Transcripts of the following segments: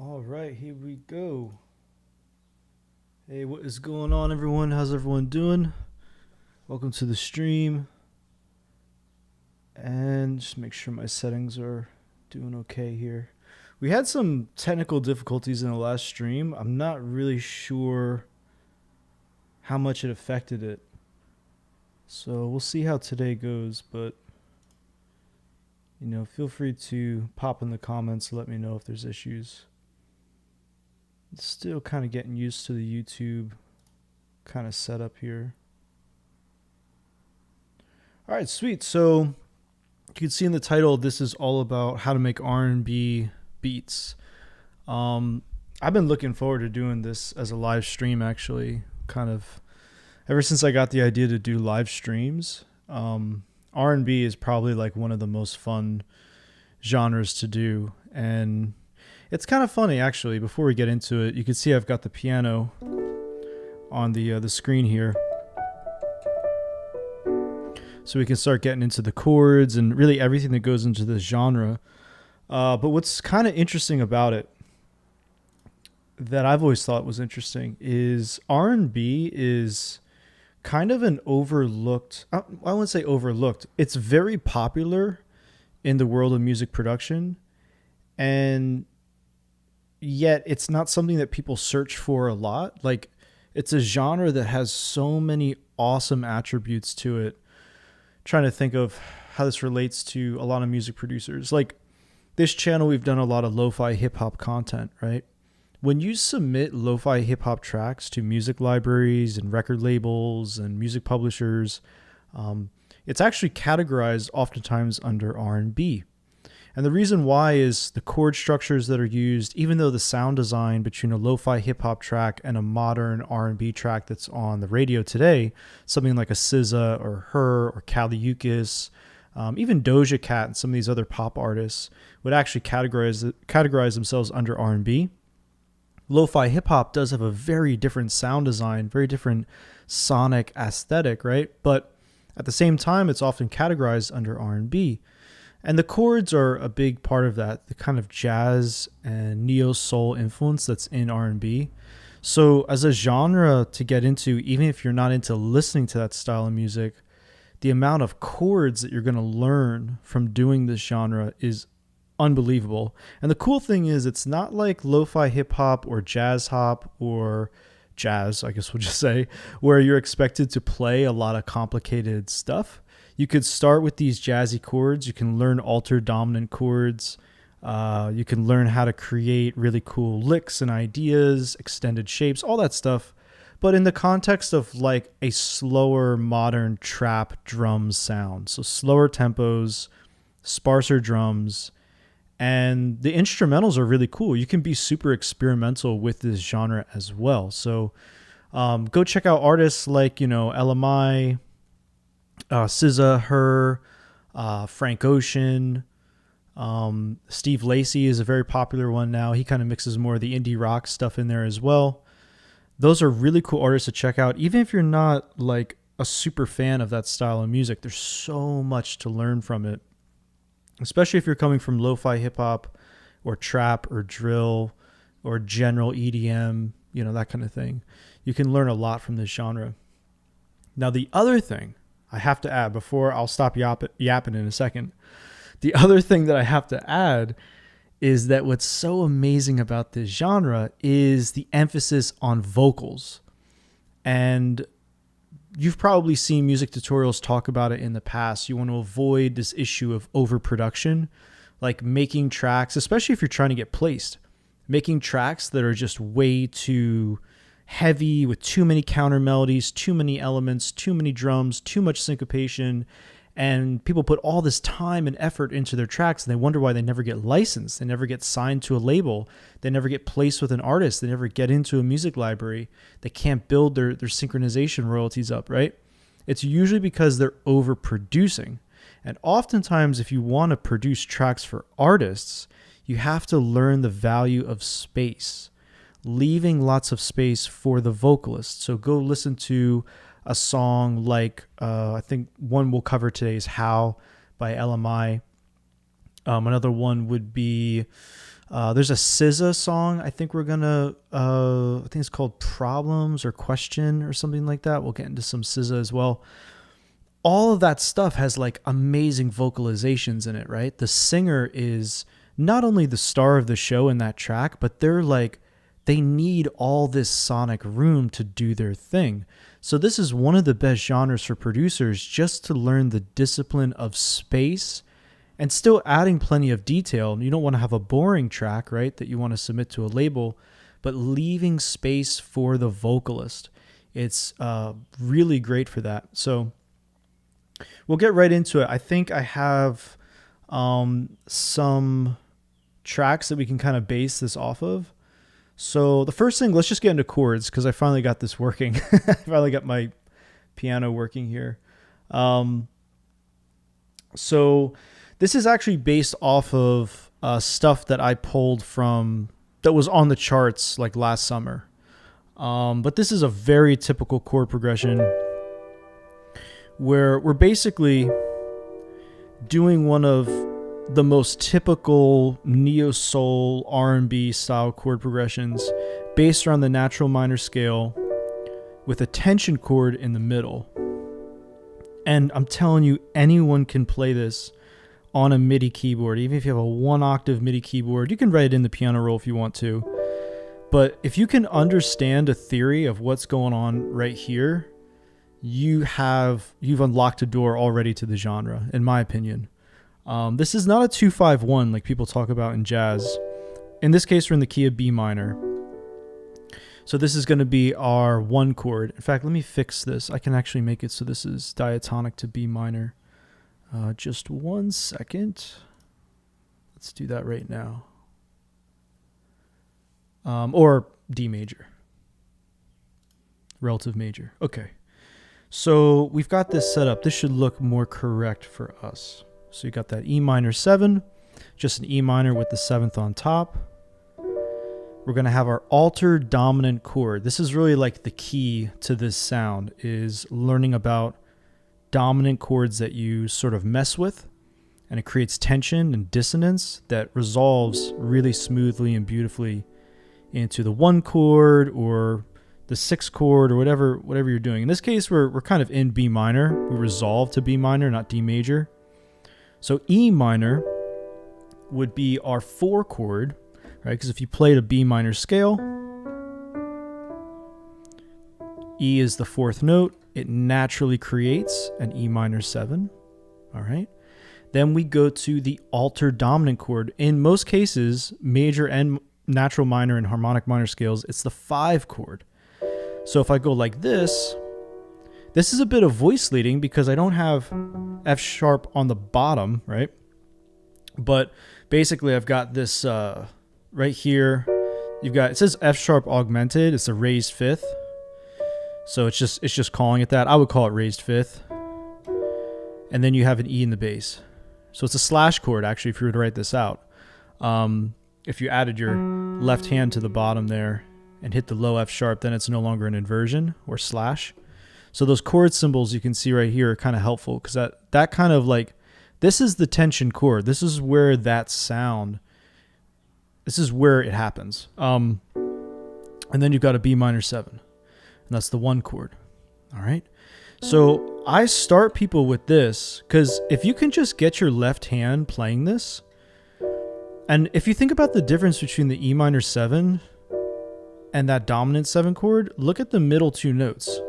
All right, here we go. Hey, what is going on, everyone? How's everyone doing? Welcome to the stream. And just make sure my settings are doing okay here. We had some technical difficulties in the last stream. I'm not really sure how much it affected it. So we'll see how today goes, but feel free to pop in the comments and let me know if there's issues. Still kind of getting used to the YouTube kind of setup here. All right, sweet. So you can see in the title, this is all about how to make R&B beats. I've been looking forward to doing this as a live stream, actually, kind of ever since I got the idea to do live streams. R&B is probably like one of the most fun genres to do, and it's kind of funny, actually. Before we get into it, you can see I've got the piano on the screen here, so we can start getting into the chords and really everything that goes into this genre. But what's kind of interesting about it, that I've always thought was interesting, is R&B is kind of an overlooked, I wouldn't say overlooked, it's very popular in the world of music production, and yet it's not something that people search for a lot. Like, it's a genre that has so many awesome attributes to it. Trying to think of how this relates to a lot of music producers. Like, this channel, we've done a lot of lo-fi hip-hop content, right? When you submit lo-fi hip-hop tracks to music libraries and record labels and music publishers, it's actually categorized oftentimes under R&B. And the reason why is the chord structures that are used, even though the sound design between a lo-fi hip-hop track and a modern R&B track that's on the radio today, something like a SZA or Her or Kali Uchis, even Doja Cat and some of these other pop artists would actually categorize themselves under R&B. Lo-fi hip-hop does have a very different sound design, very different sonic aesthetic, right? But at the same time, it's often categorized under R&B. And the chords are a big part of that, the kind of jazz and neo-soul influence that's in R&B. So as a genre to get into, even if you're not into listening to that style of music, the amount of chords that you're going to learn from doing this genre is unbelievable. And the cool thing is, it's not like lo-fi hip-hop or jazz hop or jazz, I guess we'll just say, where you're expected to play a lot of complicated stuff. You could start with these jazzy chords. You can learn altered dominant chords. You can learn how to create really cool licks and ideas, extended shapes, all that stuff. But in the context of like a slower modern trap drum sound. So slower tempos, sparser drums, and the instrumentals are really cool. You can be super experimental with this genre as well. So go check out artists like, Ella Mai, SZA, Her, Frank Ocean, Steve Lacey is a very popular one now. He kind of mixes more of the indie rock stuff in there as well. Those are really cool artists to check out. Even if you're not like a super fan of that style of music, there's so much to learn from it, especially if you're coming from lo-fi hip-hop or trap or drill or general EDM, that kind of thing. You can learn a lot from this genre. Now, the other thing I have to add, before I'll stop yapping in a second, the other thing that I have to add is that what's so amazing about this genre is the emphasis on vocals. And you've probably seen music tutorials talk about it in the past. You want to avoid this issue of overproduction, like making tracks, especially if you're trying to get placed, making tracks that are just way too heavy with too many counter melodies, too many elements, too many drums, too much syncopation. And people put all this time and effort into their tracks, and they wonder why they never get licensed. They never get signed to a label. They never get placed with an artist. They never get into a music library. They can't build their synchronization royalties up, right? It's usually because they're overproducing. And oftentimes, if you want to produce tracks for artists, you have to learn the value of space, leaving lots of space for the vocalist. So go listen to a song like, I think one we'll cover today is How by Ella Mai. Another one would be There's a SZA song. I think we're gonna. I think it's called Problems or Question or something like that. We'll get into some SZA as well. All of that stuff has like amazing vocalizations in it, right? The singer is not only the star of the show in that track, but they need all this sonic room to do their thing. So this is one of the best genres for producers, just to learn the discipline of space and still adding plenty of detail. You don't want to have a boring track, right, that you want to submit to a label, but leaving space for the vocalist. It's really great for that. So we'll get right into it. I think I have some tracks that we can kind of base this off of. So the first thing, let's just get into chords, because I finally got this working. I finally got my piano working here. So this is actually based off of stuff that I pulled from that was on the charts like last summer. But this is a very typical chord progression where we're basically doing one of the most typical neo-soul R&B style chord progressions based around the natural minor scale with a tension chord in the middle. And I'm telling you, anyone can play this on a Midi keyboard. Even if you have a 1-octave Midi keyboard, you can write it in the piano roll if you want to. But if you can understand a theory of what's going on right here, you've unlocked a door already to the genre, in my opinion. This is not a 2-5-1 like people talk about in jazz. In this case, we're in the key of B minor. So this is going to be our 1 chord. In fact, let me fix this. I can actually make it so this is diatonic to B minor. Just 1 second. Let's do that right now. Or D major. Relative major. Okay. So we've got this set up. This should look more correct for us. So you got that E minor 7, just an E minor with the 7th on top. We're going to have our altered dominant chord. This is really like the key to this sound, is learning about dominant chords that you sort of mess with, and it creates tension and dissonance that resolves really smoothly and beautifully into the 1 chord or the 6th chord or whatever you're doing. In this case, we're kind of in B minor. We resolve to B minor, not D major. So E minor would be our 4 chord, right? Because if you played a B minor scale, E is the 4th note. It naturally creates an E minor 7. All right. Then we go to the altered dominant chord. In most cases, major and natural minor and harmonic minor scales, it's the 5 chord. So if I go like this is a bit of voice leading because I don't have F sharp on the bottom, right? But basically I've got this right here. It says F sharp augmented. It's a raised 5th. So it's just calling it that. I would call it raised 5th. And then you have an E in the bass. So it's a slash chord actually if you were to write this out. If you added your left hand to the bottom there and hit the low F sharp, then it's no longer an inversion or slash. So those chord symbols you can see right here are kind of helpful because that kind of like, this is the tension chord. This is where that sound, this is where it happens. And then you've got a B minor 7, and that's the 1 chord. All right. So I start people with this because if you can just get your left hand playing this, and if you think about the difference between the E minor 7 and that dominant 7 chord, look at the middle 2 notes.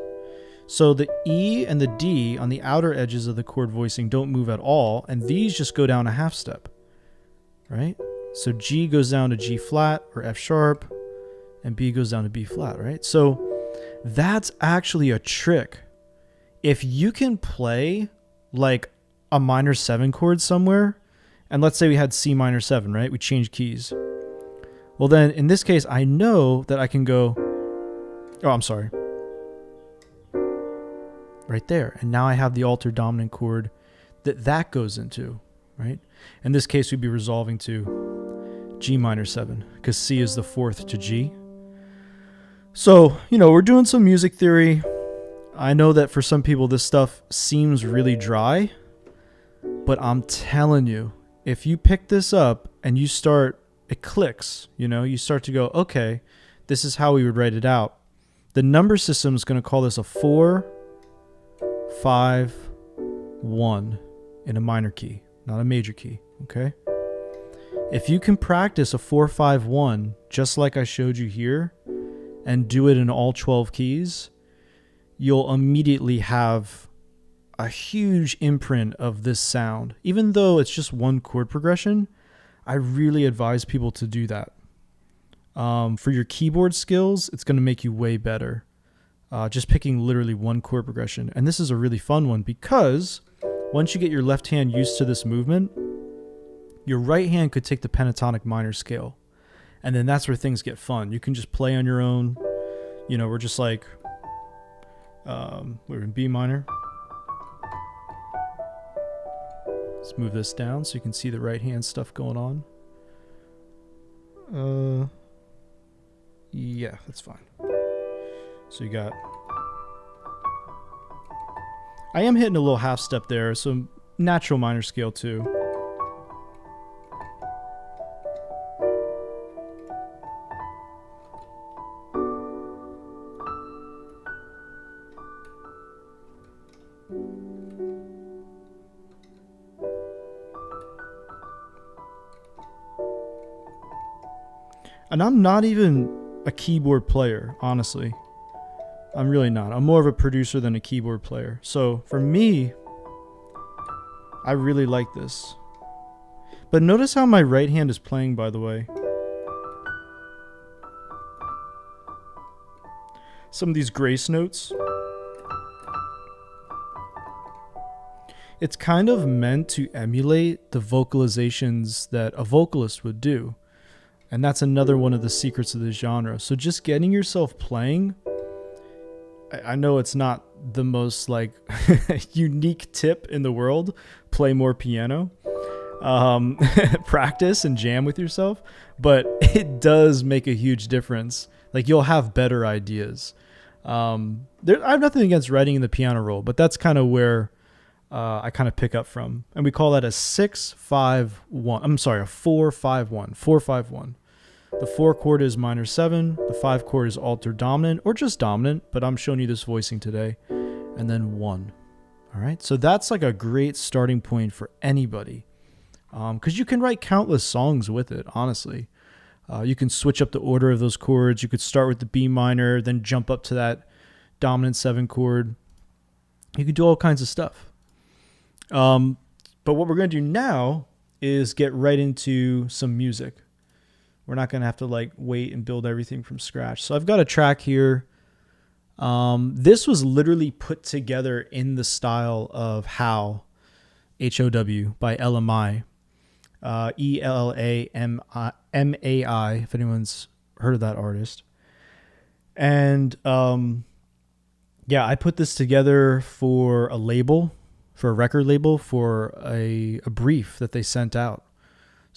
So the E and the D on the outer edges of the chord voicing don't move at all, and these just go down a half step, right? So G goes down to G flat or F sharp, and B goes down to B flat, right? So that's actually a trick. If you can play like a minor 7 chord somewhere, and let's say we had C minor 7, right? We changed keys. Well then, in this case, I know that I can go, right there. And now I have the altered dominant chord that goes into, right? In this case, we'd be resolving to G minor 7 because C is the 4th to G. So, we're doing some music theory. I know that for some people, this stuff seems really dry, but I'm telling you, if you pick this up and you start it clicks. You start to go, okay, this is how we would write it out. The number system is going to call this a 4, 5, 1 in a minor key, not a major key. Okay. If you can practice a 4, 5, 1, just like I showed you here, and do it in all 12 keys, you'll immediately have a huge imprint of this sound. Even though it's just one chord progression, I really advise people to do that. For your keyboard skills, it's going to make you way better. Just picking literally one chord progression. And this is a really fun one because once you get your left hand used to this movement, your right hand could take the pentatonic minor scale. And then that's where things get fun. You can just play on your own. We're just like, we're in B minor. Let's move this down so you can see the right hand stuff going on. Yeah, that's fine. So you got... I am hitting a little half step there, so natural minor scale too. And I'm not even a keyboard player, honestly. I'm really not. I'm more of a producer than a keyboard player. So for me, I really like this. But notice how my right hand is playing, by the way. Some of these grace notes. It's kind of meant to emulate the vocalizations that a vocalist would do. And that's another one of the secrets of this genre. So just getting yourself playing, I know it's not the most like unique tip in the world. Play more piano, practice and jam with yourself, but it does make a huge difference. Like you'll have better ideas. I have nothing against writing in the piano roll, but that's kind of where I kind of pick up from. And we call that a 6-5-1. I'm sorry, a 4-5-1. 4-5-1. The 4 chord is minor 7. The 5 chord is altered dominant or just dominant, but I'm showing you this voicing today. And then 1. All right. So that's like a great starting point for anybody. Because you can write countless songs with it, honestly. You can switch up the order of those chords. You could start with the B minor, then jump up to that dominant 7 chord. You could do all kinds of stuff. But what we're going to do now is get right into some music. We're not going to have to like wait and build everything from scratch. So I've got a track here. This was literally put together in the style of How, H-O-W, by Ella Mai. E-L-A-M-A-I, if anyone's heard of that artist. And yeah, I put this together for a label, for a record label, for a brief that they sent out.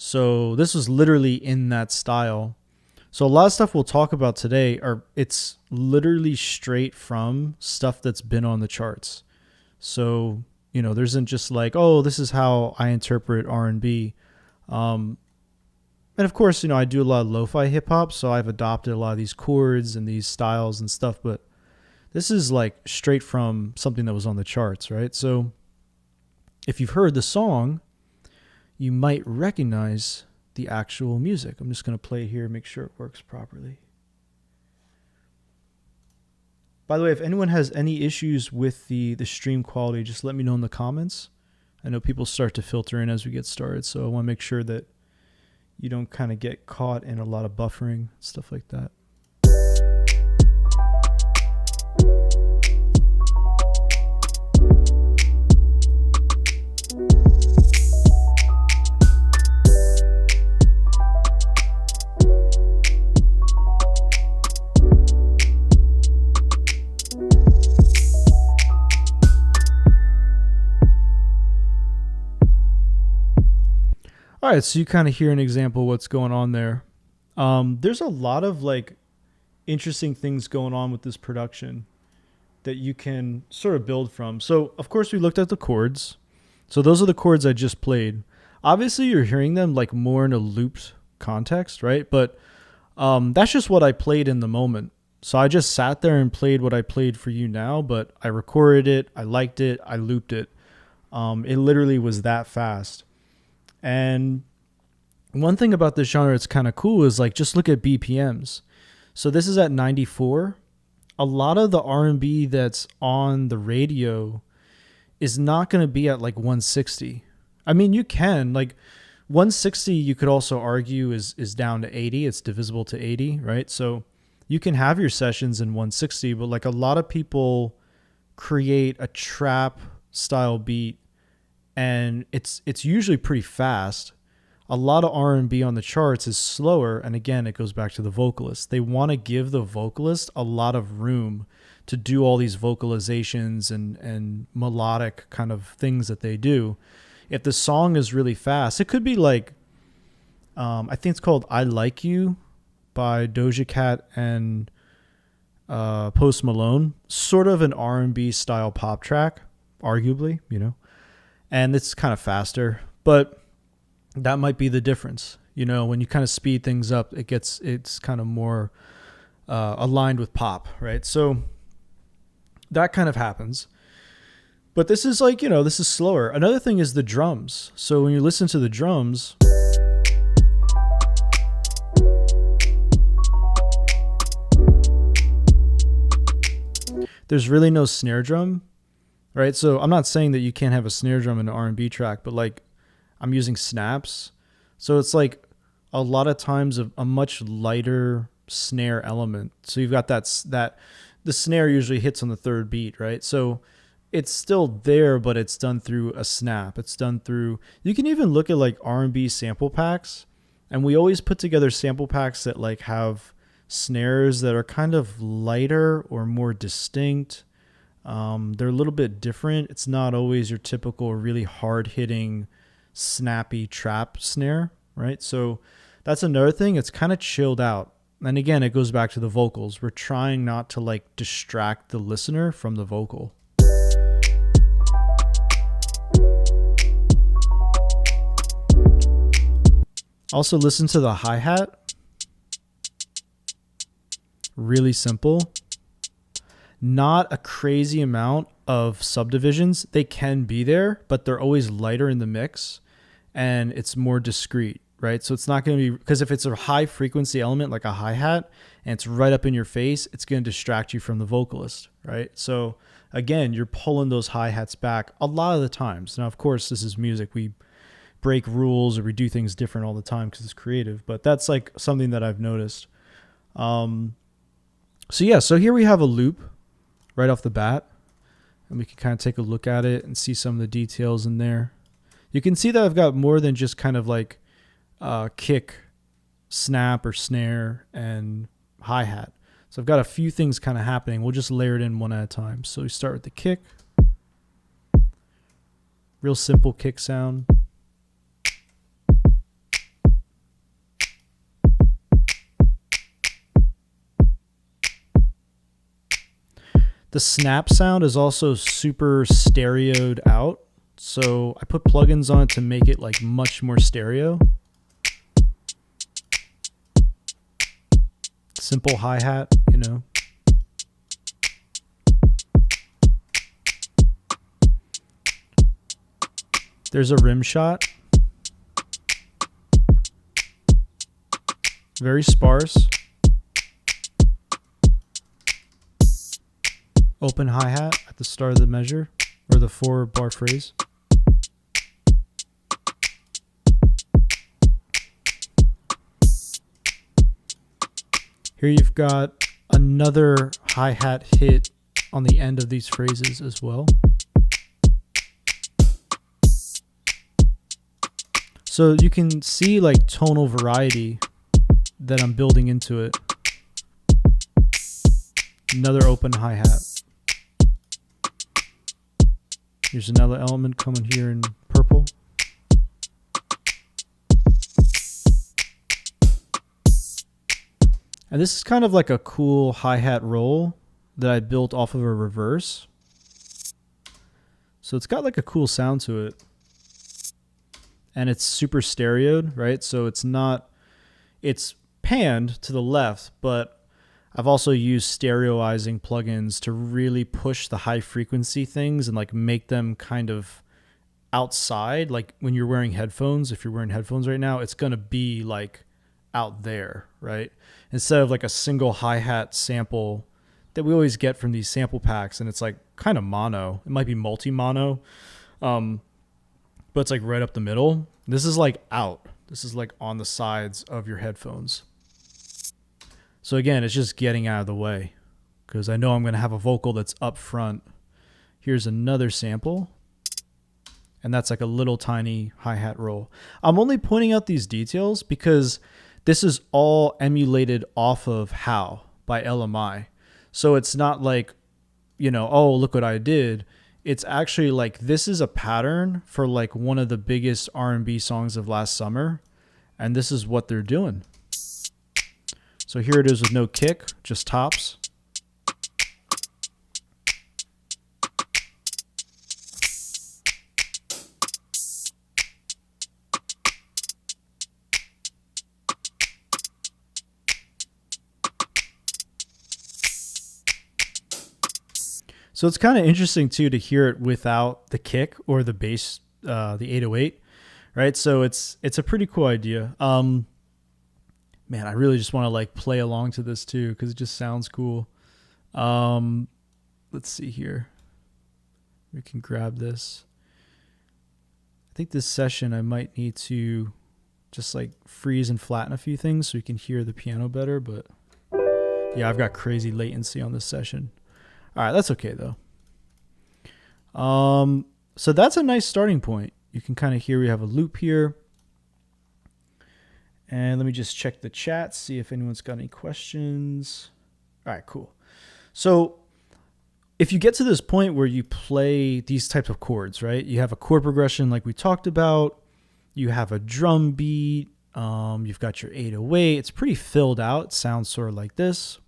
So this was literally in that style. So a lot of stuff we'll talk about today it's literally straight from stuff that's been on the charts. So, there isn't just like, oh, this is how I interpret R&B. And of course, I do a lot of lo-fi hip hop, so I've adopted a lot of these chords and these styles and stuff, but this is like straight from something that was on the charts, right? So if you've heard the song, you might recognize the actual music. I'm just going to play here, make sure it works properly. By the way, if anyone has any issues with the stream quality, just let me know in the comments. I know people start to filter in as we get started, so I want to make sure that you don't kind of get caught in a lot of buffering, stuff like that. All right, so you kind of hear an example of what's going on there. There's a lot of like interesting things going on with this production that you can sort of build from. So, of course, we looked at the chords. So those are the chords I just played. Obviously, you're hearing them like more in a looped context, right? But that's just what I played in the moment. So I just sat there and played what I played for you now, but I recorded it, I liked it, I looped it. It literally was that fast. And one thing about this genre that's kind of cool is like, just look at BPMs. So this is at 94. A lot of the R&B that's on the radio is not going to be at like 160. I mean, you can like 160, you could also argue is down to 80. It's divisible to 80, right? So you can have your sessions in 160, but like a lot of people create a trap style beat and it's usually pretty fast. A lot of R&B on the charts is slower. And again, it goes back to the vocalist. They want to give the vocalist a lot of room to do all these vocalizations and melodic kind of things that they do. If the song is really fast, it could be like, I think it's called I Like You by Doja Cat and Post Malone. Sort of an R&B style pop track, arguably, you know. And it's kind of faster, but that might be the difference. You know, when you kind of speed things up, it's kind of more aligned with pop, right? So that kind of happens. But this is like, you know, this is slower. Another thing is the drums. So when you listen to the drums, there's really no snare drum, right? So I'm not saying that you can't have a snare drum in an R&B track, but like I'm using snaps. So it's like a lot of times a much lighter snare element. So you've got that the snare usually hits on the third beat, right? So it's still there, but it's done through a snap. It's done through, you can even look at like R&B sample packs, and we always put together sample packs that like have snares that are kind of lighter or more distinct. They're a little bit different. It's not always your typical really hard hitting snappy trap snare, right? So that's another thing. It's kind of chilled out. And again, it goes back to the vocals. We're trying not to like distract the listener from the vocal. Also listen to the hi-hat. Really simple. Not a crazy amount of subdivisions. They can be there, but they're always lighter in the mix and it's more discreet, right? So it's not going to be, because if it's a high frequency element like a hi-hat and it's right up in your face, it's going to distract you from the vocalist, right? So again, you're pulling those hi-hats back a lot of the times. Now, of course, this is music. We break rules or we do things different all the time because it's creative, but that's like something that I've noticed. So yeah, so here we have a loop right off the bat, and we can kind of take a look at it and see some of the details in there. You can see that I've got more than just kind of like kick, snap or snare and hi-hat. So I've got a few things kind of happening. We'll just layer it in one at a time. So we start with the kick. Real simple kick sound. The snap sound is also super stereoed out. So I put plugins on it to make it like much more stereo. Simple hi-hat, you know. There's a rim shot. Very sparse. Open hi-hat at the start of the measure, or the 4-bar phrase. Here you've got another hi-hat hit on the end of these phrases as well. So you can see like tonal variety that I'm building into it. Another open hi-hat. Here's another element coming here in purple. And this is kind of like a cool hi-hat roll that I built off of a reverse. So it's got like a cool sound to it. And it's super stereoed, right? So it's not it's panned to the left, but I've also used stereoizing plugins to really push the high frequency things and like make them kind of outside. Like when you're wearing headphones, if you're wearing headphones right now, it's going to be like out there, right? Instead of like a single hi-hat sample that we always get from these sample packs, and it's like kind of mono. It might be multi-mono, but it's like right up the middle. This is like out. This is like on the sides of your headphones. So again, it's just getting out of the way because I know I'm going to have a vocal that's up front. Here's another sample, and that's like a little tiny hi-hat roll. I'm only pointing out these details because this is all emulated off of How by Ella Mai. So it's not like, you know, oh, look what I did. It's actually like this is a pattern for like one of the biggest R&B songs of last summer, and this is what they're doing. So here it is with no kick, just tops. So it's kind of interesting too to hear it without the kick or the bass, the 808, right? So it's a pretty cool idea. Man, I really just want to like play along to this too because it just sounds cool. Let's see here. We can grab this. I think this session I might need to just like freeze and flatten a few things so you can hear the piano better. But yeah, I've got crazy latency on this session. All right, that's okay though. So that's a nice starting point. You can kind of hear we have a loop here. And let me just check the chat, see if anyone's got any questions. All right, cool. So if you get to this point where you play these types of chords, right? You have a chord progression like we talked about. You have a drum beat. You've got your 808. It's pretty filled out. It sounds sort of like this.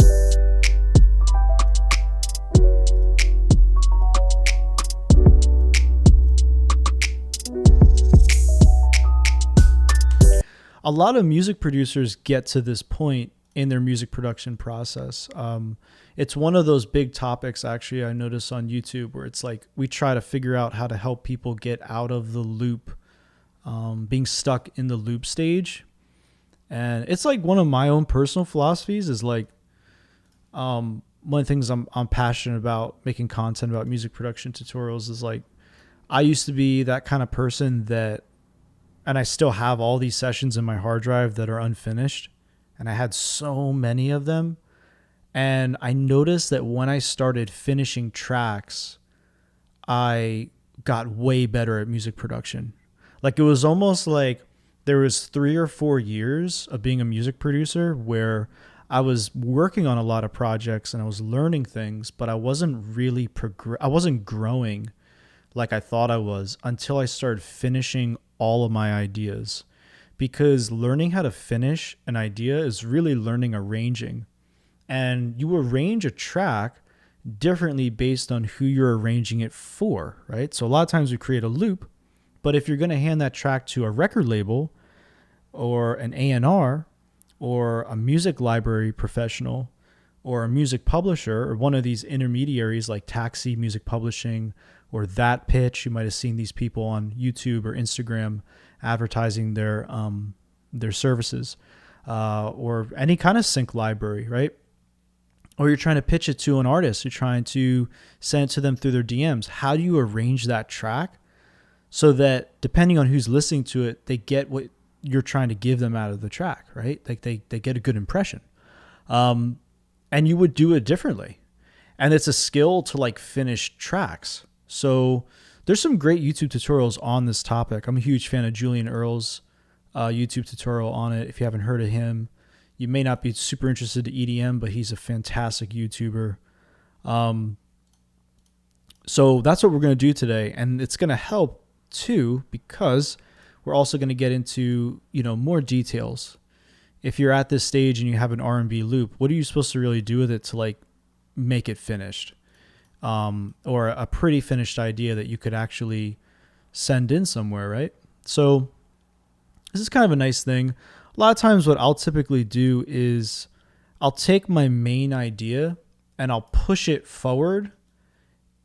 A lot of music producers get to this point in their music production process. It's one of those big topics, actually, I notice on YouTube where it's like we try to figure out how to help people get out of the loop, being stuck in the loop stage. And it's like one of my own personal philosophies is like one of the things I'm passionate about making content about music production tutorials is like I used to be that kind of person that, and I still have all these sessions in my hard drive that are unfinished. And I had so many of them. And I noticed that when I started finishing tracks, I got way better at music production. Like it was almost like there was 3 or 4 years of being a music producer where I was working on a lot of projects and I was learning things, but I wasn't really I wasn't growing like I thought I was until I started finishing all of my ideas, because learning how to finish an idea is really learning arranging, and you arrange a track differently based on who you're arranging it for, right? So a lot of times we create a loop, but if you're going to hand that track to a record label or an A&R or a music library professional or a music publisher or one of these intermediaries like Taxi Music Publishing or That Pitch, you might have seen these people on YouTube or Instagram advertising their services, or any kind of sync library, right? Or you're trying to pitch it to an artist, you're trying to send it to them through their DMs. How do you arrange that track so that depending on who's listening to it, they get what you're trying to give them out of the track, right? Like they get a good impression. And you would do it differently. And it's a skill to like finish tracks. So there's some great YouTube tutorials on this topic. I'm a huge fan of Julian Earl's YouTube tutorial on it. If you haven't heard of him, you may not be super interested in EDM, but he's a fantastic YouTuber. So that's what we're going to do today. And it's going to help too, because we're also going to get into, more details. If you're at this stage and you have an R&B loop, what are you supposed to really do with it to like make it finished? Or a pretty finished idea that you could actually send in somewhere, right? So this is kind of a nice thing. A lot of times what I'll typically do is I'll take my main idea and I'll push it forward,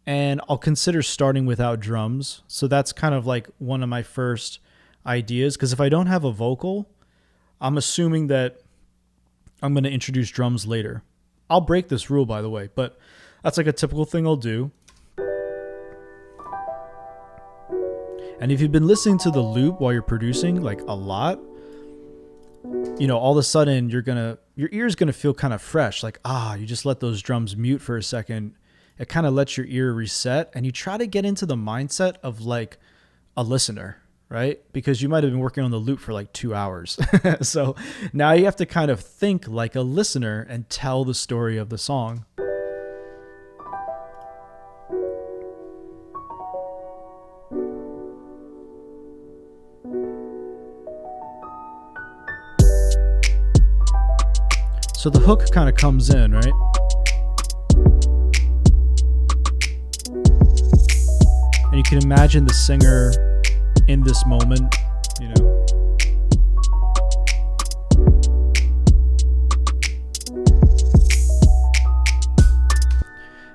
and I'll consider starting without drums. So that's kind of like one of my first ideas, because if I don't have a vocal, I'm assuming that I'm going to introduce drums later. I'll break this rule, by the way, but that's like a typical thing I'll do. And if you've been listening to the loop while you're producing like a lot, you know, all of a sudden your ear's going to feel kind of fresh. Like, you just let those drums mute for a second. It kind of lets your ear reset, and you try to get into the mindset of like a listener, right? Because you might have been working on the loop for like 2 hours. So now you have to kind of think like a listener and tell the story of the song. So the hook kind of comes in, right? And you can imagine the singer in this moment, you know.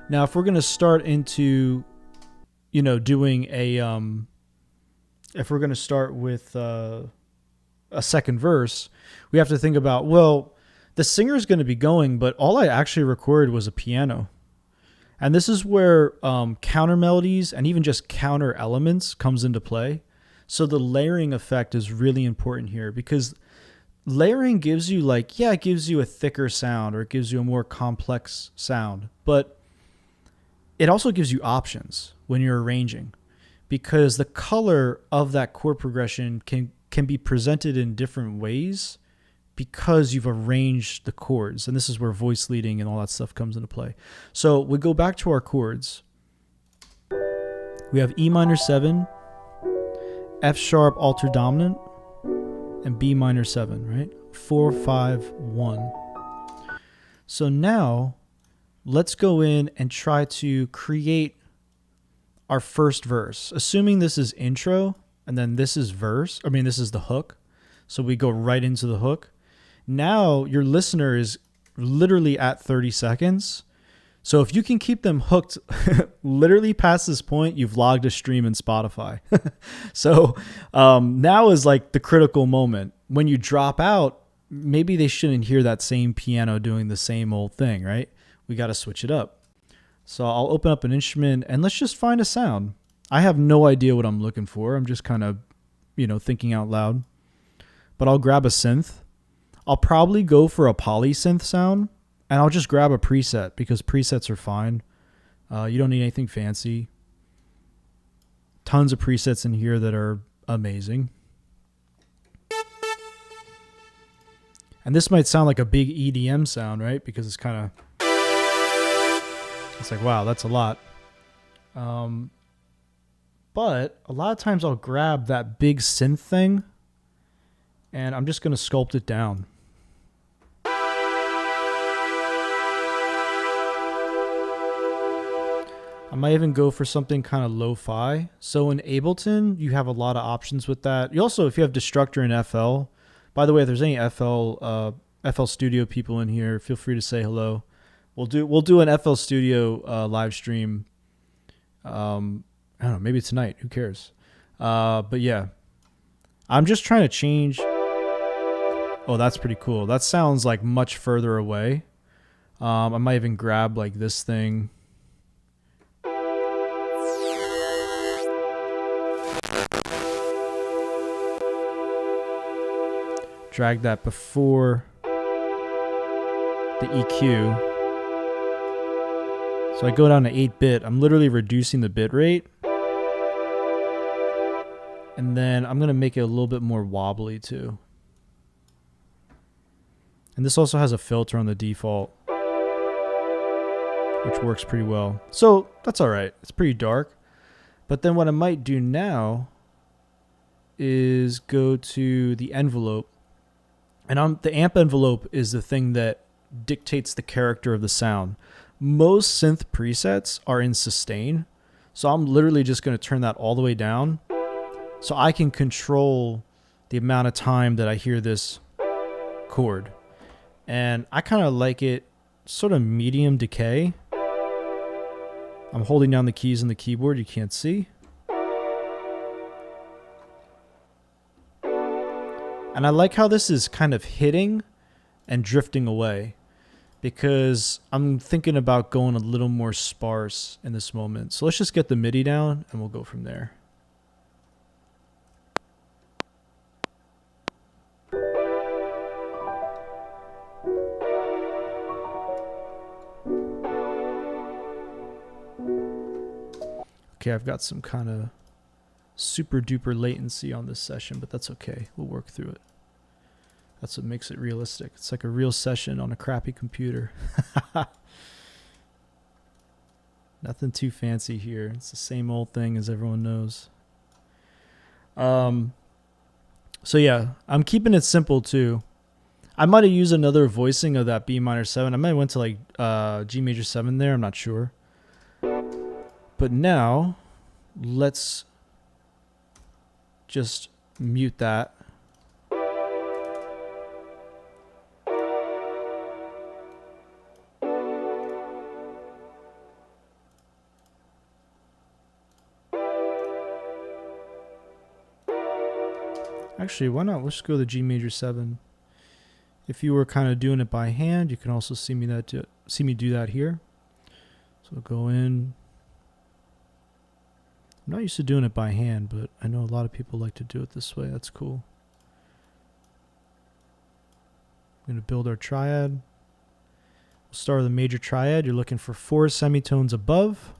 Now, if we're going to start into, you know, doing a, if we're going to start with a second verse, we have to think about, well, the singer is going to be going, but all I actually recorded was a piano. And this is where counter melodies and even just counter elements comes into play. So the layering effect is really important here, because layering gives you like, yeah, it gives you a thicker sound, or it gives you a more complex sound, but it also gives you options when you're arranging, because the color of that chord progression can be presented in different ways because you've arranged the chords. And this is where voice leading and all that stuff comes into play. So we go back to our chords. We have E minor 7, F sharp altered dominant, and B minor 7, right? 4, 5, 1. So now let's go in and try to create our first verse, assuming this is intro and then this is this is the hook. So we go right into the hook. Now your listener is literally at 30 seconds. So if you can keep them hooked literally past this point, you've logged a stream in Spotify. So now is like the critical moment. When you drop out, maybe they shouldn't hear that same piano doing the same old thing, right? We got to switch it up. So I'll open up an instrument and let's just find a sound. I have no idea what I'm looking for. I'm just kind of, you know, thinking out loud. But I'll grab a synth. I'll probably go for a polysynth sound, and I'll just grab a preset because presets are fine. You don't need anything fancy. Tons of presets in here that are amazing. And this might sound like a big EDM sound, right? Because it's kind of, it's like, wow, that's a lot. But a lot of times I'll grab that big synth thing and I'm just going to sculpt it down. I might even go for something kind of lo-fi. So in Ableton, you have a lot of options with that. You also, if you have Destructor in FL, by the way, if there's any FL Studio people in here, feel free to say hello. We'll do an FL Studio live stream. I don't know, maybe tonight. Who cares? But yeah, I'm just trying to change. Oh, that's pretty cool. That sounds like much further away. I might even grab like this thing. Drag that before the EQ. So I go down to 8-bit. I'm literally reducing the bit rate. And then I'm going to make it a little bit more wobbly too. And this also has a filter on the default, which works pretty well. So that's all right. It's pretty dark. But then what I might do now is go to the envelope. And the amp envelope is the thing that dictates the character of the sound. Most synth presets are in sustain. So I'm literally just going to turn that all the way down so I can control the amount of time that I hear this chord. And I kind of like it sort of medium decay. I'm holding down the keys on the keyboard, you can't see. And I like how this is kind of hitting and drifting away, because I'm thinking about going a little more sparse in this moment. So let's just get the MIDI down and we'll go from there. Okay, I've got some kind of super duper latency on this session, but that's okay. We'll work through it. That's what makes it realistic. It's like a real session on a crappy computer. Nothing too fancy here. It's the same old thing as everyone knows. So yeah, I'm keeping it simple too. I might have used another voicing of that B minor 7. I might have went to like G major 7 there. I'm not sure. But now, let's just mute that. Actually, why not? Let's go to G major 7. If you were kind of doing it by hand, you can also see me do that here. So go in. I'm not used to doing it by hand, but I know a lot of people like to do it this way. That's cool. I'm going to build our triad. We'll start with a major triad. You're looking for 4 semitones above,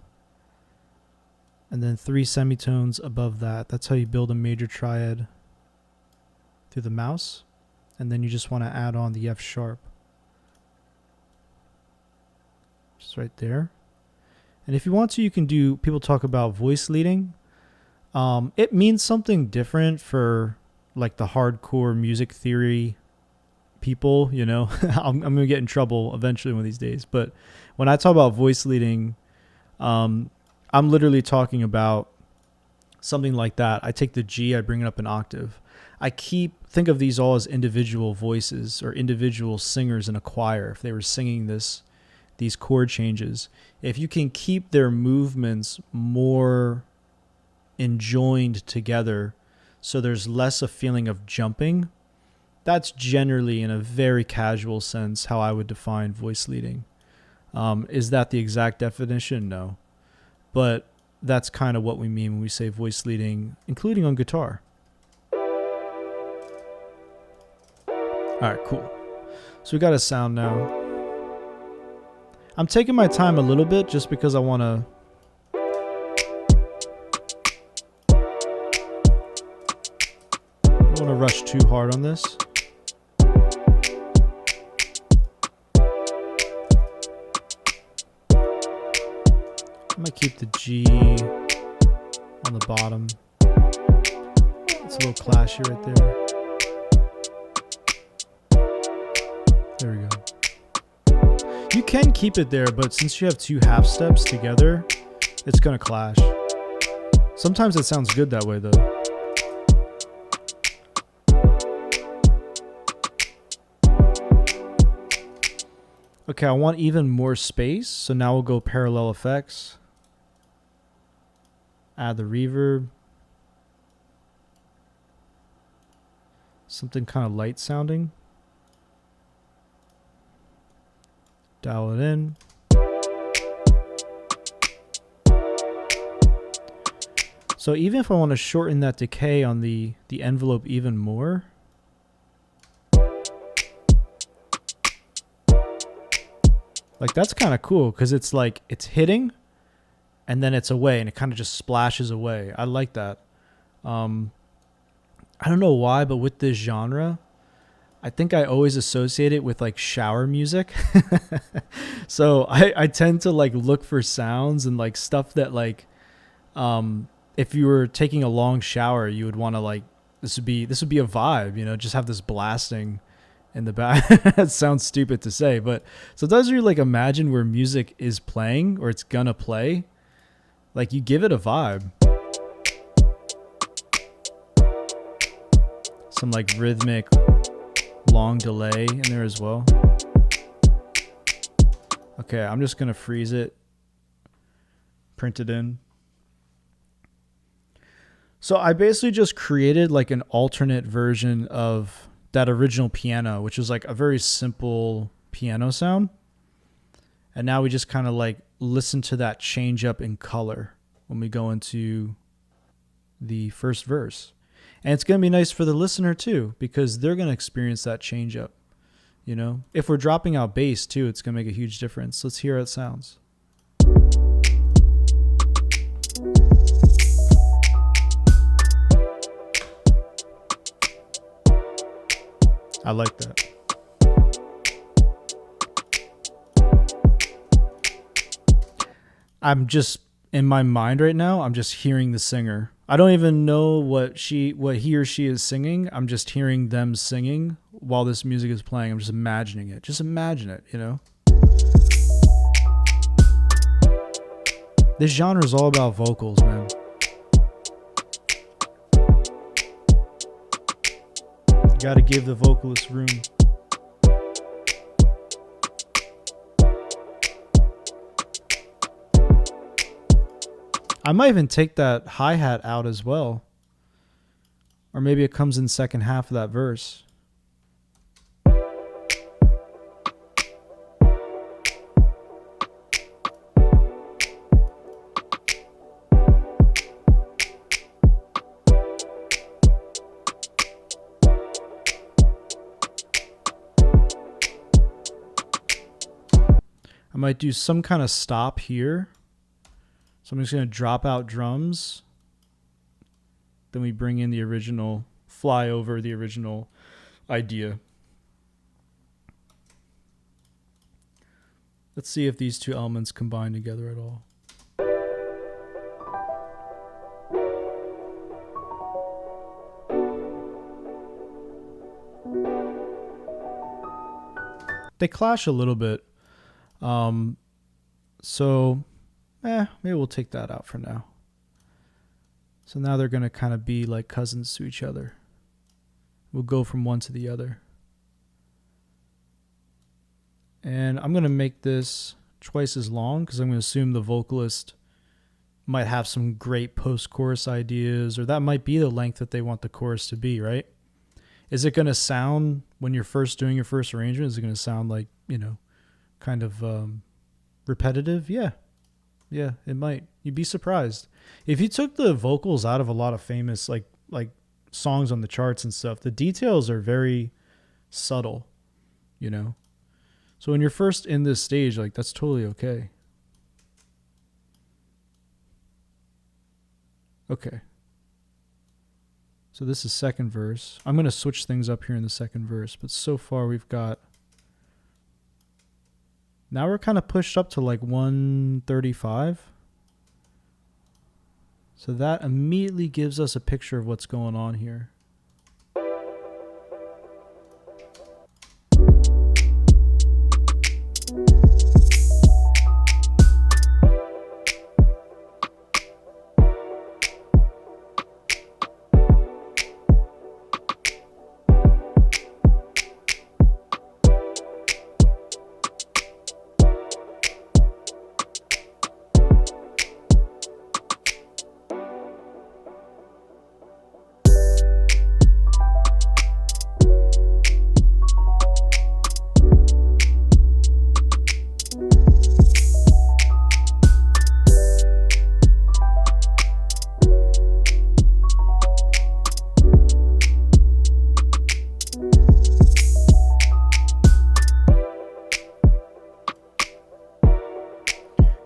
and then 3 semitones above that. That's how you build a major triad through the mouse. And then you just want to add on the F sharp. Just right there. And if you want to, you can do, people talk about voice leading. It means something different for like the hardcore music theory people, you know. I'm going to get in trouble eventually one of these days. But when I talk about voice leading, I'm literally talking about something like that. I take the G, I bring it up an octave. Think of these all as individual voices or individual singers in a choir. If they were singing these chord changes, if you can keep their movements more enjoined together so there's less a feeling of jumping, that's generally, in a very casual sense, how I would define voice leading. Is that the exact definition? No. But that's kind of what we mean when we say voice leading, including on guitar. All right, cool. So we got a sound now. I'm taking my time a little bit just because I want to rush too hard on this. I might keep the G on the bottom. It's a little clashy right there. There we go. You can keep it there, but since you have 2 half steps together, it's going to clash. Sometimes it sounds good that way, though. Okay, I want even more space, so now we'll go parallel effects. Add the reverb. Something kind of light sounding. Dial it in. So even if I want to shorten that decay on the envelope even more, like that's kind of cool because it's like it's hitting and then it's away and it kind of just splashes away. I like that. I don't know why, but with this genre, I think I always associate it with like shower music. So I tend to like look for sounds and like stuff that like, if you were taking a long shower, you would want to like, this would be a vibe, you know, just have this blasting in the back. That sounds stupid to say, but sometimes you like imagine where music is playing or it's gonna play, like you give it a vibe. Some like rhythmic long delay in there as well. Okay, I'm just going to freeze it, print it in. So I basically just created like an alternate version of that original piano, which is like a very simple piano sound. And now we just kind of like listen to that change up in color when we go into the first verse. And it's going to be nice for the listener too, because they're going to experience that change up. You know, if we're dropping out bass too, it's going to make a huge difference. Let's hear how it sounds. I like that. I'm just in my mind right now, I'm just hearing the singer. I don't even know what he or she is singing. I'm just hearing them singing while this music is playing. I'm just imagining it. Just imagine it, you know? This genre is all about vocals, man. You gotta give the vocalist room. I might even take that hi-hat out as well. Or maybe it comes in second half of that verse. I might do some kind of stop here. So I'm just going to drop out drums. Then we bring in the original, fly over the original idea. Let's see if these two elements combine together at all. They clash a little bit. Maybe we'll take that out for now. So now they're going to kind of be like cousins to each other. We'll go from one to the other. And I'm going to make this twice as long because I'm going to assume the vocalist might have some great post-chorus ideas, or that might be the length that they want the chorus to be, right? Is it going to sound, when you're first doing your first arrangement, is it going to sound like, you know, kind of repetitive? Yeah, it might. You'd be surprised. If you took the vocals out of a lot of famous like songs on the charts and stuff, the details are very subtle, you know? So when you're first in this stage, like, that's totally okay. Okay. So this is second verse. I'm going to switch things up here in the second verse, but so far we've got... Now we're kind of pushed up to like 135. So that immediately gives us a picture of what's going on here.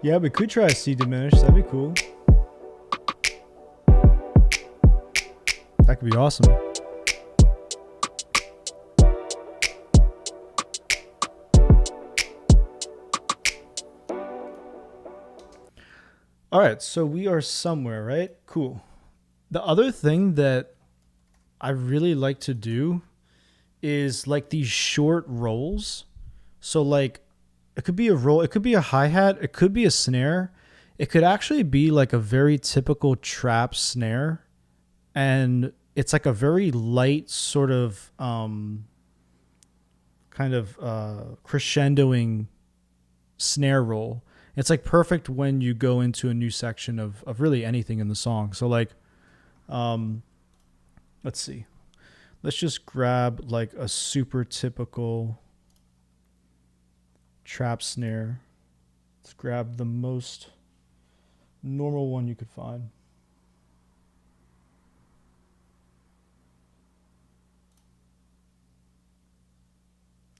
Yeah, we could try a C diminished. That'd be cool. That could be awesome. All right, so we are somewhere, right? Cool. The other thing that I really like to do is like these short rolls. So like, it could be a roll, it could be a hi-hat, it could be a snare. It could actually be like a very typical trap snare. And it's like a very light sort of kind of crescendoing snare roll. It's like perfect when you go into a new section of really anything in the song. So like, let's see. Let's just grab like a super typical trap snare. Let's grab the most normal one you could find.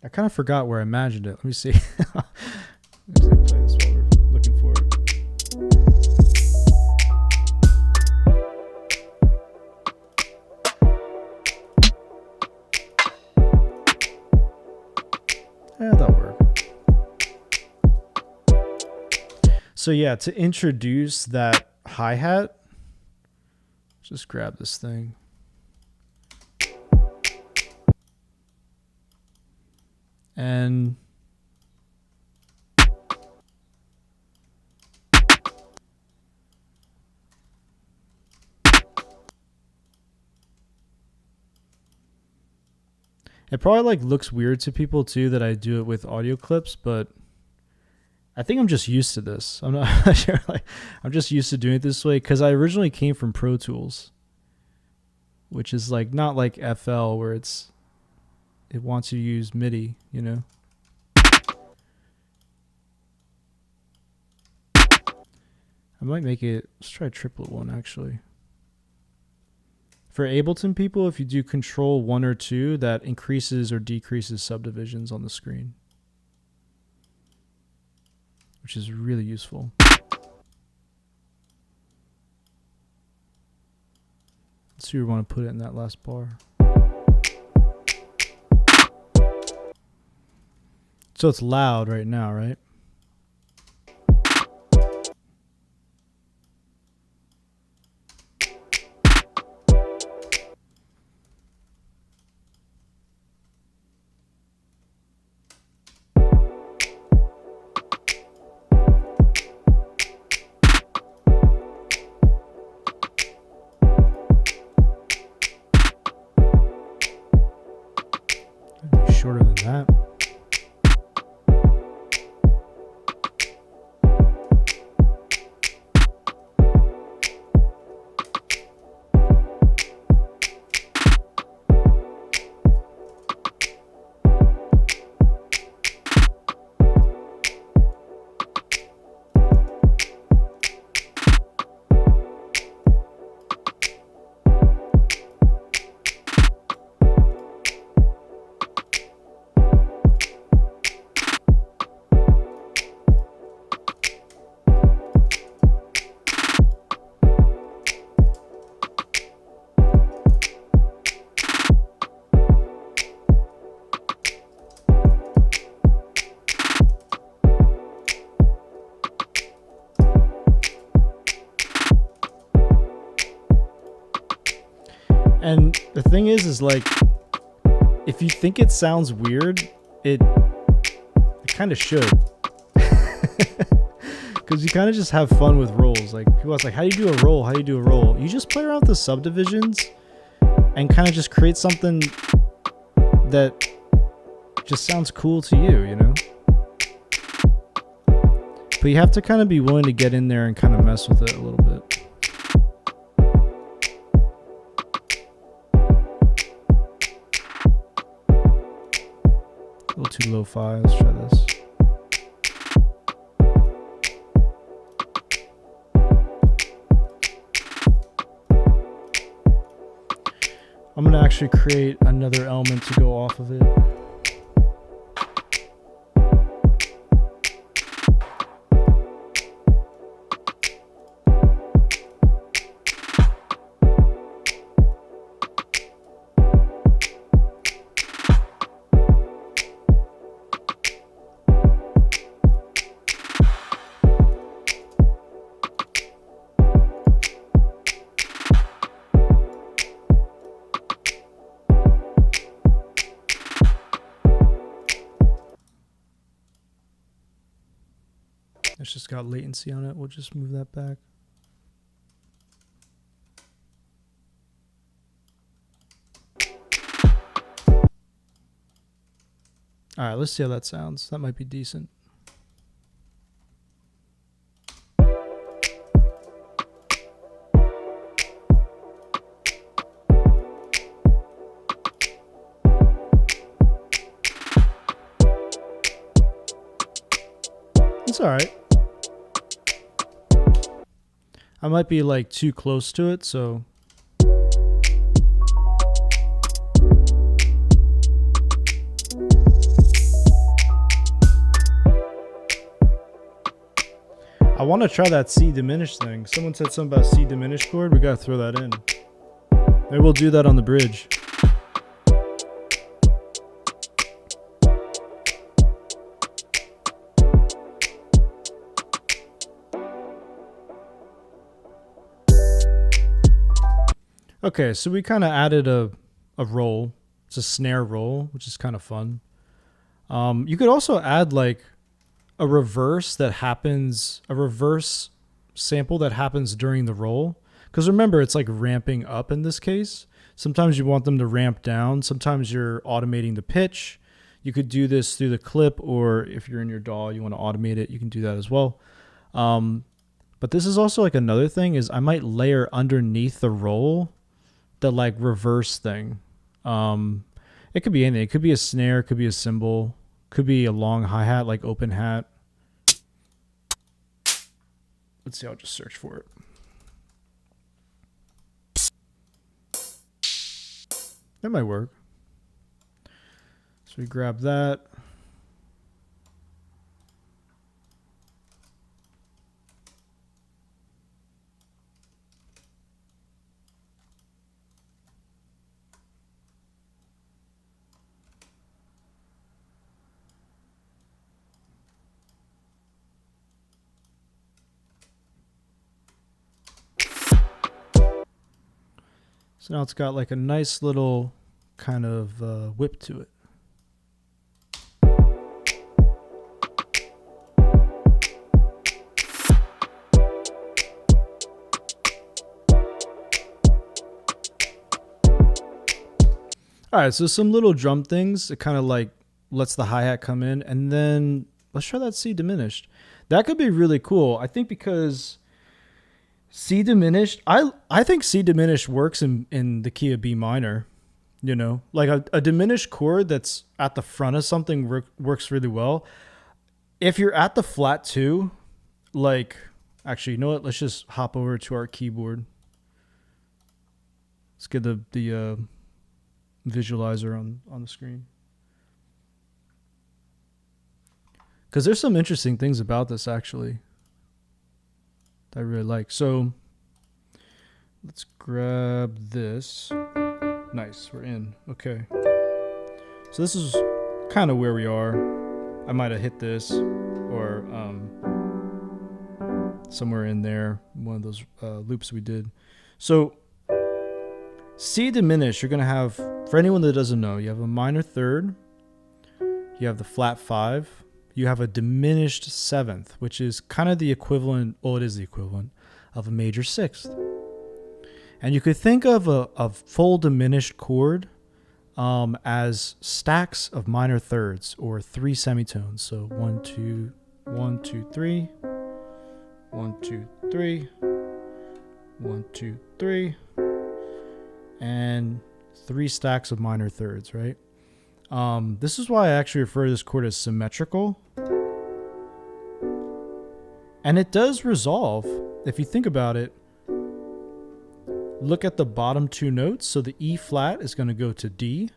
I kind of forgot where I imagined it. Let me see. Let me play this while we're looking for it. Yeah, that'll work. So yeah, to introduce that hi-hat, just grab this thing. And it probably like looks weird to people too that I do it with audio clips, but I think I'm just used to this. I'm not sure. Like, I'm just used to doing it this way because I originally came from Pro Tools, which is like not like FL where it wants you to use MIDI, you know. I might make it. Let's try a triplet one actually. For Ableton people, if you do Control 1 or 2, that increases or decreases subdivisions on the screen, which is really useful. Let's see where we want to put it in that last bar. So it's loud right now, right? Shorter than that. And the thing is like, if you think it sounds weird, it kind of should. Because you kind of just have fun with rolls. Like, people ask, like, how do you do a roll? How do you do a roll? You just play around with the subdivisions and kind of just create something that just sounds cool to you, you know? But you have to kind of be willing to get in there and kind of mess with it a little bit. A little too lo-fi. Let's try this. I'm going to actually create another element to go off of it. It's just got latency on it. We'll just move that back. All right, let's see how that sounds. That might be decent. It's all right. I might be like too close to it, so I want to try that C diminished thing. Someone said something about C diminished chord. We got to throw that in. Maybe we'll do that on the bridge. Okay, so we kind of added a roll. It's a snare roll, which is kind of fun. You could also add like a reverse sample that happens during the roll. Because remember, it's like ramping up in this case. Sometimes you want them to ramp down. Sometimes you're automating the pitch. You could do this through the clip, or if you're in your DAW, you want to automate it, you can do that as well. But this is also like another thing is I might layer underneath the roll the like reverse thing. It could be anything. It could be a snare, could be a cymbal, could be a long hi-hat like open hat. Let's see, I'll just search for it. That might work. So we grab that. So now it's got like a nice little kind of whip to it. All right, so some little drum things. It kind of like lets the hi-hat come in, and then let's try that C diminished. That could be really cool. I think because C diminished, I think C diminished works in the key of B minor, you know, like a diminished chord that's at the front of something works really well. If you're at the flat 2, like, actually, you know what? Let's just hop over to our keyboard. Let's get the visualizer on the screen. Because there's some interesting things about this actually that I really like. So let's grab this. Nice, we're in. Okay. So this is kind of where we are. I might have hit this or somewhere in there, one of those loops we did. So C diminished, you're going to have, for anyone that doesn't know, you have a minor third, you have the flat 5, you have a diminished 7th, which is kind of the equivalent, well, it is the equivalent of a major 6th. And you could think of a full diminished chord as stacks of minor thirds or 3 semitones. So 1, 2, 1, 2, 3, 1, 2, 3, 1, 2, 3, and 3 stacks of minor thirds, right? This is why I actually refer to this chord as symmetrical. And it does resolve, if you think about it. Look at the bottom 2 notes. So the E flat is going to go to D.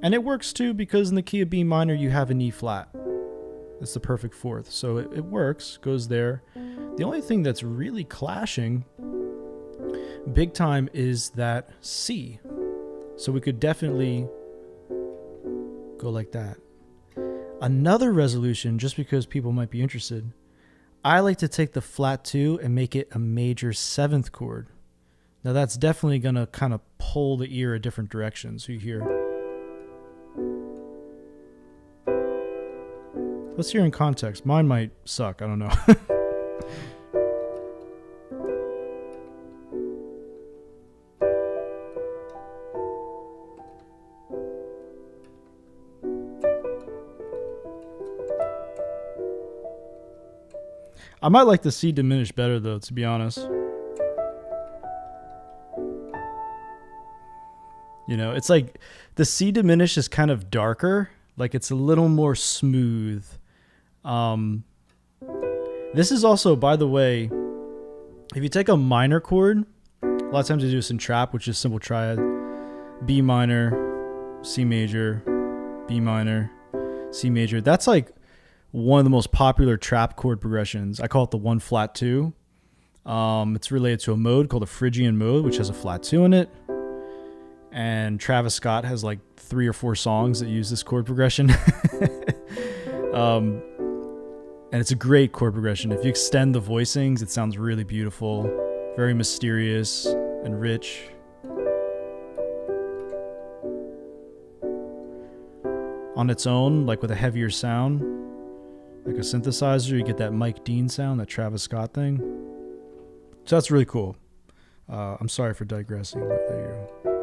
And it works too because in the key of B minor you have an E flat. It's the perfect 4th. So it works, goes there. The only thing that's really clashing big time is that C. So we could definitely go like that. Another resolution, just because people might be interested, I like to take the flat 2 and make it a major 7th chord. Now that's definitely going to kind of pull the ear a different direction. So you hear. Let's hear in context. Mine might suck. I don't know. I might like the C diminished better though, to be honest. You know, it's like the C diminished is kind of darker, like it's a little more smooth. This is also, by the way, if you take a minor chord, a lot of times they do this in trap, which is simple triad, B minor, C major, B minor, C major. That's like one of the most popular trap chord progressions. I call it the 1 flat 2. It's related to a mode called a Phrygian mode, which has a flat 2 in it. And Travis Scott has like 3 or 4 songs that use this chord progression. And it's a great chord progression. If you extend the voicings, it sounds really beautiful, very mysterious and rich. On its own, like with a heavier sound, like a synthesizer, you get that Mike Dean sound, that Travis Scott thing. So that's really cool. I'm sorry for digressing, but there you go.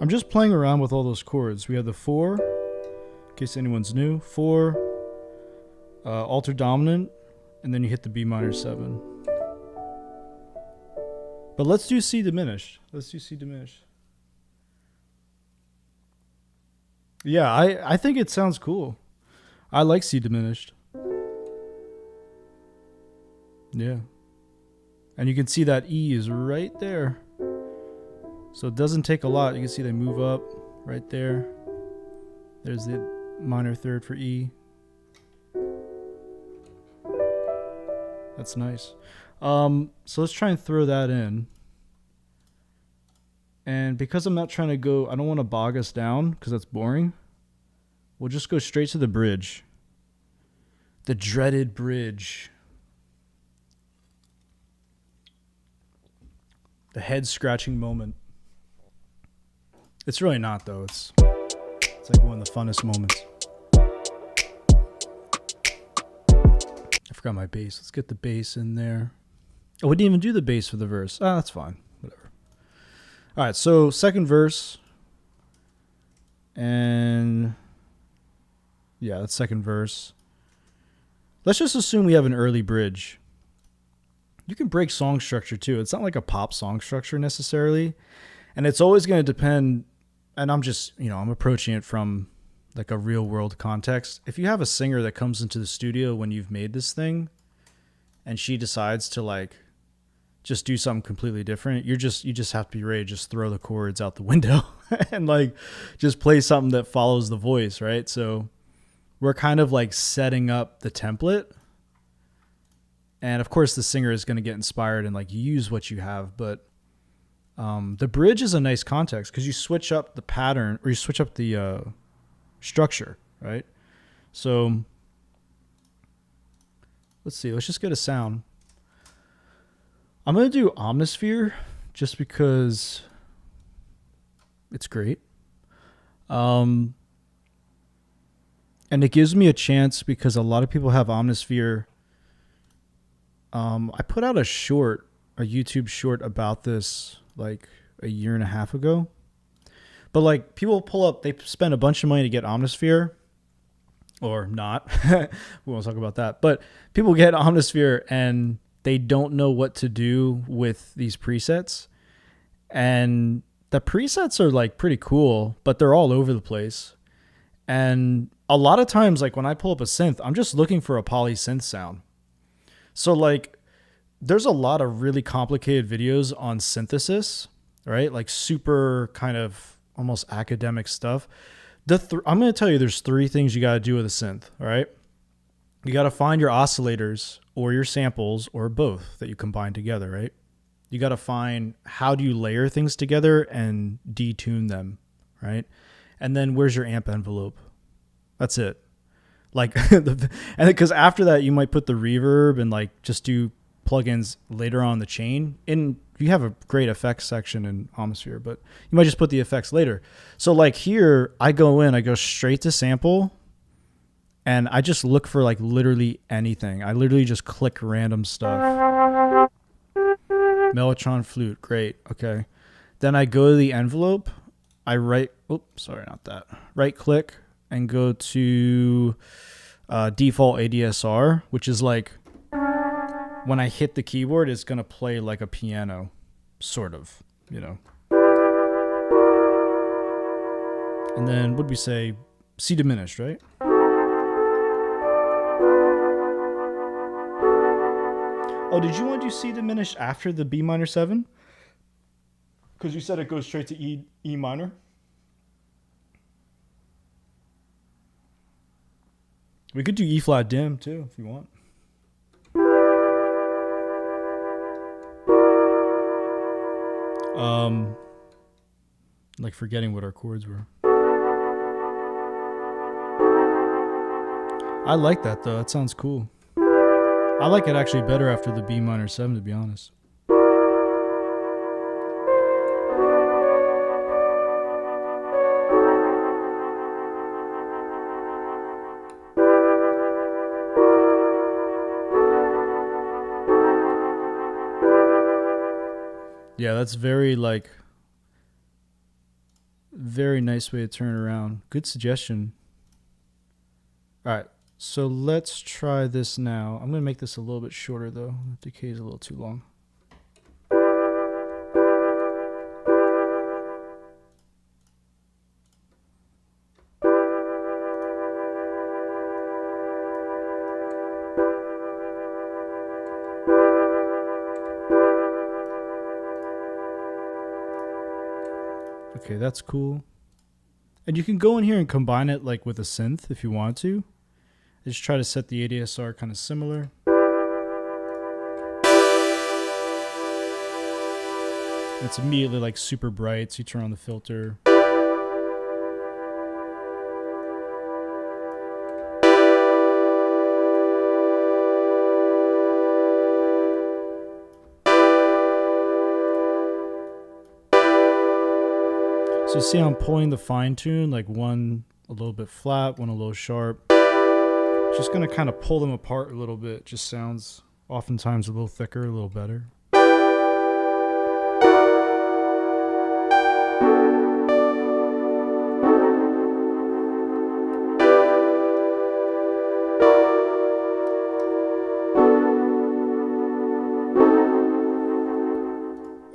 I'm just playing around with all those chords. We have the 4, in case anyone's new, 4, alter dominant, and then you hit the B minor 7. But let's do C diminished. Yeah, I think it sounds cool. I like C diminished. Yeah. And you can see that E is right there. So it doesn't take a lot. You can see they move up right there. There's the minor third for E. That's nice. So let's try and throw that in. And because I'm not trying to go, I don't want to bog us down because that's boring. We'll just go straight to the bridge. The dreaded bridge. The head scratching moment. It's really not though. It's like one of the funnest moments. I forgot my bass. Let's get the bass in there. Oh, we didn't even do the bass for the verse. Ah, that's fine. Whatever. All right, so second verse. And yeah, that's second verse. Let's just assume we have an early bridge. You can break song structure too. It's not like a pop song structure necessarily. And it's always going to depend, and I'm just, I'm approaching it from like a real world context. If you have a singer that comes into the studio when you've made this thing and she decides to like just do something completely different, you just have to be ready to just throw the chords out the window and like just play something that follows the voice, right? So we're kind of like setting up the template. And of course the singer is going to get inspired and like use what you have, but the bridge is a nice context because you switch up the pattern or you switch up the structure, right? So let's see. Let's just get a sound. I'm going to do Omnisphere just because it's great. And it gives me a chance because a lot of people have Omnisphere. I put out a YouTube short about this like a year and a half ago. But like people pull up, they spend a bunch of money to get Omnisphere or not. We won't talk about that. But people get Omnisphere and they don't know what to do with these presets. And the presets are like pretty cool, but they're all over the place. And a lot of times, like when I pull up a synth, I'm just looking for a poly synth sound. So like there's a lot of really complicated videos on synthesis, right? Like super kind of almost academic stuff. I'm going to tell you there's 3 things you got to do with a synth, all right? You got to find your oscillators or your samples or both that you combine together, right? You got to find how do you layer things together and detune them, right? And then where's your amp envelope? That's it. Like, and because after that, you might put the reverb and like just do plugins later on the chain in you have a great effects section in Atmosphere, but you might just put the effects later. So like here, I go straight to sample, and I just look for like literally anything. I literally just click random stuff. Mellotron flute, great, okay. Then I go to the envelope. I right click and go to default ADSR, which is like when I hit the keyboard, it's gonna play like a piano, sort of, you know. And then what'd we say? C diminished, right? Oh, did you want to do C diminished after the B minor 7? Because you said it goes straight to E minor. We could do E flat dim too if you want. Like forgetting what our chords were. I like that though. That sounds cool. I like it actually better after the B minor 7, to be honest. Yeah, that's very like very nice way to turn around. Good suggestion. All right, so let's try this now. I'm going to make this a little bit shorter though. The decay is a little too long. Okay, that's cool. And you can go in here and combine it like with a synth if you want to. Just try to set the ADSR kind of similar. It's immediately like super bright, so you turn on the filter. So you see I'm pulling the fine tune, like one a little bit flat, one a little sharp. Just going to kind of pull them apart a little bit. Just sounds oftentimes a little thicker, a little better.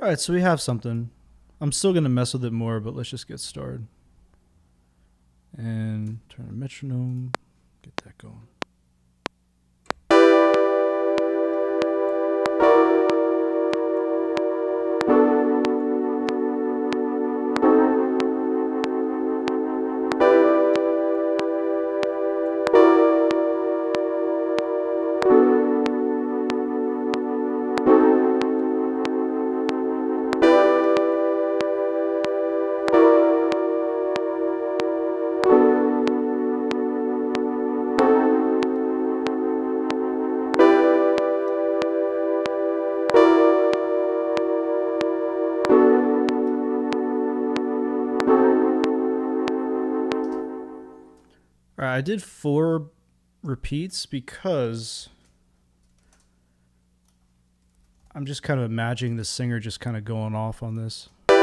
All right, so we have something. I'm still going to mess with it more, but let's just get started. And turn a metronome, get that going. I did 4 repeats because I'm just kind of imagining the singer just kind of going off on this. All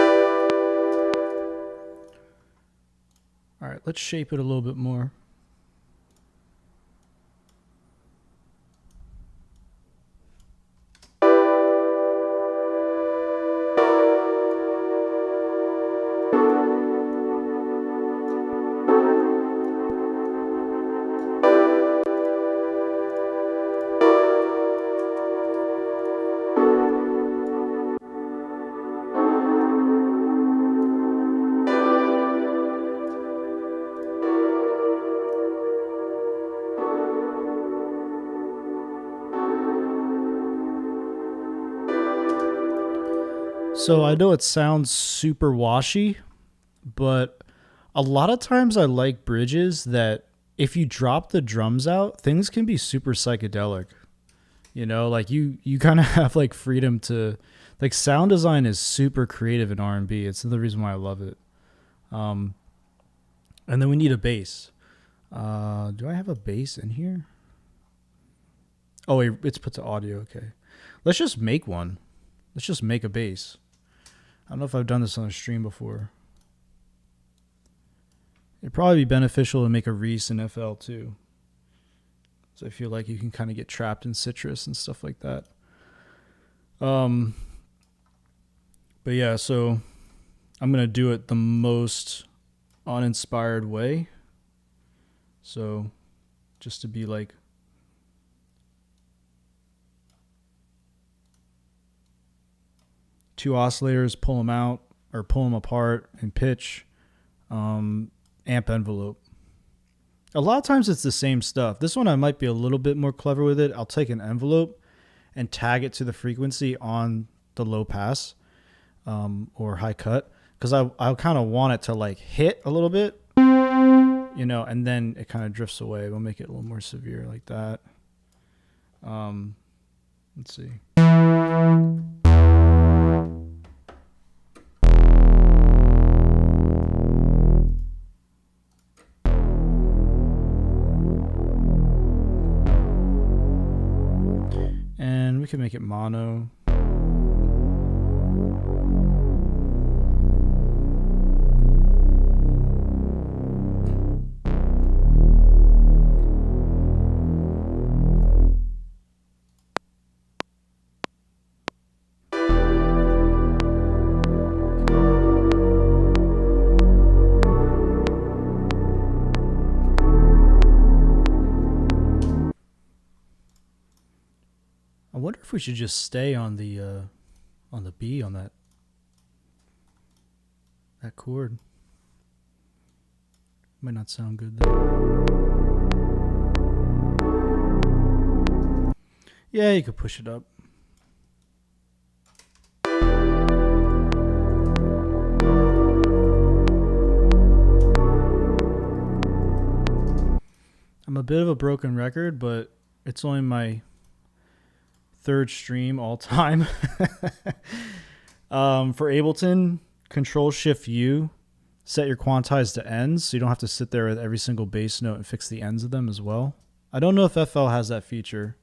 right, let's shape it a little bit more. So I know it sounds super washy, but a lot of times I like bridges that if you drop the drums out, things can be super psychedelic. You know, like you kind of have like freedom to, Like sound design is super creative in R&B. It's the reason why I love it. And then we need a bass. Do I have a bass in here? Oh wait, it's put to audio. Okay, let's just make one. Let's just make a bass. I don't know if I've done this on a stream before. It'd probably be beneficial to make a Reese in FL too. So I feel like you can kind of get trapped in citrus and stuff like that. But yeah, so I'm going to do it the most uninspired way. So just to be like, two oscillators, pull them out or pull them apart and pitch, amp envelope. A lot of times it's the same stuff. This one I might be a little bit more clever with it. I'll take an envelope and tag it to the frequency on the low pass or high cut, because I kind of want it to like hit a little bit, you know, and then it kind of drifts away. We'll make it a little more severe like that. Let's see. And we can make it mono. I wonder if we should just stay on the B on that chord. Might not sound good though. Yeah, you could push it up. I'm a bit of a broken record, but it's only my third stream all time. For Ableton, Control-Shift-U, set your quantize to ends, so you don't have to sit there with every single bass note and fix the ends of them as well. I don't know if FL has that feature,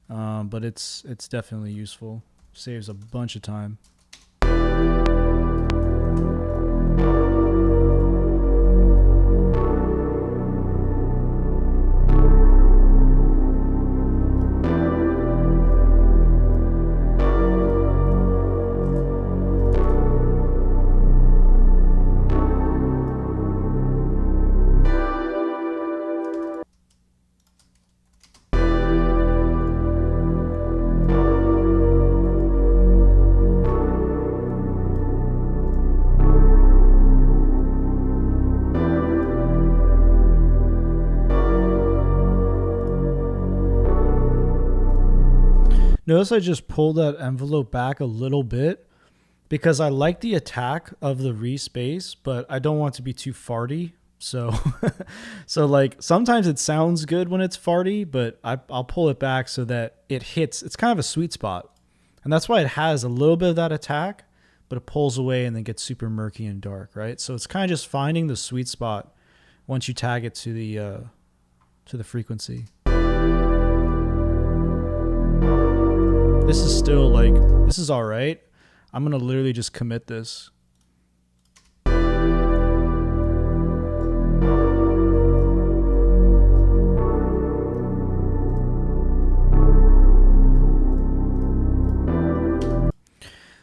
but it's definitely useful. Saves a bunch of time. Notice I just pulled that envelope back a little bit because I like the attack of the Reese bass, but I don't want it to be too farty. So, so like sometimes it sounds good when it's farty, but I'll pull it back so that it hits. It's kind of a sweet spot, and that's why it has a little bit of that attack, but it pulls away and then gets super murky and dark, right? So it's kind of just finding the sweet spot once you tag it to the frequency. This is still like, this is all right. I'm going to literally just commit this.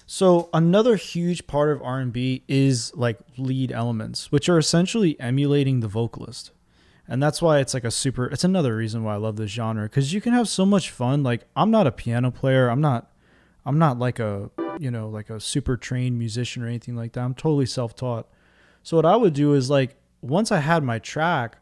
So another huge part of R&B is like lead elements, which are essentially emulating the vocalist. And that's why it's like it's another reason why I love this genre, because you can have so much fun. Like, I'm not a piano player. I'm not like a, you know, like a super trained musician or anything like that. I'm totally self-taught. So what I would do is, like, once I had my track,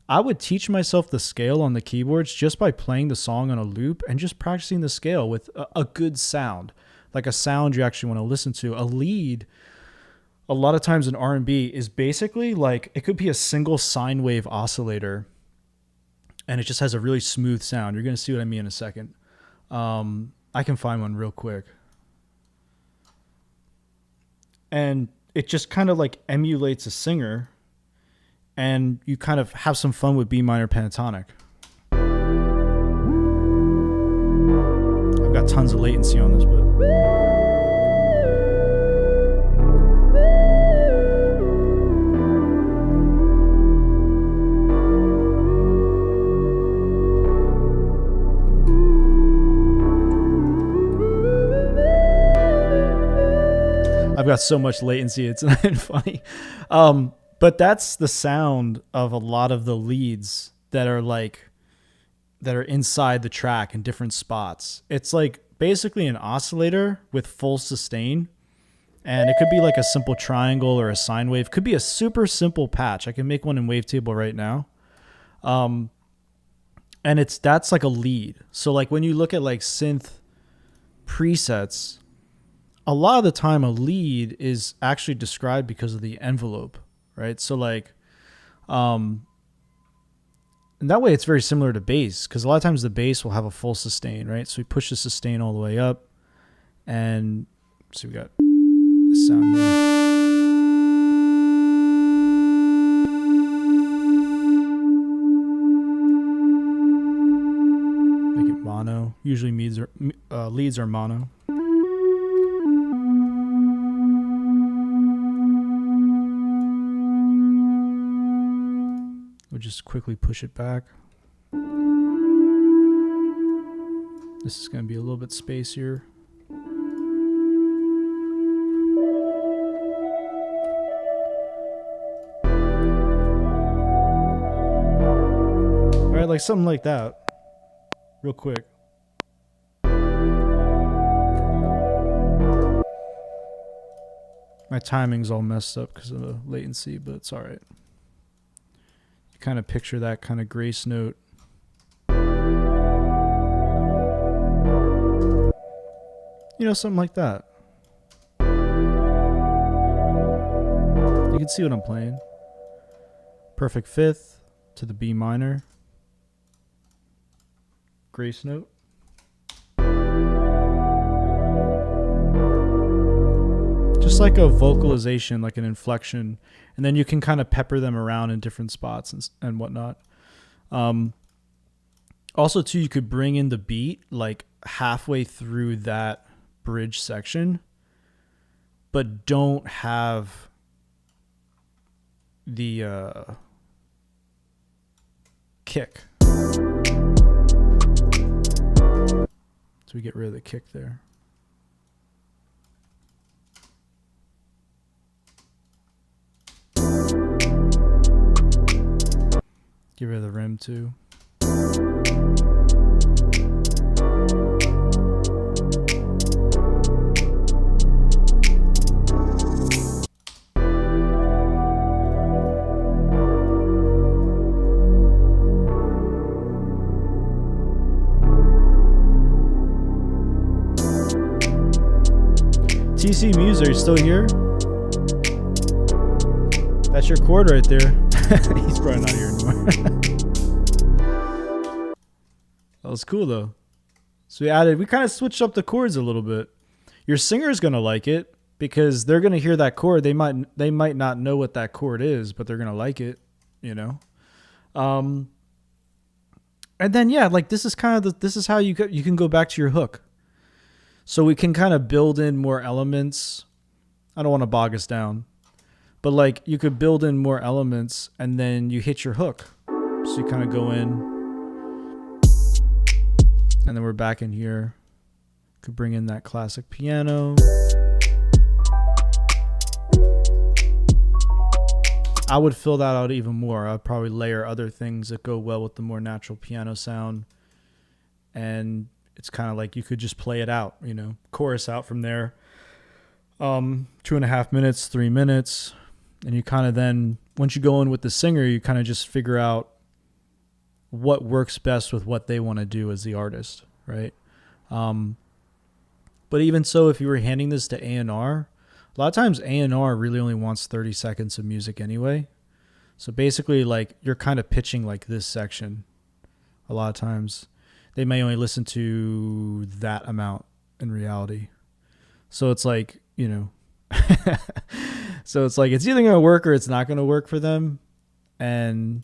I would teach myself the scale on the keyboards just by playing the song on a loop and just practicing the scale with a good sound, like a sound you actually want to listen to. A lead, a lot of times in R&B, is basically like, it could be a single sine wave oscillator and it just has a really smooth sound. You're going to see what I mean in a second. I can find one real quick. and it just kind of like emulates a singer, and you kind of have some fun with B minor pentatonic. I've got tons of latency on this, but I've got so much latency, it's not funny. But that's the sound of a lot of the leads that are inside the track in different spots. It's like basically an oscillator with full sustain, and it could be like a simple triangle or a sine wave. Could be a super simple patch. I can make one in Wavetable right now. And that's like a lead. So like when you look at like synth presets, a lot of the time a lead is actually described because of the envelope, right? So like, and that way it's very similar to bass, because a lot of times the bass will have a full sustain, right? So we push the sustain all the way up, and so we got this sound here. Make it mono. Usually leads are mono. We'll just quickly push it back. This is going to be a little bit spacier. All right, like something like that. Real quick. My timing's all messed up because of the latency, but it's all right. Kind of picture that kind of grace note. You know, something like that. You can see what I'm playing. Perfect fifth to the B minor. Grace note. Just like a vocalization, like an inflection, and then you can kind of pepper them around in different spots and whatnot. Also, too, you could bring in the beat like halfway through that bridge section, but don't have the kick. So we get rid of the kick there. Get rid of the rim too. TC Muse, are you still here? That's your chord right there. He's probably not here anymore. That was cool though. So we kind of switched up the chords a little bit. Your singer's gonna like it because they're gonna hear that chord. They might not know what that chord is, but they're gonna like it, you know. And then yeah, like this is how you can go back to your hook. So we can kind of build in more elements. I don't want to bog us down, but like you could build in more elements and then you hit your hook. So you kind of go in and then we're back in here. Could bring in that classic piano. I would fill that out even more. I'd probably layer other things that go well with the more natural piano sound. And it's kind of like you could just play it out, you know, chorus out from there. 2.5 minutes, 3 minutes. And you kind of then, once you go in with the singer, you kind of just figure out what works best with what they want to do as the artist, right? But even so, if you were handing this to A&R, a lot of times A&R really only wants 30 seconds of music anyway. So basically, like, you're kind of pitching like this section a lot of times. They may only listen to that amount in reality. So it's like, you know, So it's like it's either going to work or it's not going to work for them. And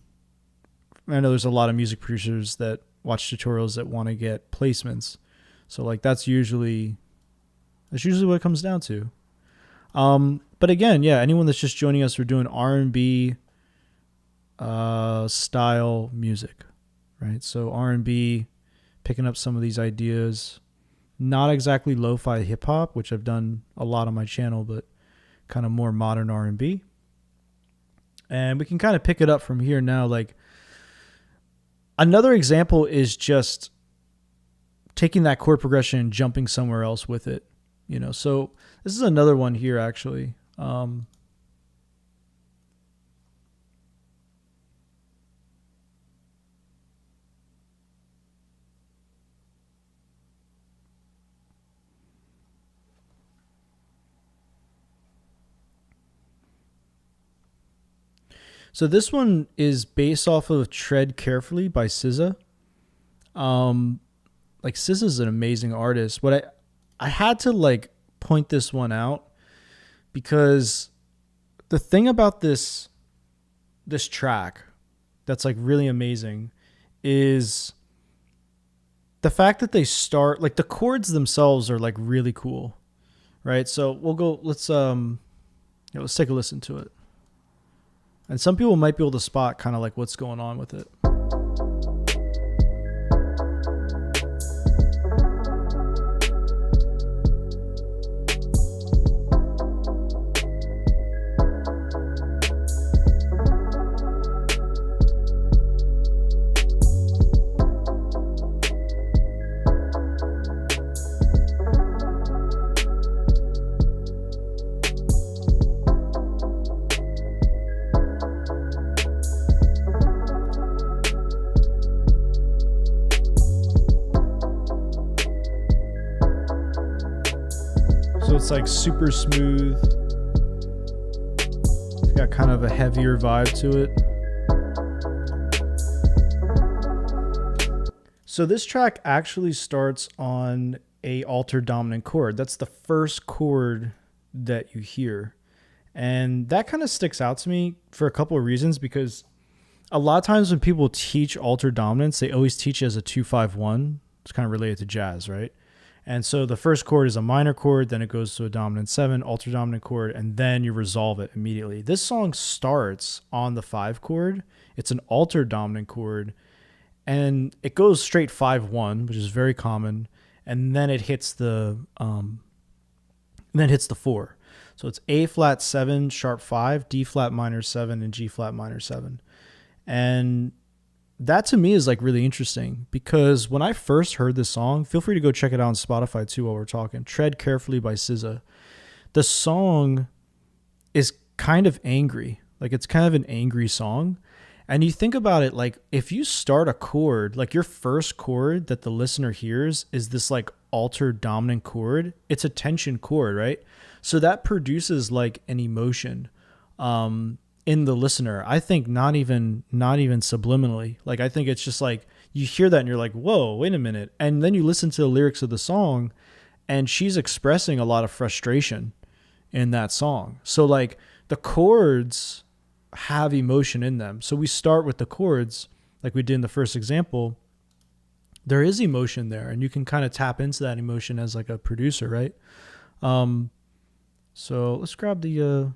I know there's a lot of music producers that watch tutorials that want to get placements. So like that's usually what it comes down to. But again, yeah, anyone that's just joining us, we're doing R&B style music, right? So R&B, picking up some of these ideas, not exactly lo-fi hip hop, which I've done a lot on my channel, but kind of more modern R&B. And we can kind of pick it up from here now. Like another example is just taking that chord progression and jumping somewhere else with it, you know? So this is another one here actually. So this one is based off of Tread Carefully by SZA. Like SZA's an amazing artist. What I had to like point this one out because the thing about this track that's like really amazing is the fact that they start like the chords themselves are like really cool, right? So we'll go. Let's take a listen to it. And some people might be able to spot kind of like what's going on with it. So it's like super smooth. It's got kind of a heavier vibe to it. So this track actually starts on a altered dominant chord. That's the first chord that you hear. And that kind of sticks out to me for a couple of reasons, because a lot of times when people teach altered dominance, they always teach it as a 2-5-1. It's kind of related to jazz, right? And so the first chord is a minor chord, then it goes to a dominant 7, altered dominant chord, and then you resolve it immediately. This song starts on the 5 chord. It's an altered dominant chord, and it goes straight 5-1, which is very common, and then it hits the 4. So it's A flat 7, sharp 5, D flat minor 7, and G flat minor 7. And that to me is like really interesting, because when I first heard this song, feel free to go check it out on Spotify too while we're talking, Tread Carefully by SZA. The song is kind of angry. Like it's kind of an angry song. And you think about it, like if you start a chord, like your first chord that the listener hears is this like altered dominant chord, it's a tension chord, right? So that produces like an emotion in the listener. I think not even subliminally. Like I think it's just like you hear that and you're like, whoa, wait a minute. And then you listen to the lyrics of the song and she's expressing a lot of frustration in that song. So like the chords have emotion in them. So we start with the chords like we did in the first example. There is emotion there and you can kind of tap into that emotion as like a producer, right? So let's grab the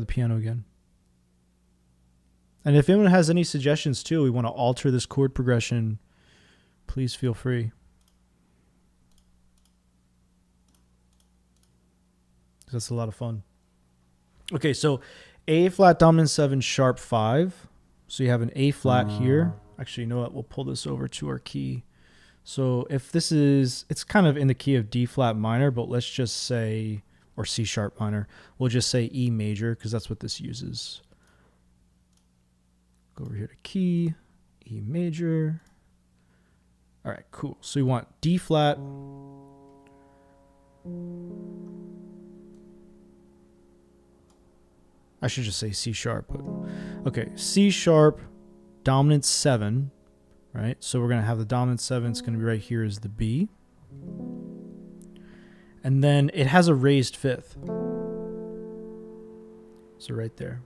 piano again. And if anyone has any suggestions too, we want to alter this chord progression, please feel free. That's a lot of fun. Okay, so A flat dominant 7 sharp 5. So you have an A flat here. Actually, you know what? We'll pull this over to our key. So if this is, it's kind of in the key of D flat minor, but let's just say, or C sharp minor. We'll just say E major because that's what this uses. Go over here to key, E major. All right, cool. So we want D flat. I should just say C sharp. But okay, C sharp, dominant 7, right? So we're going to have the dominant 7. It's going to be right here is the B. And then it has a raised fifth. So right there.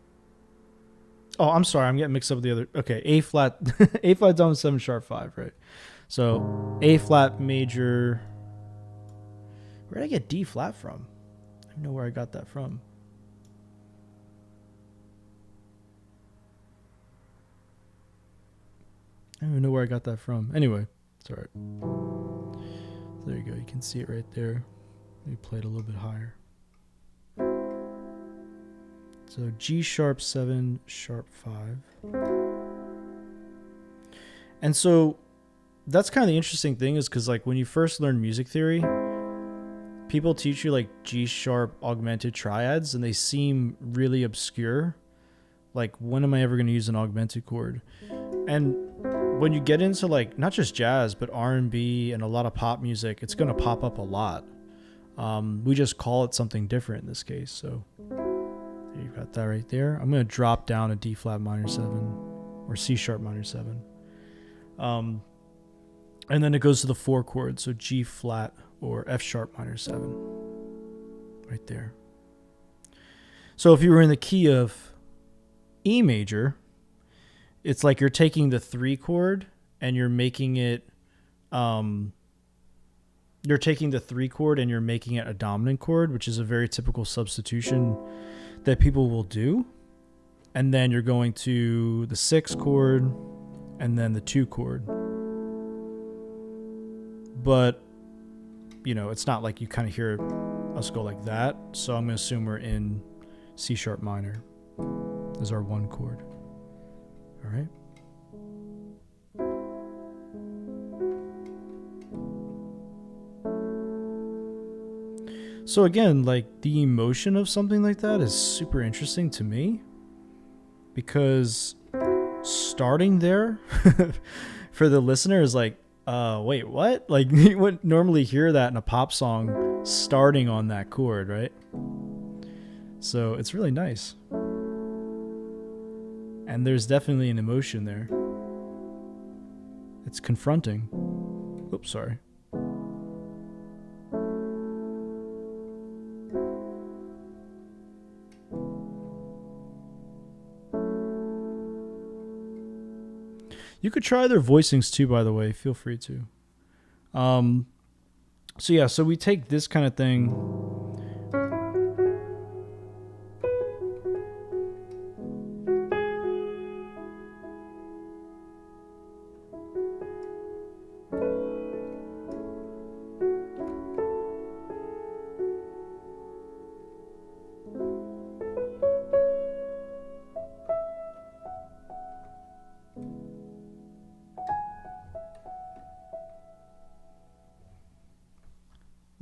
Oh, I'm sorry. I'm getting mixed up with the other. Okay, A flat, A flat dominant 7 sharp 5, right? So A flat major. Where did I get D flat from? I don't know where I got that from. I don't even know where I got that from. Anyway, it's all right. There you go. You can see it right there. Let me play it a little bit higher. So G sharp 7, sharp 5. And so that's kind of the interesting thing is because like when you first learn music theory, people teach you like G sharp augmented triads and they seem really obscure. Like when am I ever going to use an augmented chord? And when you get into like not just jazz but R&B and a lot of pop music, it's going to pop up a lot. We just call it something different in this case. So you got that right there. I'm going to drop down a D flat minor 7 or C sharp minor 7. And then it goes to the 4 chords. So G flat or F sharp minor 7 right there. So if you were in the key of E major, it's like you're taking the 3 chord and you're making it, you're taking the 3 chord and you're making it a dominant chord, which is a very typical substitution that people will do. And then you're going to the 6 chord and then the 2 chord. But, you know, it's not like you kind of hear us go like that. So I'm going to assume we're in C sharp minor as our 1 chord. All right. So again, like the emotion of something like that is super interesting to me because starting there for the listener is like, wait, what? Like you wouldn't normally hear that in a pop song starting on that chord, right? So it's really nice. And there's definitely an emotion there. It's confronting. Oops, sorry. You could try their voicings too, by the way. Feel free to. So yeah, so we take this kind of thing.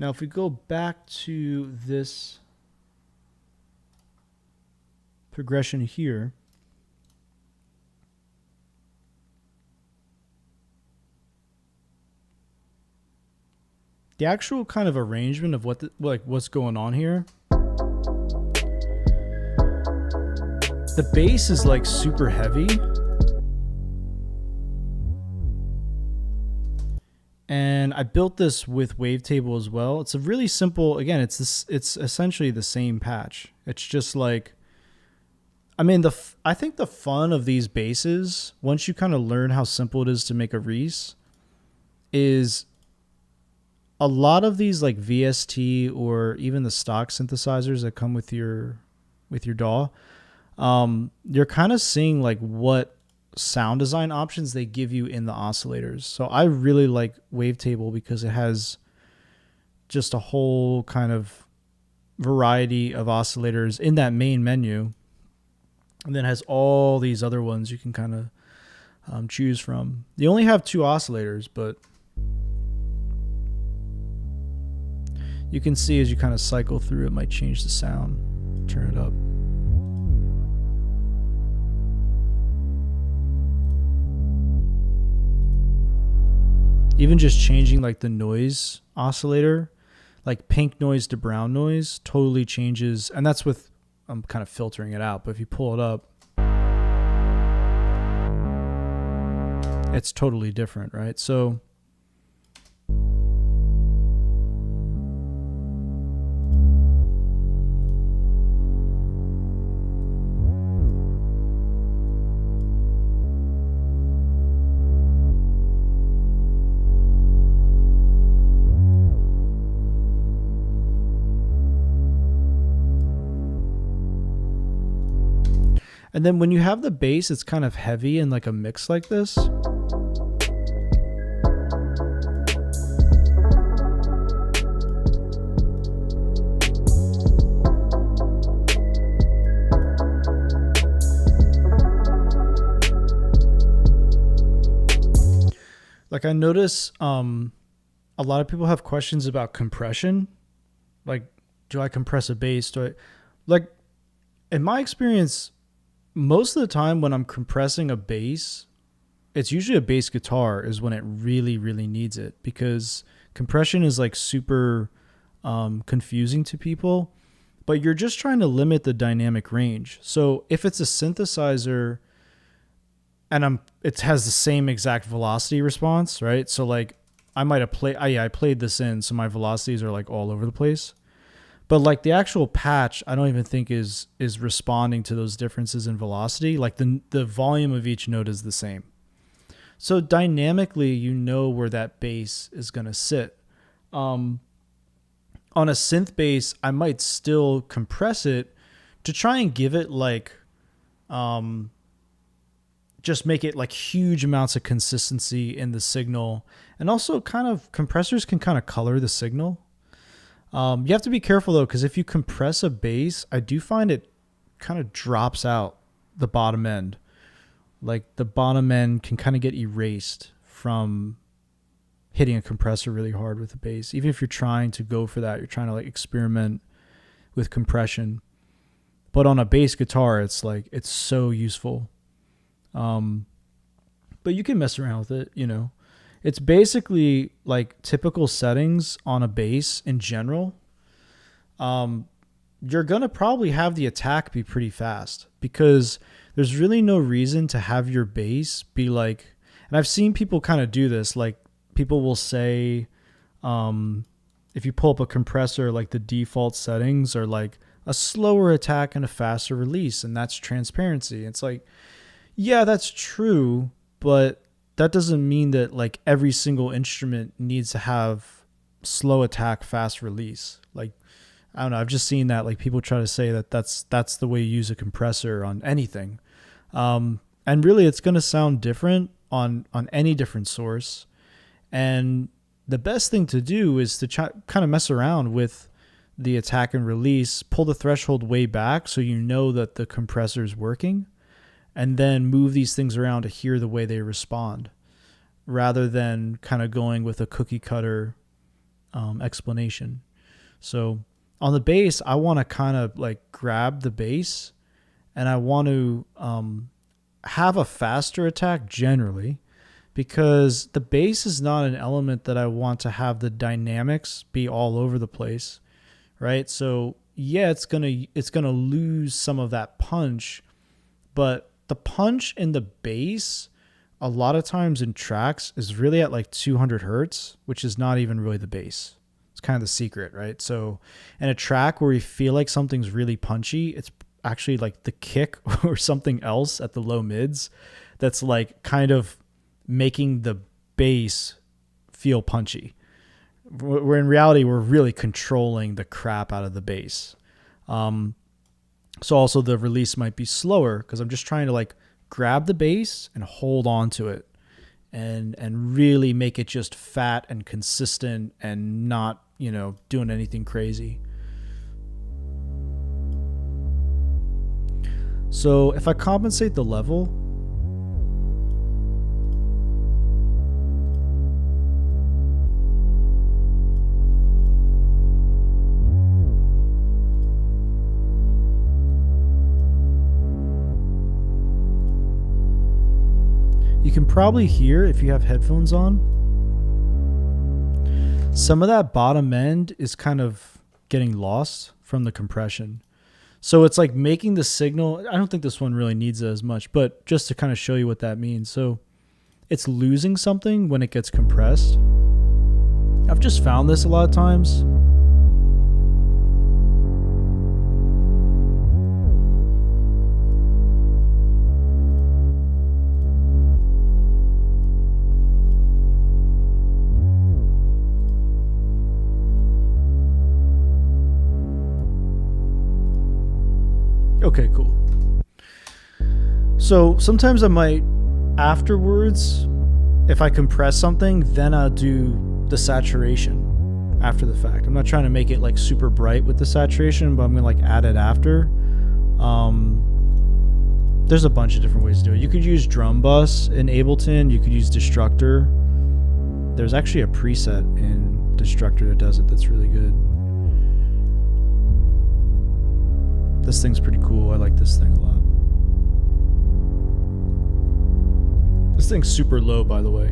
Now, if we go back to this progression here, the actual kind of arrangement of what's going on here, the bass is like super heavy. And I built this with Wavetable as well. It's a really simple, again, it's essentially the same patch. It's just like, I mean, I think the fun of these basses, once you kind of learn how simple it is to make a Reese, is a lot of these like VST or even the stock synthesizers that come with your DAW, you're kind of seeing like what sound design options they give you in the oscillators. So I really like Wavetable because it has just a whole kind of variety of oscillators in that main menu, and then has all these other ones you can kind of choose from. You only have 2 oscillators, but you can see as you kind of cycle through, it might change the sound. Turn it up. Even just changing like the noise oscillator, like pink noise to brown noise, totally changes. And that's with, I'm kind of filtering it out, but if you pull it up, it's totally different, right? So And then when you have the bass, it's kind of heavy in like a mix like this. Like I notice a lot of people have questions about compression. Like, do I compress a bass? Like, in my experience, most of the time when I'm compressing a bass, it's usually a bass guitar is when it really, really needs it, because compression is like super confusing to people, but you're just trying to limit the dynamic range. So if it's a synthesizer and it has the same exact velocity response, right? So like I might have I played this in, so my velocities are like all over the place. But like the actual patch, I don't even think is responding to those differences in velocity. Like the volume of each note is the same. So dynamically, you know where that bass is going to sit. On a synth bass, I might still compress it to try and give it like, just make it like huge amounts of consistency in the signal. And also kind of compressors can kind of color the signal. You have to be careful though, because if you compress a bass, I do find it kind of drops out the bottom end. Like the bottom end can kind of get erased from hitting a compressor really hard with a bass. Even if you're trying to go for that, you're trying to like experiment with compression. But on a bass guitar, it's like, it's so useful. But you can mess around with it, you know. It's basically like typical settings on a bass in general. You're going to probably have the attack be pretty fast, because there's really no reason to have your bass be like, and I've seen people kind of do this. Like people will say, if you pull up a compressor, like the default settings are like a slower attack and a faster release, and that's transparency. It's like, yeah, that's true, but that doesn't mean that like every single instrument needs to have slow attack, fast release. Like, I don't know. I've just seen that like people try to say that that's the way you use a compressor on anything. And really it's going to sound different on any different source. And the best thing to do is to kind of mess around with the attack and release, pull the threshold way back so you know that the compressor is working, and then move these things around to hear the way they respond, rather than kind of going with a cookie cutter explanation. So on the bass, I want to kind of like grab the bass, and I want to have a faster attack generally, because the bass is not an element that I want to have the dynamics be all over the place, right? So yeah, it's gonna lose some of that punch, but the punch in the bass a lot of times in tracks is really at like 200 hertz, which is not even really the bass. It's kind of the secret, right? So in a track where you feel like something's really punchy, it's actually like the kick or something else at the low mids that's like kind of making the bass feel punchy. Where in reality, we're really controlling the crap out of the bass. So also the release might be slower, because I'm just trying to like grab the bass and hold on to it and really make it just fat and consistent and not, you know, doing anything crazy. So if I compensate the level, you can probably hear, if you have headphones on, some of that bottom end is kind of getting lost from the compression. So it's like making the signal. I don't think this one really needs it as much, but just to kind of show you what that means. So it's losing something when it gets compressed. I've just found this a lot of times. Okay, cool. So sometimes I might afterwards, if I compress something, then I'll do the saturation after the fact. I'm not trying to make it like super bright with the saturation, but I'm gonna like add it after. There's a bunch of different ways to do it. You could use drum bus in Ableton. You could use Destructor. There's actually a preset in Destructor that does it that's really good. This thing's pretty cool. I like this thing a lot. This thing's super low, by the way.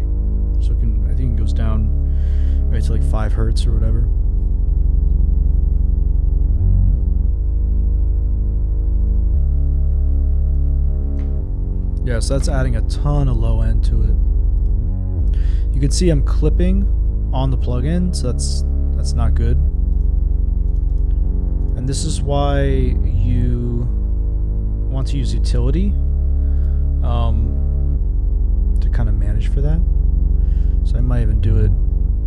So I think it goes down right to like 5 hertz or whatever. Yeah, so that's adding a ton of low end to it. You can see I'm clipping on the plugin, so that's not good. And this is why you want to use utility to kind of manage for that. So I might even do it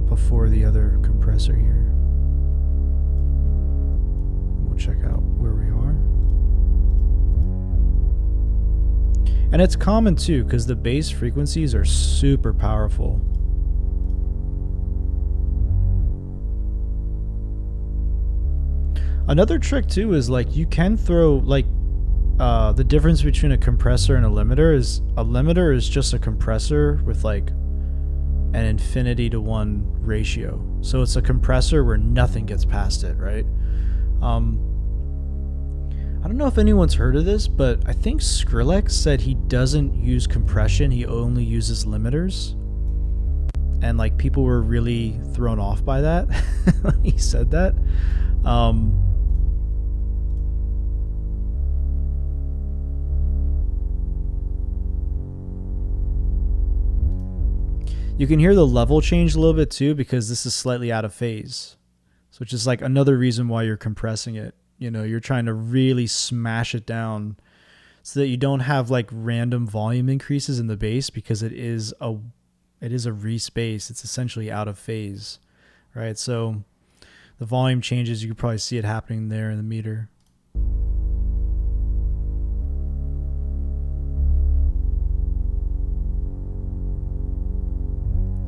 before the other compressor here. We'll check out where we are. And it's common too, because the bass frequencies are super powerful. Another trick too is like you can throw like the difference between a compressor and a limiter is just a compressor with like an infinity to 1 ratio. So it's a compressor where nothing gets past it, right? I don't know if anyone's heard of this, but I think Skrillex said he doesn't use compression, he only uses limiters. And like people were really thrown off by that when he said that. You can hear the level change a little bit too, because this is slightly out of phase. So which is like another reason why you're compressing it. You know, you're trying to really smash it down so that you don't have like random volume increases in the bass, because it is a respace. It's essentially out of phase, right? So the volume changes, you can probably see it happening there in the meter.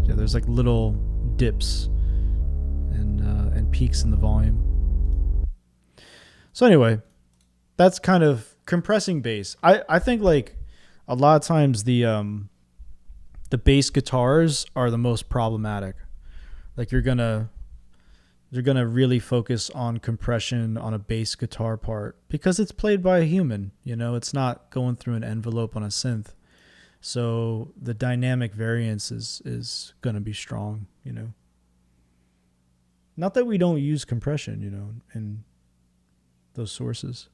Yeah, there's like little dips and peaks in the volume. So anyway, that's kind of compressing bass. I think like a lot of times the bass guitars are the most problematic. Like you're gonna really focus on compression on a bass guitar part because it's played by a human. You know, it's not going through an envelope on a synth. So the dynamic variance is gonna be strong. You know, not that we don't use compression. You know, in those sources.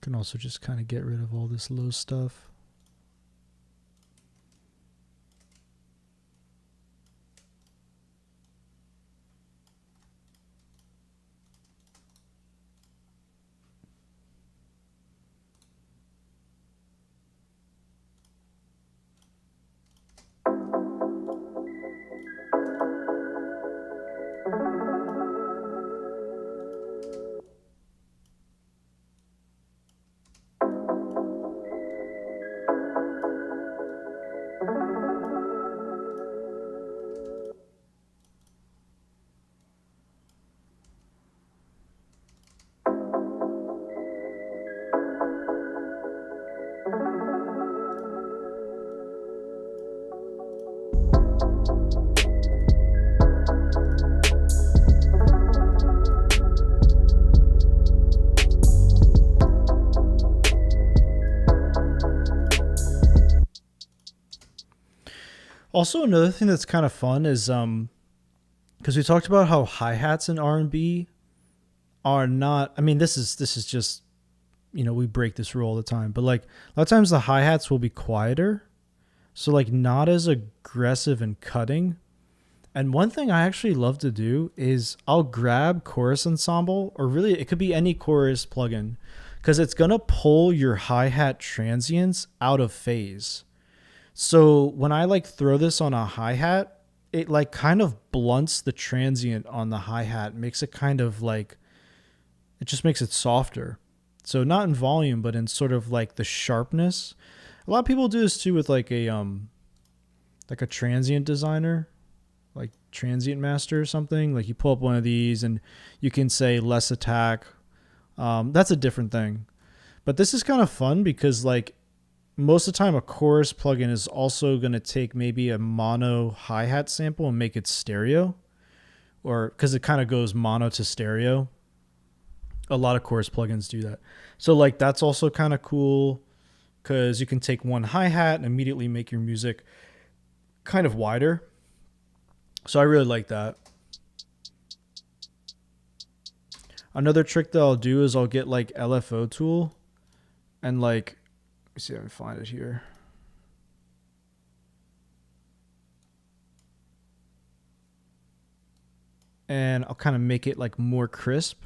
Can also just kind of get rid of all this low stuff. Also, another thing that's kind of fun is because we talked about how hi-hats in R&B are not, I mean, this is just, you know, we break this rule all the time, but like a lot of times the hi-hats will be quieter, so like not as aggressive and cutting. And one thing I actually love to do is I'll grab Chorus Ensemble, or really it could be any chorus plugin, because it's going to pull your hi-hat transients out of phase. So when I like throw this on a hi-hat, it like kind of blunts the transient on the hi-hat, makes it kind of like, it just makes it softer. So not in volume, but in sort of like the sharpness. A lot of people do this too with like a transient designer, like Transient Master or something. Like you pull up one of these and you can say less attack. That's a different thing. But this is kind of fun because like most of the time a chorus plugin is also going to take maybe a mono hi-hat sample and make it stereo, or because it kind of goes mono to stereo. A lot of chorus plugins do that. So like that's also kind of cool because you can take one hi-hat and immediately make your music kind of wider. So I really like that. Another trick that I'll do is I'll get like LFO tool and like, let me see if I can find it here. And I'll kind of make it like more crisp.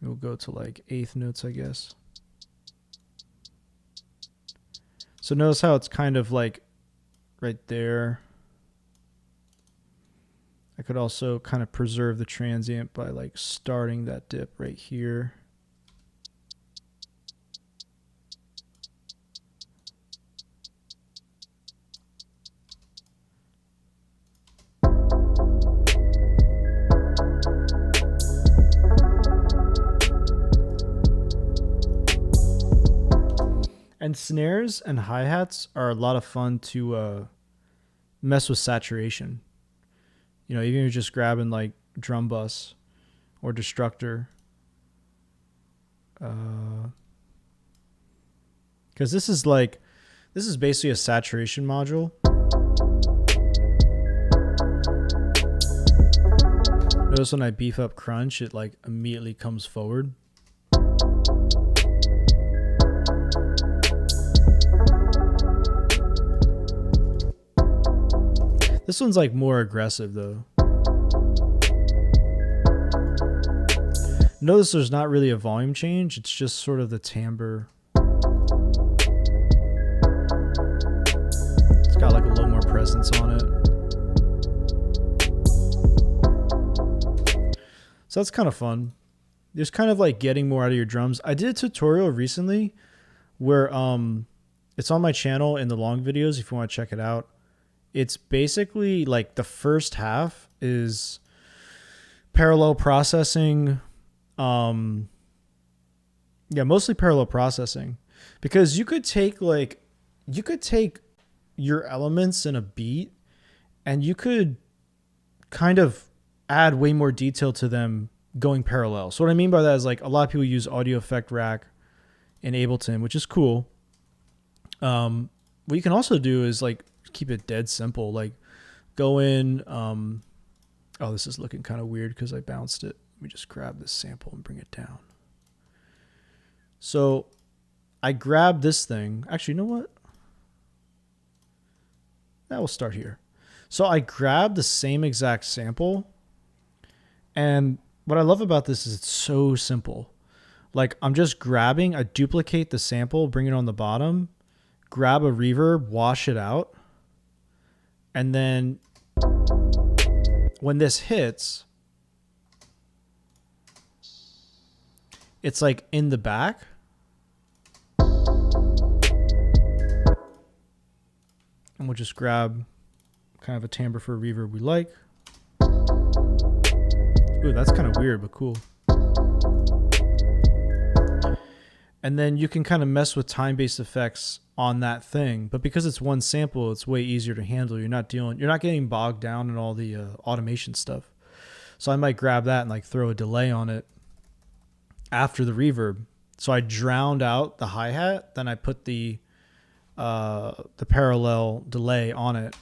We'll go to like eighth notes, I guess. So notice how it's kind of like right there. I could also kind of preserve the transient by like starting that dip right here. And snares and hi-hats are a lot of fun to mess with saturation. You know, even if you're just grabbing like drum bus or destructor. Because this is basically a saturation module. Notice when I beef up crunch, it like immediately comes forward. This one's like more aggressive though. Notice there's not really a volume change. It's just sort of the timbre. It's got like a little more presence on it. So that's kind of fun. There's kind of like getting more out of your drums. I did a tutorial recently where it's on my channel in the long videos if you want to check it out. It's basically like the first half is parallel processing. Mostly parallel processing, because you could take your elements in a beat and you could kind of add way more detail to them going parallel. So what I mean by that is like a lot of people use Audio Effect Rack in Ableton, which is cool. What you can also do is like keep it dead simple. Like go in, oh, this is looking kind of weird because I bounced it. Let me just grab this sample and bring it down. So I grab this thing. Actually, you know what? That will start here. So I grab the same exact sample. And what I love about this is it's so simple. Like I'm just grabbing, I duplicate the sample, bring it on the bottom, grab a reverb, wash it out. And then when this hits, it's like in the back. And we'll just grab kind of a timbre for a reverb we like. Ooh, that's kind of weird, but cool. And then you can kind of mess with time-based effects on that thing, but because it's one sample, it's way easier to handle. You're not getting bogged down in all the automation stuff. So I might grab that and like throw a delay on it after the reverb. So I drowned out the hi-hat, then I put the parallel delay on it.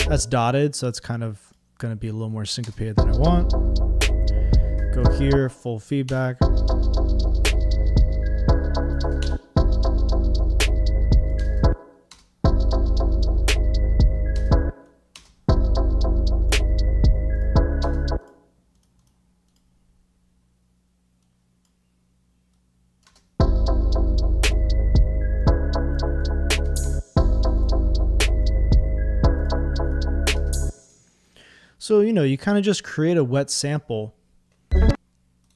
That's dotted, so it's kind of going to be a little more syncopated than I want. Go here, full feedback. So, you kind of just create a wet sample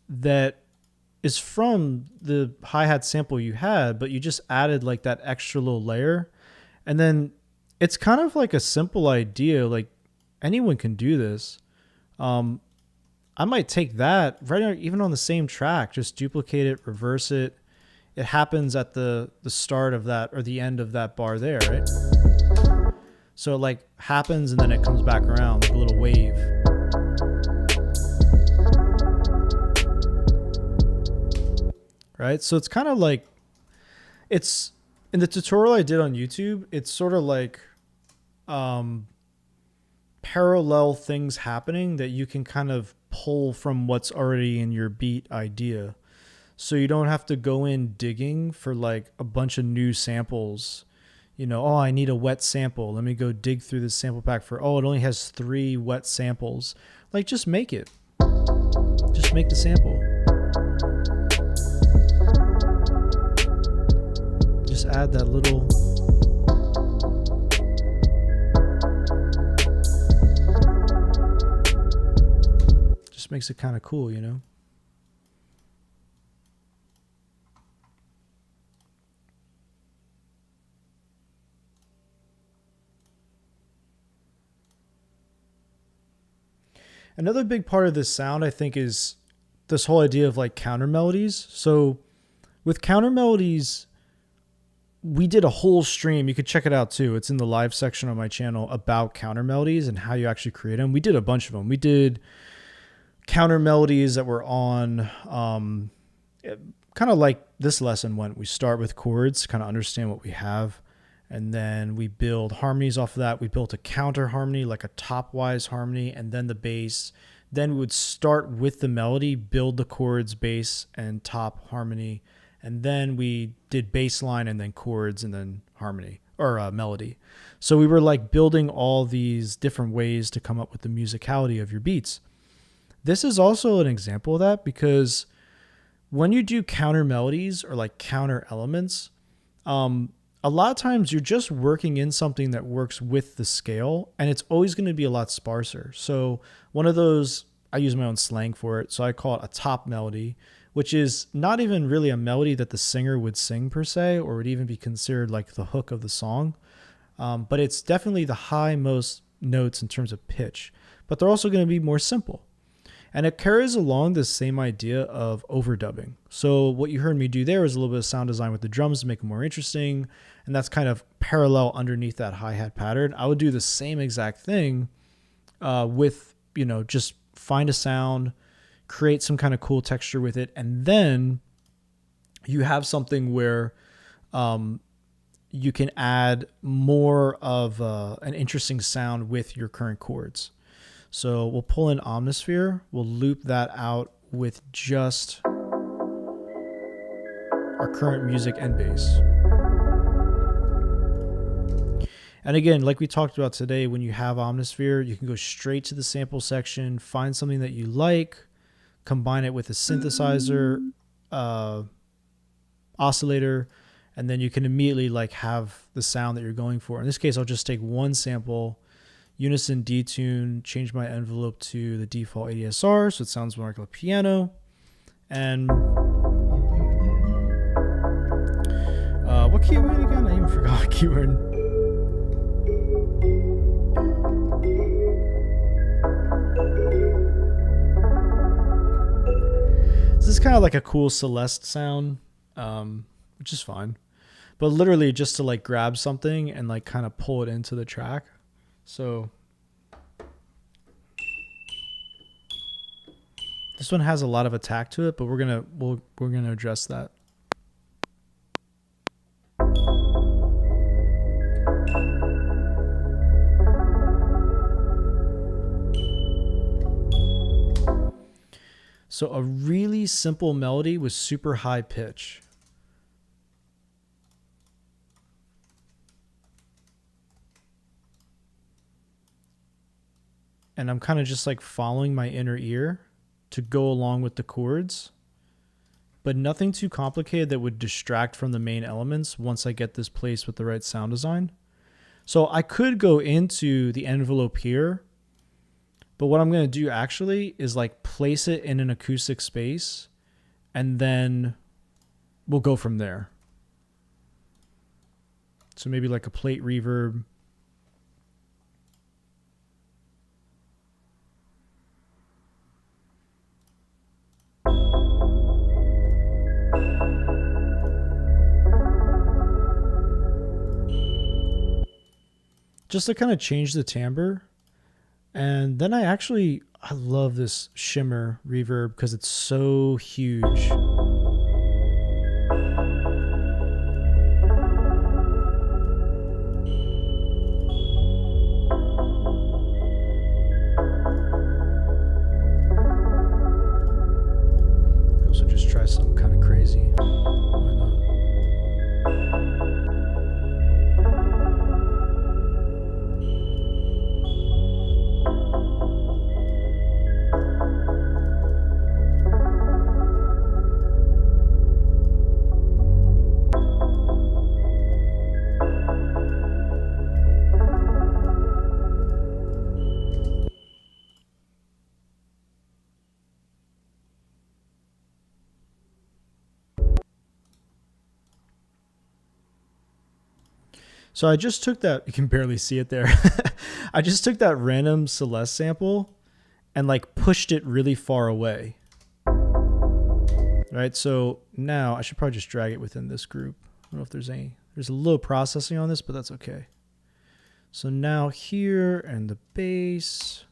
that is from the hi-hat sample you had, but you just added like that extra little layer. And then it's kind of like a simple idea. Like anyone can do this. I might take that right even on the same track, just duplicate it, reverse it. It happens at the start of that or the end of that bar there, right? So it like happens and then it comes back around like a little wave. Right? So it's kind of like, it's in the tutorial I did on YouTube, it's sort of like parallel things happening that you can kind of pull from what's already in your beat idea. So you don't have to go in digging for like a bunch of new samples. Oh, I need a wet sample. Let me go dig through this sample pack for, it only has 3 wet samples. Like, just make it. Just make the sample. Just add that little... Just makes it kind of cool, Another big part of this sound, I think, is this whole idea of like counter melodies. So with counter melodies, we did a whole stream. You could check it out too. It's in the live section on my channel about counter melodies and how you actually create them. We did a bunch of them. We did counter melodies that were on kind of like this lesson went. We start with chords, kind of understand what we have. And then we build harmonies off of that. We built a counter harmony, like a top-wise harmony, and then the bass. Then we would start with the melody, build the chords, bass, and top harmony. And then we did bass line and then chords and then harmony or melody. So we were like building all these different ways to come up with the musicality of your beats. This is also an example of that because when you do counter melodies or like counter elements, a lot of times you're just working in something that works with the scale, and it's always going to be a lot sparser. So one of those, I use my own slang for it, so I call it a top melody, which is not even really a melody that the singer would sing per se, or would even be considered like the hook of the song. But it's definitely the high most notes in terms of pitch, but they're also going to be more simple. And it carries along the same idea of overdubbing. So what you heard me do there was a little bit of sound design with the drums to make it more interesting. And that's kind of parallel underneath that hi-hat pattern. I would do the same exact thing with, just find a sound, create some kind of cool texture with it. And then you have something where you can add more of an interesting sound with your current chords. So we'll pull in Omnisphere. We'll loop that out with just our current music and bass. And again, like we talked about today, when you have Omnisphere, you can go straight to the sample section, find something that you like, combine it with a synthesizer, oscillator, and then you can immediately like have the sound that you're going for. In this case, I'll just take one sample, unison detune, change my envelope to the default ADSR so it sounds more like a piano. And what keyword again? I even forgot what keyword. This is kind of like a cool Celeste sound, which is fine. But literally just to like grab something and like kind of pull it into the track. So this one has a lot of attack to it, but we're gonna address that. So a really simple melody with super high pitch. And I'm kind of just like following my inner ear to go along with the chords, but nothing too complicated that would distract from the main elements once I get this placed with the right sound design. So I could go into the envelope here, But what I'm going to do actually is like place it in an acoustic space, and then we'll go from there. So maybe like a plate reverb. Just to kind of change the timbre. And then I love this shimmer reverb because it's so huge. Also just try something kind of crazy. Why not? So I just took that, you can barely see it there. I just took that random Celeste sample and like pushed it really far away. Right, so now I should probably just drag it within this group. I don't know if there's a little processing on this, but that's okay. So now here and the bass.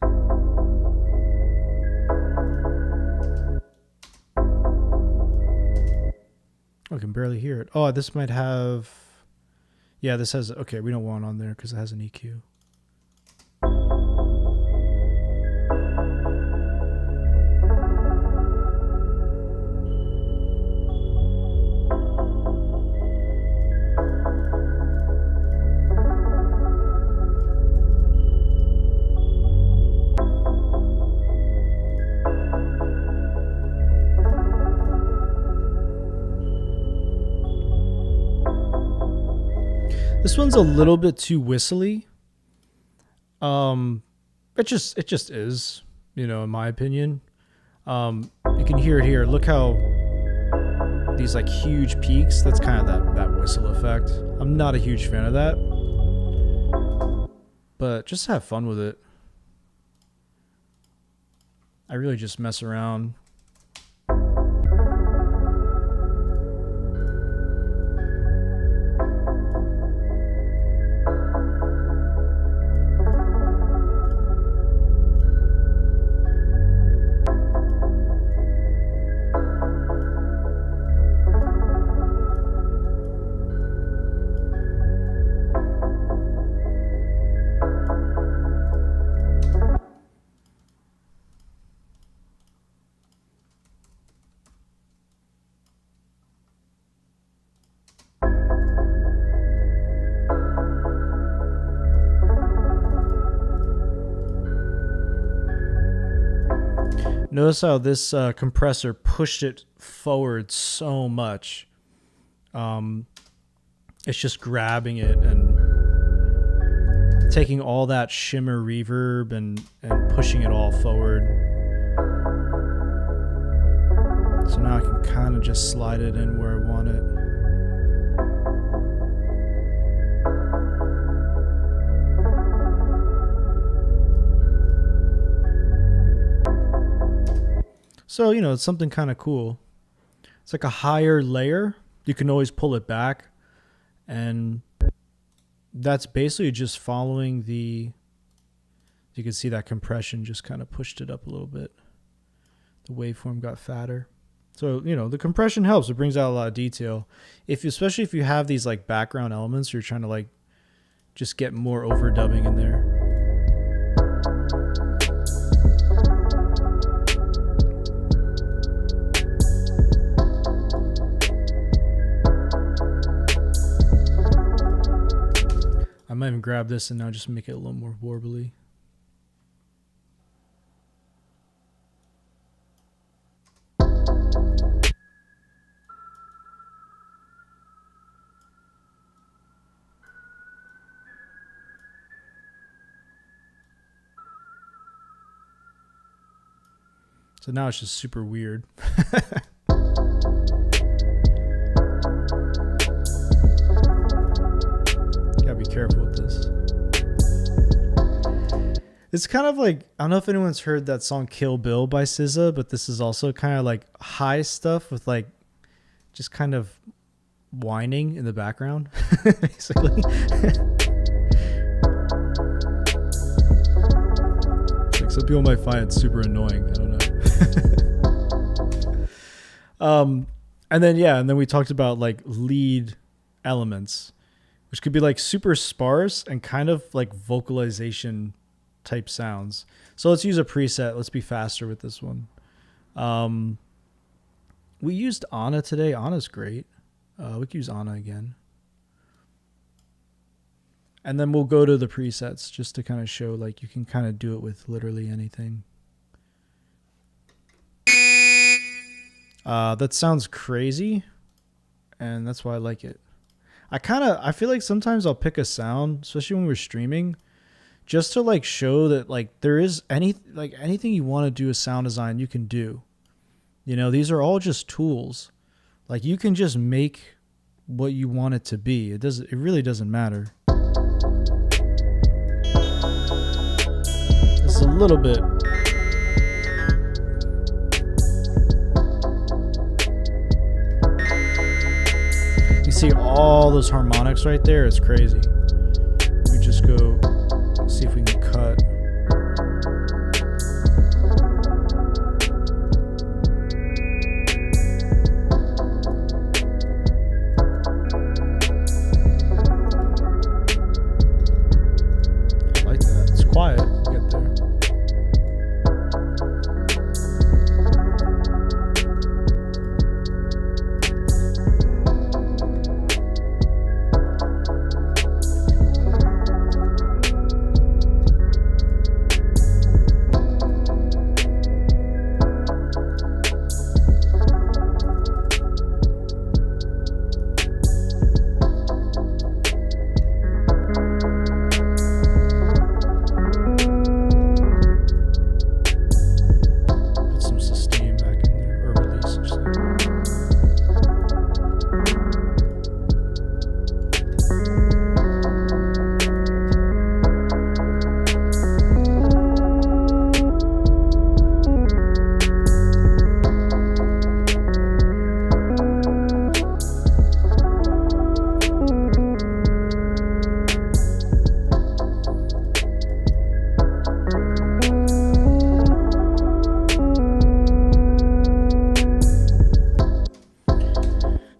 I can barely hear it. Oh, this might have... Yeah, this has... Okay, we don't want on there because it has an EQ. This one's a little bit too whistly. It just is, you know, in my opinion. You can hear it here. Look how these like huge peaks. That's kind of that whistle effect. I'm not a huge fan of that, but just have fun with it. I really just mess around. Notice how this compressor pushed it forward so much. It's just grabbing it and taking all that shimmer reverb and pushing it all forward. So now I can kind of just slide it in where I want it. So, you know, it's something kind of cool. It's like a higher layer. You can always pull it back. And that's basically just following the... You can see that compression just kind of pushed it up a little bit. The waveform got fatter. So, you know, the compression helps. It brings out a lot of detail. Especially if you have these like background elements, you're trying to like just get more overdubbing in there. I might even grab this and now just make it a little more warbly. So now it's just super weird. Gotta be careful with this. It's kind of like, I don't know if anyone's heard that song Kill Bill by SZA, but this is also kind of like high stuff with like just kind of whining in the background, basically. Like some people might find it super annoying. I don't know. And then we talked about like lead elements, which could be like super sparse and kind of like vocalization type sounds. So let's use a preset. Let's be faster with this one. We used Anna today. Anna's great. We could use Anna again. And then we'll go to the presets just to kind of show like you can kind of do it with literally anything. That sounds crazy, and that's why I like it. I feel like sometimes I'll pick a sound, especially when we're streaming, just to like show that like there is anything you want to do with sound design, you can do. You know, these are all just tools. Like you can just make what you want it to be. It really doesn't matter. It's a little bit. You see all those harmonics right there? It's crazy. We just go see if we can cut. I like that. It's quiet. We'll get there.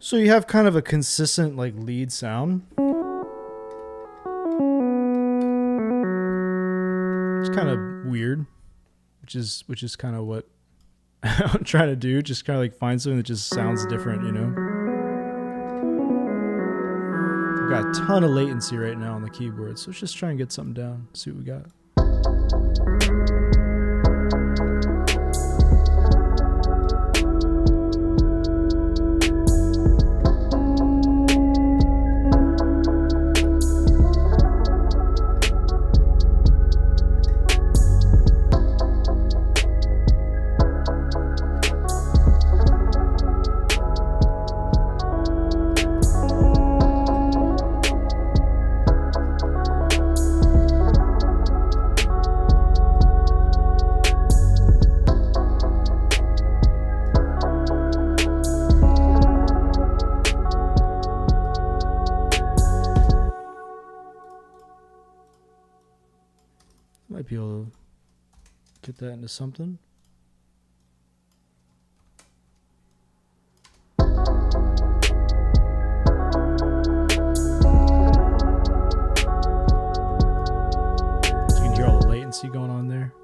So you have kind of a consistent like lead sound. It's kind of weird, which is kind of what I'm trying to do. Just kind of like find something that just sounds different, you know. I've got a ton of latency right now on the keyboard, so let's just try and get something down. See what we got. Might be able to get that into something. So you can hear all the latency going on there.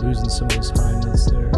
losing some of those high notes there.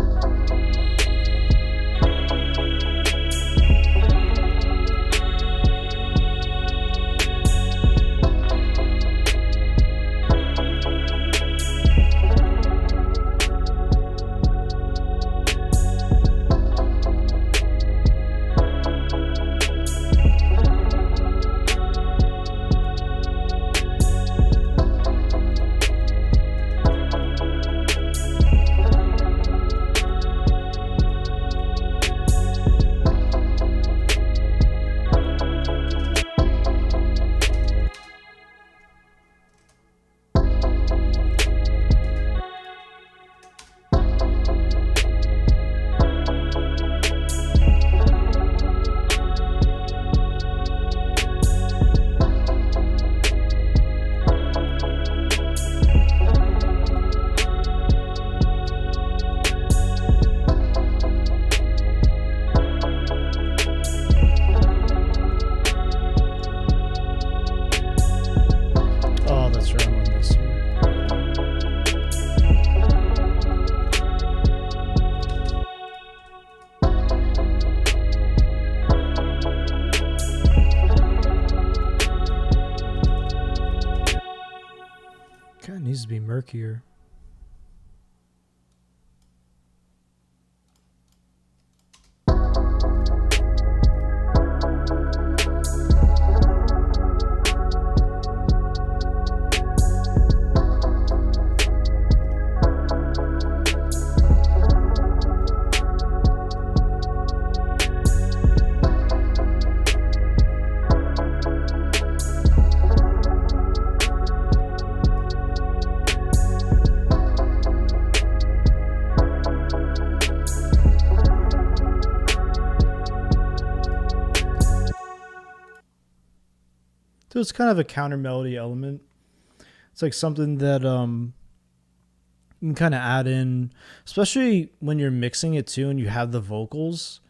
Needs to be murkier. So it's kind of a counter melody element. It's like something that you can kind of add in, especially when you're mixing it too and you have the vocals.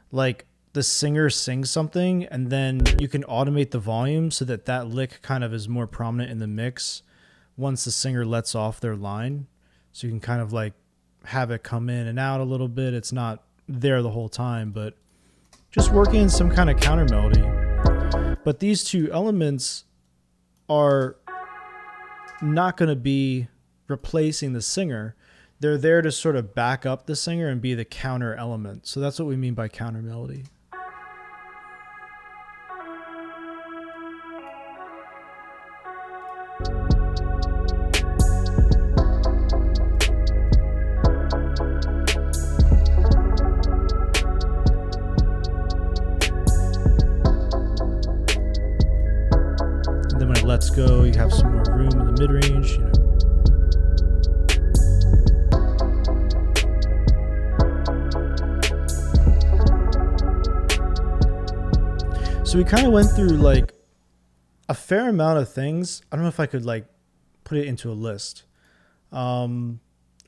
Like the singer sings something and then you can automate the volume so that that lick kind of is more prominent in the mix once the singer lets off their line. So you can kind of like have it come in and out a little bit. It's not there the whole time, but just working in some kind of counter melody. But these two elements are not going to be replacing the singer. They're there to sort of back up the singer and be the counter element. So that's what we mean by counter melody. Let's go, you have some more room in the mid-range, you know. So we kind of went through like a fair amount of things. I don't know if I could like put it into a list. What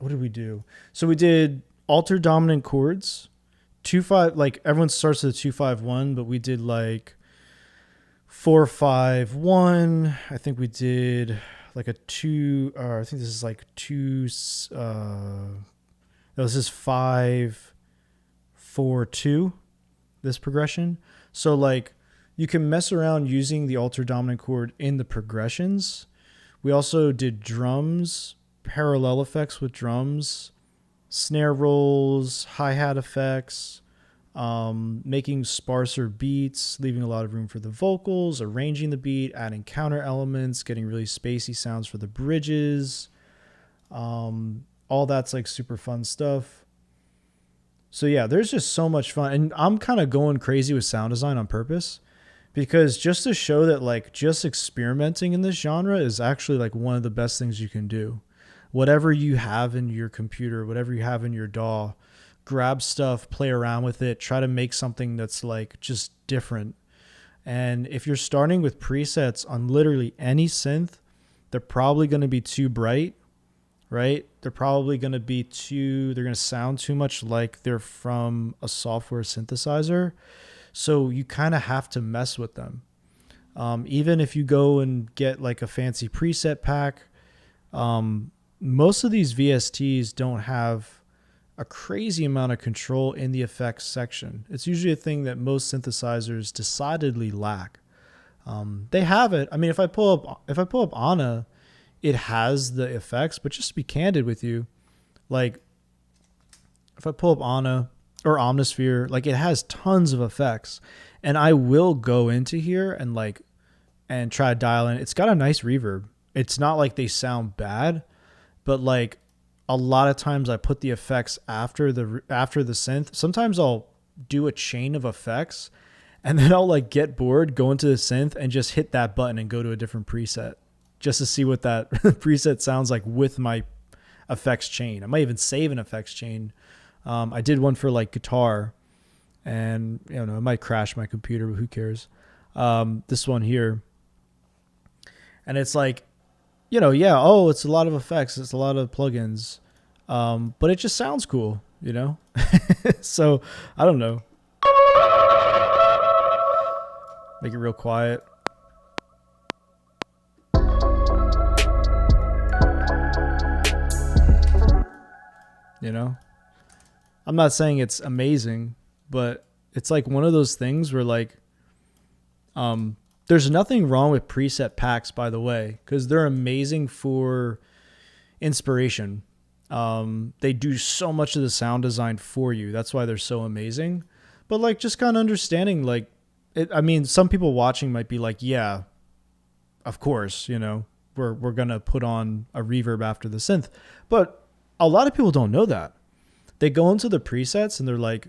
did we do? So we did alter dominant chords, 2-5, like everyone starts with a 2-5-1, but we did like 4-5-1. I think we did like a 2, or I think this is like 2. No, this is 5-4-2. This progression. So like you can mess around using the alter dominant chord in the progressions. We also did drums, parallel effects with drums, snare rolls, hi-hat effects. Making sparser beats, leaving a lot of room for the vocals, arranging the beat, adding counter elements, getting really spacey sounds for the bridges. All that's like super fun stuff. So yeah, there's just so much fun. And I'm kind of going crazy with sound design on purpose because just to show that like just experimenting in this genre is actually like one of the best things you can do. Whatever you have in your computer, whatever you have in your DAW, grab stuff, play around with it, try to make something that's like just different. And if you're starting with presets on literally any synth, they're probably going to be too bright, right? They're probably going to be they're going to sound too much like they're from a software synthesizer. So you kind of have to mess with them. Even if you go and get like a fancy preset pack, most of these VSTs don't have a crazy amount of control in the effects section. It's usually a thing that most synthesizers decidedly lack. They have it. I mean, if I pull up Anna, it has the effects, but just to be candid with you, like if I pull up Anna or Omnisphere, like it has tons of effects, and I will go into here and try to dial in. It's got a nice reverb. It's not like they sound bad, but like a lot of times I put the effects after the synth. Sometimes I'll do a chain of effects, and then I'll like get bored, go into the synth and just hit that button and go to a different preset just to see what that preset sounds like with my effects chain. I might even save an effects chain. I did one for like guitar, and it might crash my computer, but who cares? This one here. And it's like, it's a lot of effects. It's a lot of plugins. But it just sounds cool, So I don't know. Make it real quiet. I'm not saying it's amazing, but it's like one of those things where like, there's nothing wrong with preset packs, by the way, because they're amazing for inspiration. They do so much of the sound design for you. That's why they're so amazing. But like, just kind of understanding, like, some people watching might be like, yeah, of course, we're going to put on a reverb after the synth. But a lot of people don't know that. They go into the presets and they're like,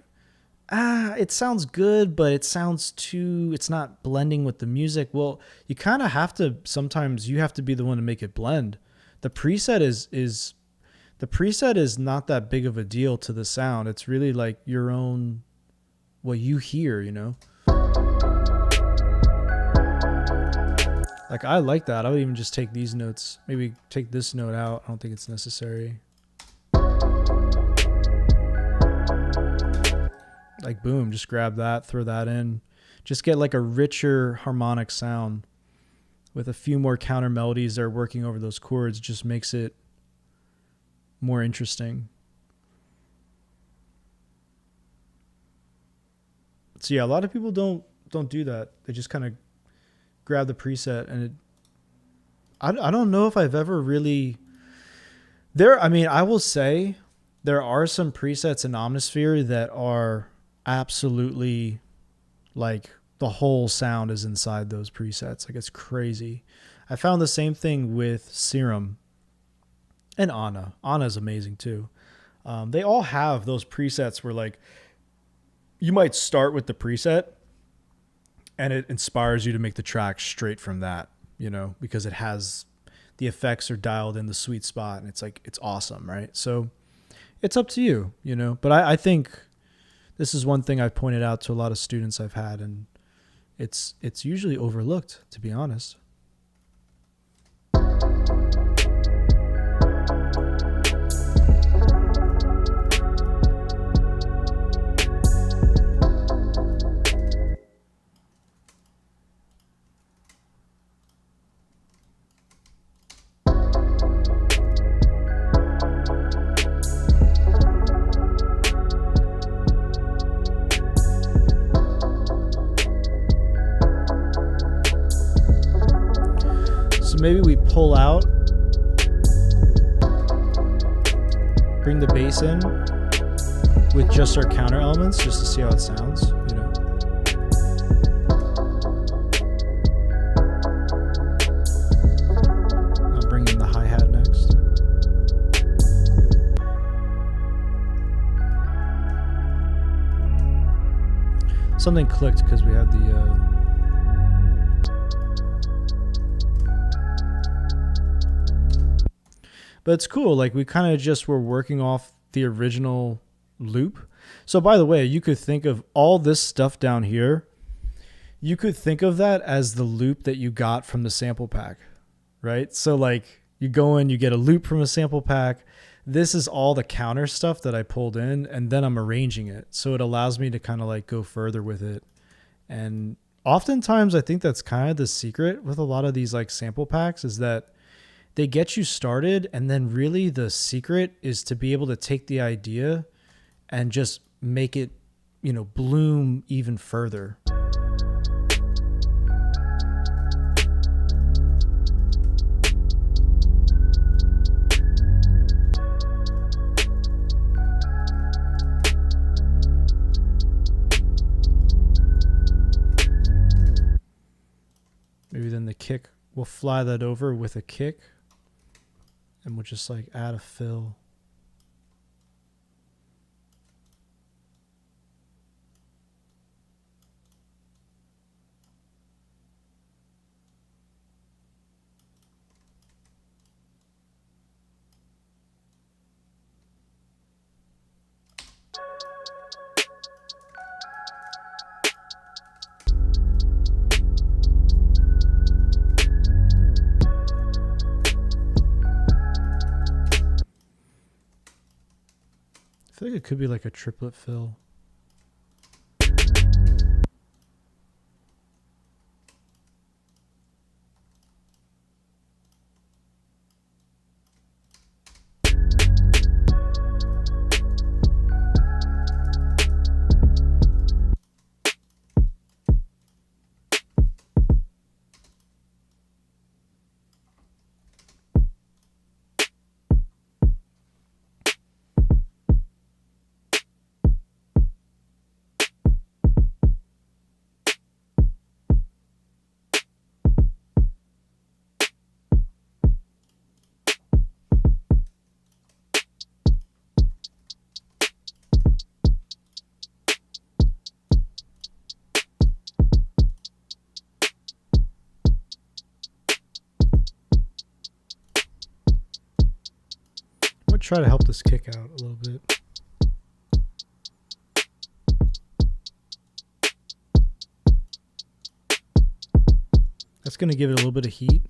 it sounds good, but it's not blending with the music. Well, you kind of have to, sometimes you have to be the one to make it blend. The preset is not that big of a deal to the sound. It's really like your own, what you hear, Like I like that. I would even just take these notes, maybe take this note out. I don't think it's necessary. Like boom, just grab that, throw that in. Just get like a richer harmonic sound with a few more counter melodies that are working over those chords. Just makes it more interesting. So yeah, a lot of people don't do that. They just kind of grab the preset, and I don't know if I've ever really I will say there are some presets in Omnisphere that are absolutely like the whole sound is inside those presets. Like it's crazy. I found the same thing with Serum and Anna. Anna's amazing too. They all have those presets where like you might start with the preset and it inspires you to make the track straight from that, because it has the effects are dialed in the sweet spot, and it's like, it's awesome. Right. So it's up to you, but I think this is one thing I've pointed out to a lot of students I've had, and it's usually overlooked, to be honest. Maybe we pull out, bring the bass in with just our counter elements, just to see how it sounds, I'll bring in the hi-hat next. Something clicked because we had the but it's cool. Like we kind of just were working off the original loop. So by the way, you could think of all this stuff down here. You could think of that as the loop that you got from the sample pack, right? So like you go in, you get a loop from a sample pack. This is all the counter stuff that I pulled in, and then I'm arranging it. So it allows me to kind of like go further with it. And oftentimes I think that's kind of the secret with a lot of these like sample packs, is that they get you started, and then really the secret is to be able to take the idea and just make it, bloom even further. Maybe then the kick, we'll fly that over with a kick, and we'll just like add a fill. I feel like it could be like a triplet fill. Try to help this kick out a little bit. That's going to give it a little bit of heat.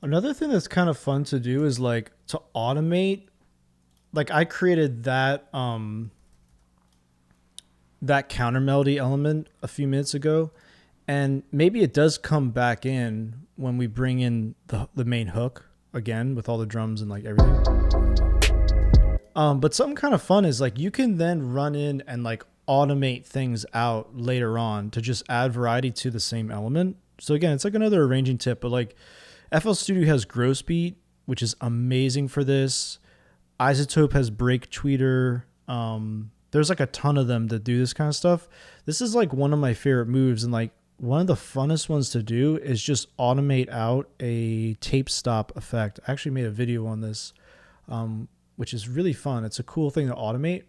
Another thing that's kind of fun to do is like to automate. Like I created that that counter melody element a few minutes ago, and maybe it does come back in when we bring in the main hook again with all the drums and like everything. But something kind of fun is like you can then run in and like automate things out later on to just add variety to the same element. So again, it's like another arranging tip, but like FL Studio has Gross Beat, which is amazing for this. Isotope has Break Tweeter. There's like a ton of them that do this kind of stuff. This is like one of my favorite moves, and like one of the funnest ones to do is just automate out a tape stop effect. I actually made a video on this, which is really fun. It's a cool thing to automate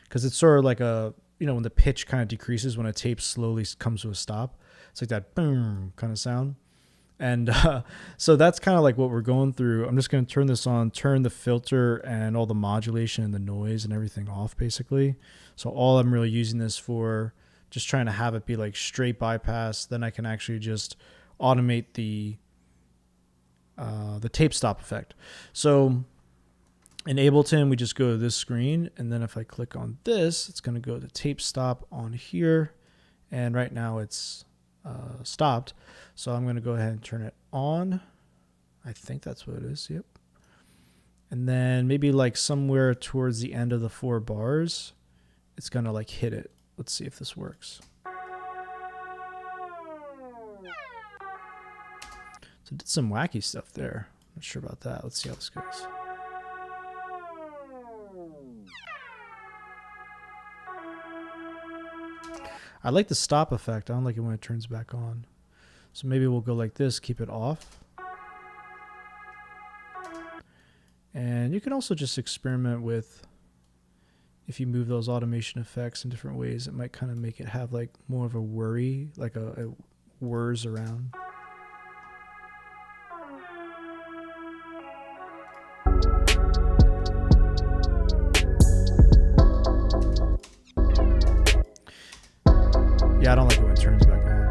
because it's sort of like a, when the pitch kind of decreases when a tape slowly comes to a stop. It's like that boom kind of sound. And so that's kind of like what we're going through. I'm just going to turn this on, turn the filter and all the modulation and the noise and everything off basically. So all I'm really using this for, just trying to have it be like straight bypass. Then I can actually just automate the tape stop effect. So In Ableton, we just go to this screen, and then if I click on this, it's going to go to tape stop on here, and right now it's stopped. So I'm going to go ahead and turn it on. I think that's what it is. Yep. And then maybe like somewhere towards the end of the 4 bars, it's going to like hit it. Let's see if this works. So it did some wacky stuff there. Not sure about that. Let's see how this goes. I like the stop effect. I don't like it when it turns back on. So maybe we'll go like this, keep it off. And you can also just experiment with, if you move those automation effects in different ways, it might kind of make it have like more of a worry, like a whirs around. Yeah, I don't like it when it turns back on.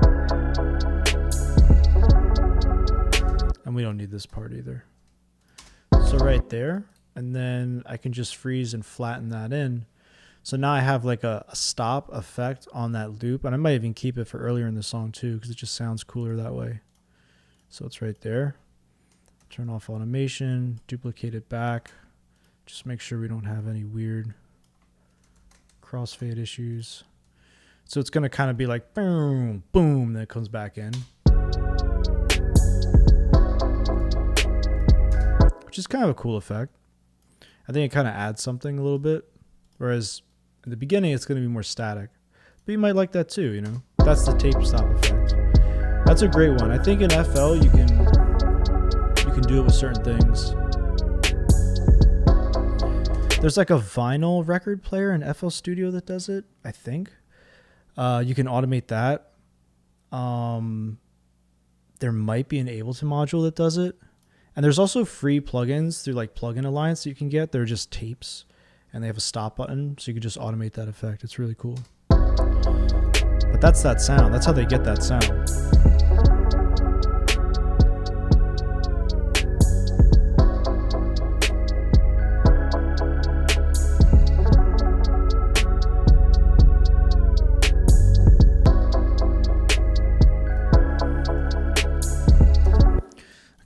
And we don't need this part either. So right there, and then I can just freeze and flatten that in. So now I have like a stop effect on that loop, and I might even keep it for earlier in the song too, because it just sounds cooler that way. So it's right there. Turn off automation, duplicate it back. Just make sure we don't have any weird crossfade issues. So it's going to kind of be like boom, boom, then it comes back in. Which is kind of a cool effect. I think it kind of adds something a little bit. Whereas in the beginning, it's going to be more static. But you might like that too, you know? That's the tape stop effect. That's a great one. I think in FL, you can do it with certain things. There's like a vinyl record player in FL Studio that does it, I think. You can automate that. There might be an Ableton module that does it. And there's also free plugins through like Plugin Alliance that you can get. They're just tapes, and they have a stop button, so you can just automate that effect. It's really cool. But that's that sound. That's how they get that sound.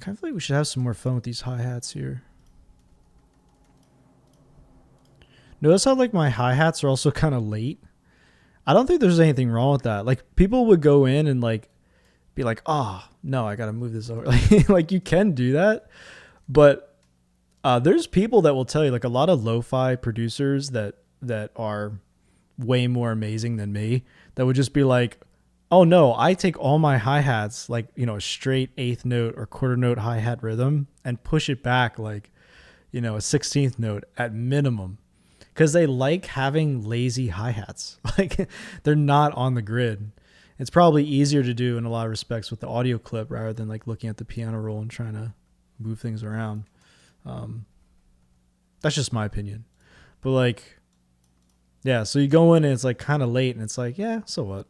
I feel like we should have some more fun with these hi-hats here. Notice how like my hi-hats are also kind of late. I don't think there's anything wrong with that. Like people would go in and like be like, oh no, I gotta move this over. Like you can do that, but there's people that will tell you, like a lot of lo-fi producers that are way more amazing than me, that would just be like, oh no, I take all my hi-hats, like, you know, a straight eighth note or quarter note hi-hat rhythm, and push it back like, you know, a 16th note at minimum, because they like having lazy hi-hats. Like they're not on the grid. It's probably easier to do in a lot of respects with the audio clip rather than like looking at the piano roll and trying to move things around. That's just my opinion. But like, yeah, so you go in and it's like kind of late and it's like, yeah, so what?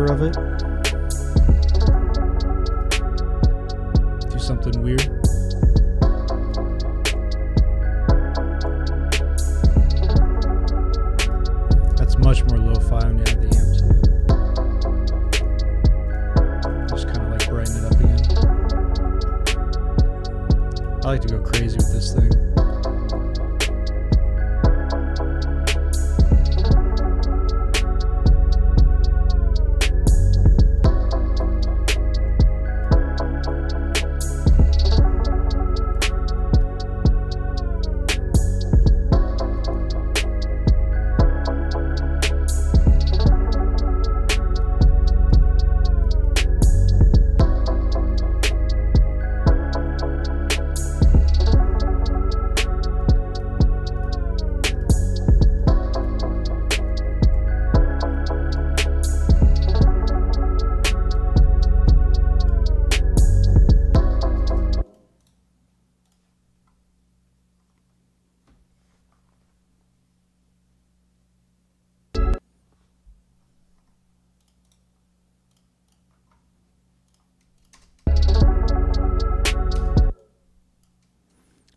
cover of it. Do something weird. That's much more lo-fi when you add the amp to it. Just kind of like brighten it up again. I like to go crazy with this thing.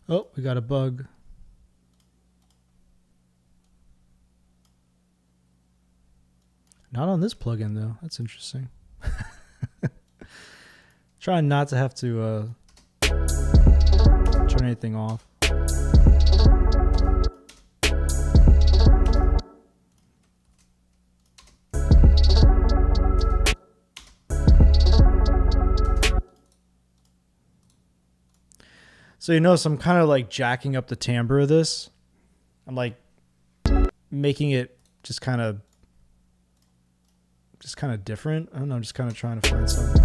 Oh, we got a bug. Not on this plugin though. That's interesting. Trying not to have to turn anything off. So you notice I'm kind of like jacking up the timbre of this. I'm like making it just kind of different. I don't know, I'm just kind of trying to find something.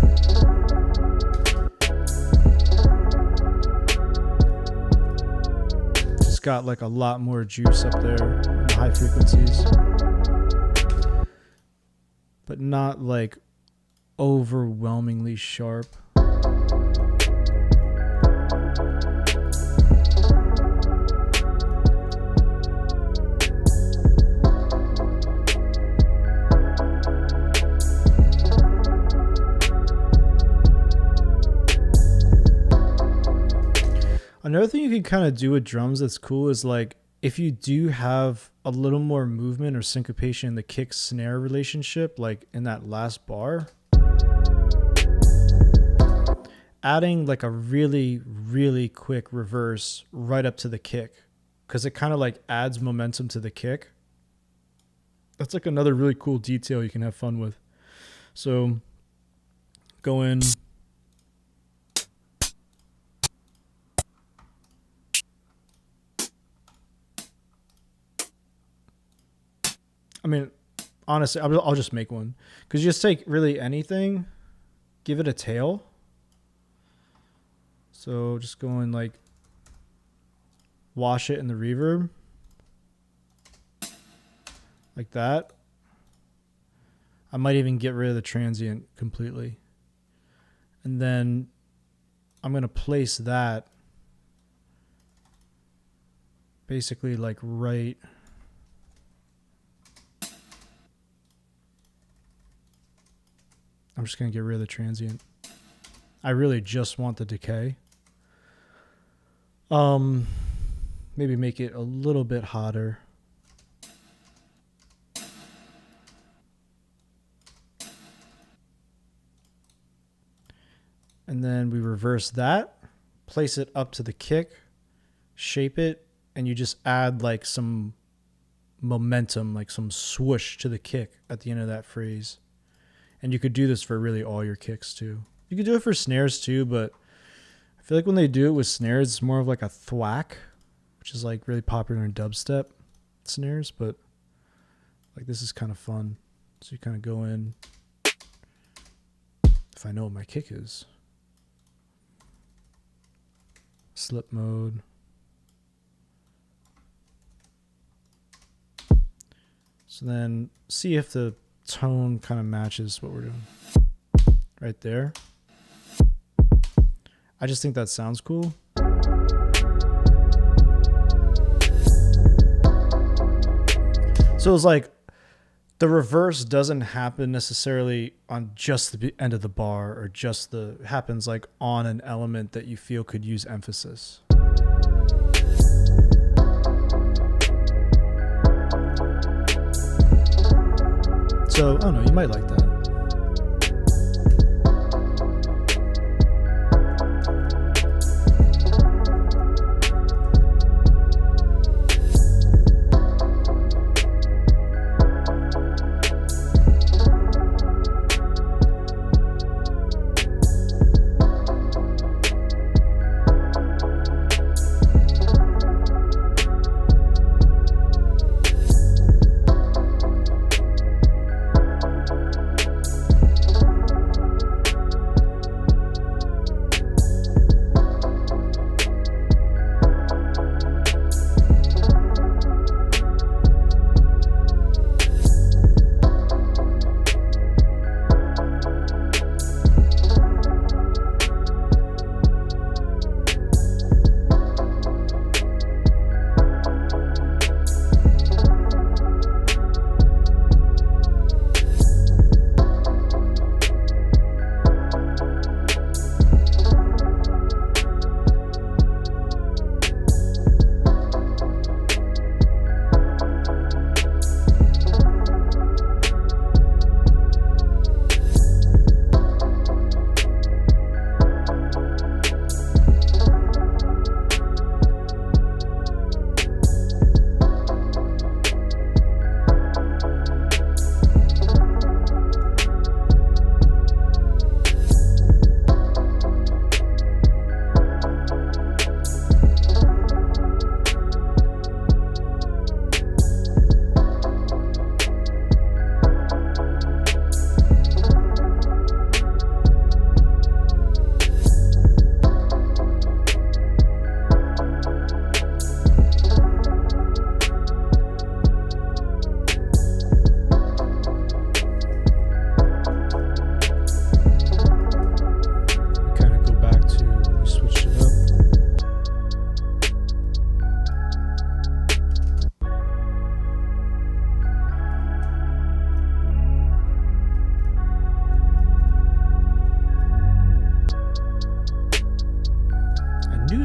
Just got like a lot more juice up there in the high frequencies. But not like overwhelmingly sharp. Another thing you can kind of do with drums that's cool is like if you do have a little more movement or syncopation in the kick snare relationship, like in that last bar, adding like a really, really quick reverse right up to the kick, because it kind of like adds momentum to the kick. That's like another really cool detail you can have fun with. So go in. I mean, honestly, I'll just make one. Because you just take really anything, give it a tail. So just go and like wash it in the reverb. Like that. I might even get rid of the transient completely. And then I'm going to place that basically like right... I'm just going to get rid of the transient. I really just want the decay. Maybe make it a little bit hotter. And then we reverse that, place it up to the kick, shape it, and you just add like some momentum, like some swoosh to the kick at the end of that phrase. And you could do this for really all your kicks too. You could do it for snares too, but I feel like when they do it with snares, it's more of like a thwack, which is like really popular in dubstep snares, but like this is kind of fun. So you kind of go in, if I know what my kick is. Slip mode. So then see if the tone kind of matches what we're doing right there. I just think that sounds cool. So it's like the reverse doesn't happen necessarily on just the end of the bar, or just the happens like on an element that you feel could use emphasis. So I don't know, you might like that.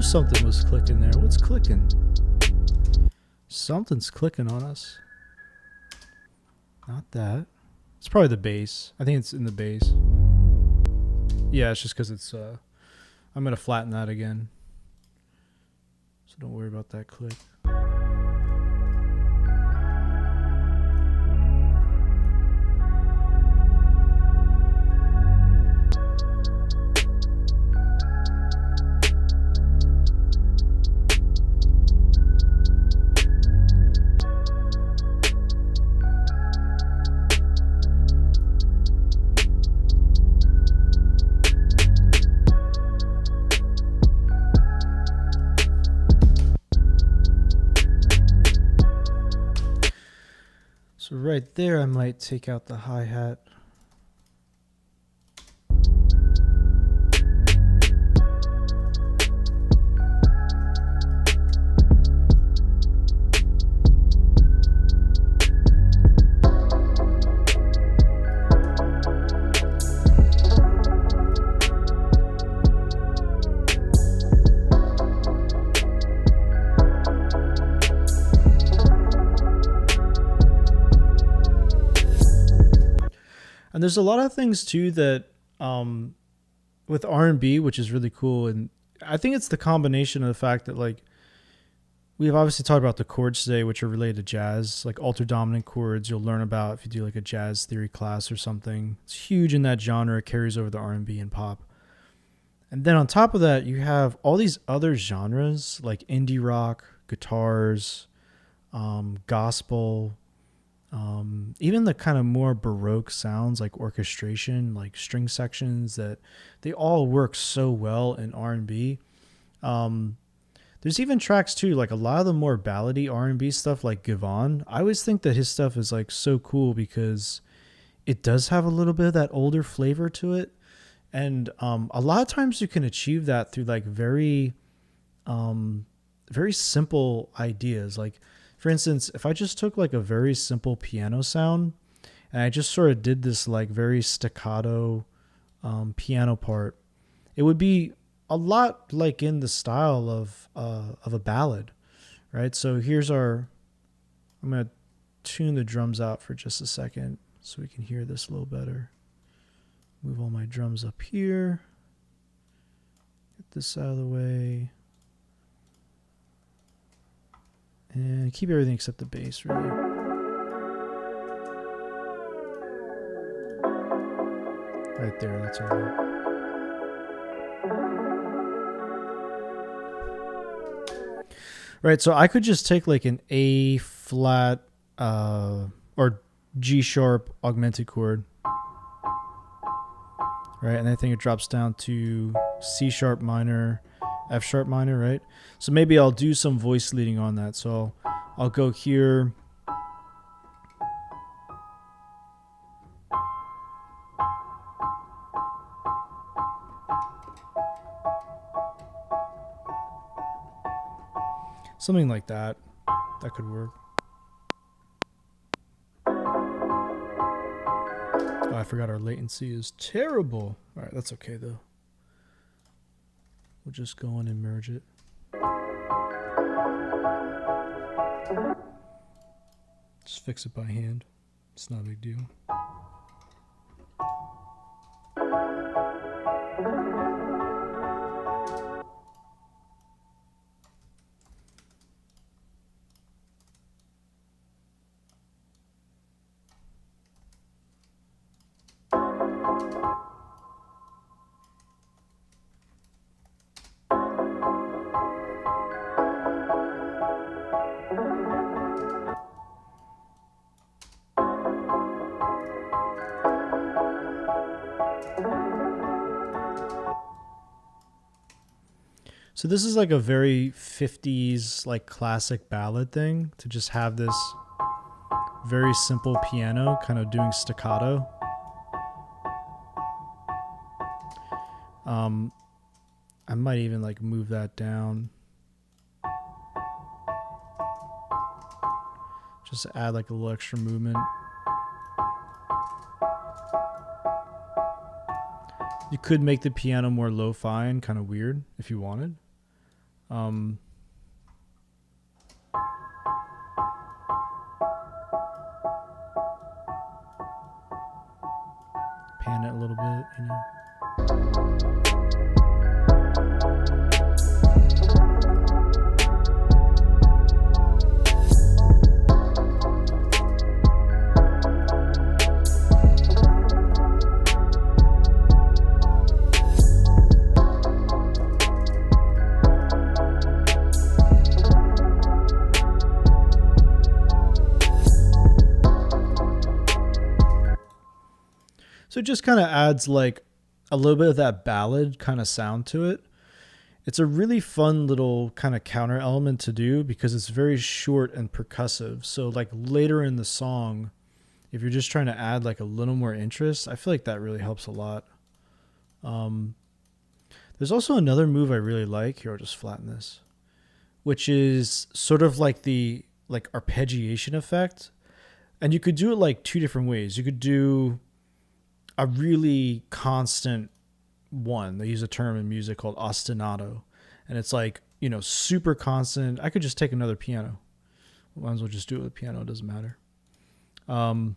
Something was clicking there. What's clicking? Something's clicking on us. Not that. It's probably the bass. I think it's in the bass. Yeah, it's just because it's... I'm going to flatten that again. So don't worry about that click. So right there, I might take out the hi-hat. And there's a lot of things too that with R&B, which is really cool. And I think it's the combination of the fact that, like, we've obviously talked about the chords today, which are related to jazz, like alter dominant chords you'll learn about if you do like a jazz theory class or something. It's huge in that genre. It carries over the R&B and pop. And then on top of that, you have all these other genres like indie rock, guitars, gospel, even the kind of more Baroque sounds like orchestration, like string sections, that they all work so well in R&B. There's even tracks too, like a lot of the more ballady R&B stuff like Gavon. I always think that his stuff is like so cool because it does have a little bit of that older flavor to it. And a lot of times you can achieve that through like very simple ideas. Like, for instance, if I just took like a very simple piano sound And I just sort of did this like very staccato piano part. It would be a lot like in the style of a ballad, right? So here's our, I'm going to tune the drums out for just a second so we can hear this a little better. Move all my drums up here. Get this out of the way. And keep everything except the bass, really. Right there, that's all right. Right, so I could just take like an A flat or G sharp augmented chord. Right, and I think it drops down to C sharp minor, F sharp minor, right? So maybe I'll do some voice leading on that. So I'll go here. Something like that. That could work. Oh, I forgot our latency is terrible. All right, that's okay though. We'll just go in and merge it. Just fix it by hand. It's not a big deal. So this is like a very 50s like classic ballad thing, to just have this very simple piano kind of doing staccato. I might even like move that down just to add like a little extra movement. You could make the piano more lo-fi and kind of weird if you wanted. Pan it a little bit, you know. So it just kind of adds like a little bit of that ballad kind of sound to it. It's a really fun little kind of counter element to do because it's very short and percussive. So like later in the song, if you're just trying to add like a little more interest, I feel like that really helps a lot. There's also another move I really like. Here, I'll just flatten this, which is sort of like the like arpeggiation effect. And you could do it like two different ways. You could do a really constant one. They use a term in music called ostinato, and it's like, you know, super constant. I could just take another piano. Might as well just do it with a piano. It doesn't matter. And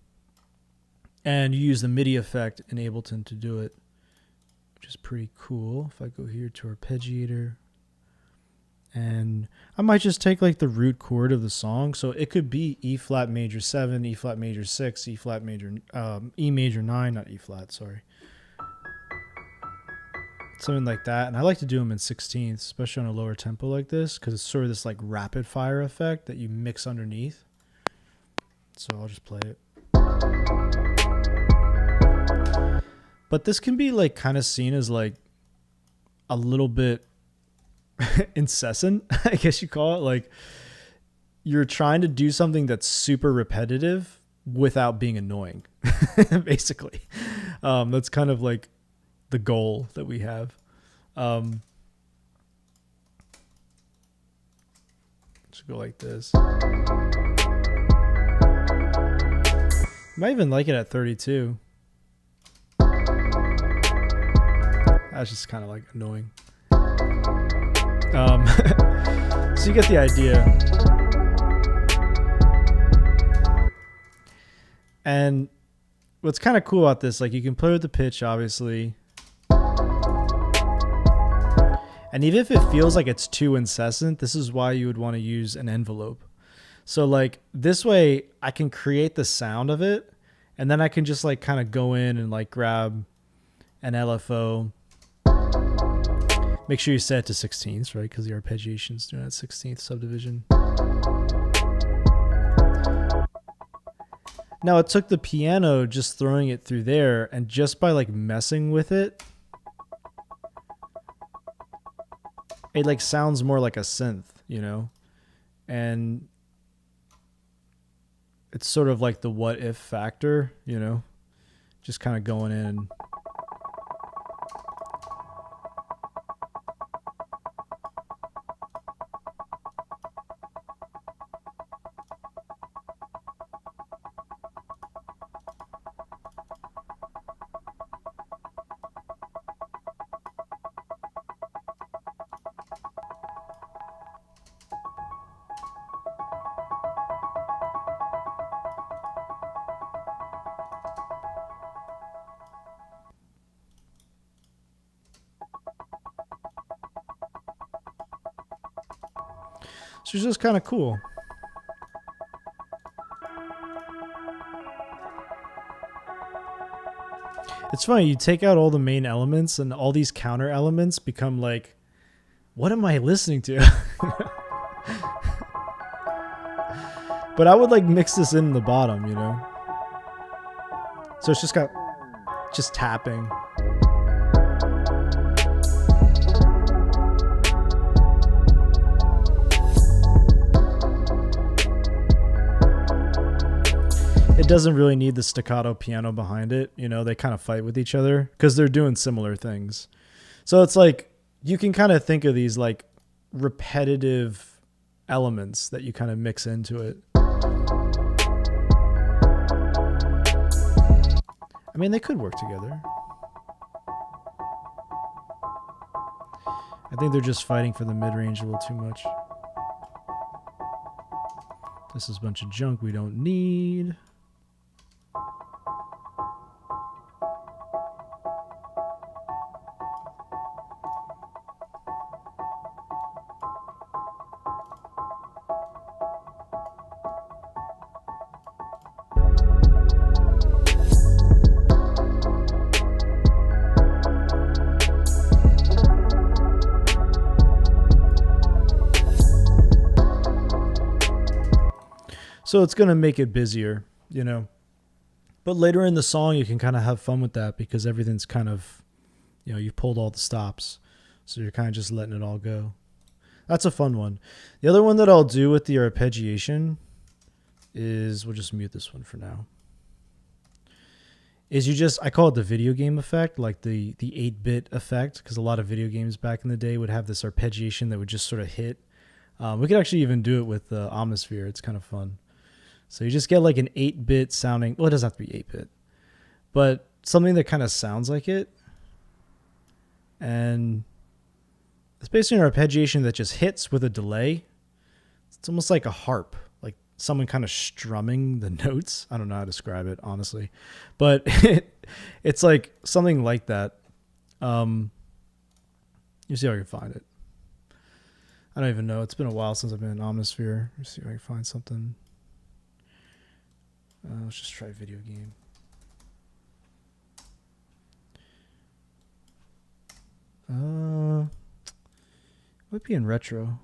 you use the Midi effect in Ableton to do it, which is pretty cool. If I go here to arpeggiator, and I might just take like the root chord of the song. So it could be E flat major 7, E flat major 6, E flat major, E major 9, not E flat, sorry. Something like that. And I like to do them in 16ths, especially on a lower tempo like this, because it's sort of this like rapid fire effect that you mix underneath. So I'll just play it. But this can be like kind of seen as like a little bit incessant, I guess you call it. Like you're trying to do something that's super repetitive without being annoying, basically. That's kind of like the goal that we have. Should go like this. Might even like it at 32. That's just kind of like annoying. So you get the idea. And what's kind of cool about this, like you can play with the pitch, obviously. And even if it feels like it's too incessant, this is why you would want to use an envelope. So like this way I can create the sound of it, and then I can just like kind of go in and like grab an LFO. Make sure you set it to 16ths, right? Because the arpeggiation's doing that 16th subdivision. Now it took the piano just throwing it through there, and just by like messing with it, it like sounds more like a synth, you know? And it's sort of like the what if factor, you know? Just kind of going in. So it's just kind of cool. It's funny, you take out all the main elements and all these counter elements become like, what am I listening to? But I would like mix this in the bottom, you know? So it's just got just tapping. It doesn't really need the staccato piano behind it. You know, they kind of fight with each other because they're doing similar things. So it's like you can kind of think of these like repetitive elements that you kind of mix into it. I mean, they could work together. I think they're just fighting for the mid-range a little too much. This is a bunch of junk we don't need. So it's going to make it busier, you know. But later in the song, you can kind of have fun with that because everything's kind of, you know, you've pulled all the stops. So you're kind of just letting it all go. That's a fun one. The other one that I'll do with the arpeggiation is, we'll just mute this one for now, is you just, I call it the video game effect, like the 8-bit effect, because a lot of video games back in the day would have this arpeggiation that would just sort of hit. We could actually even do it with the Omnisphere. It's kind of fun. So you just get like an 8-bit sounding, well, it doesn't have to be 8-bit, but something that kind of sounds like it. And it's basically an arpeggiation that just hits with a delay. It's almost like a harp, like someone kind of strumming the notes. I don't know how to describe it, honestly, but it's like something like that. You see how I can find it. I don't even know. It's been a while since I've been in Omnisphere. Let's see if I can find something. Let's just try video game. Might be in retro.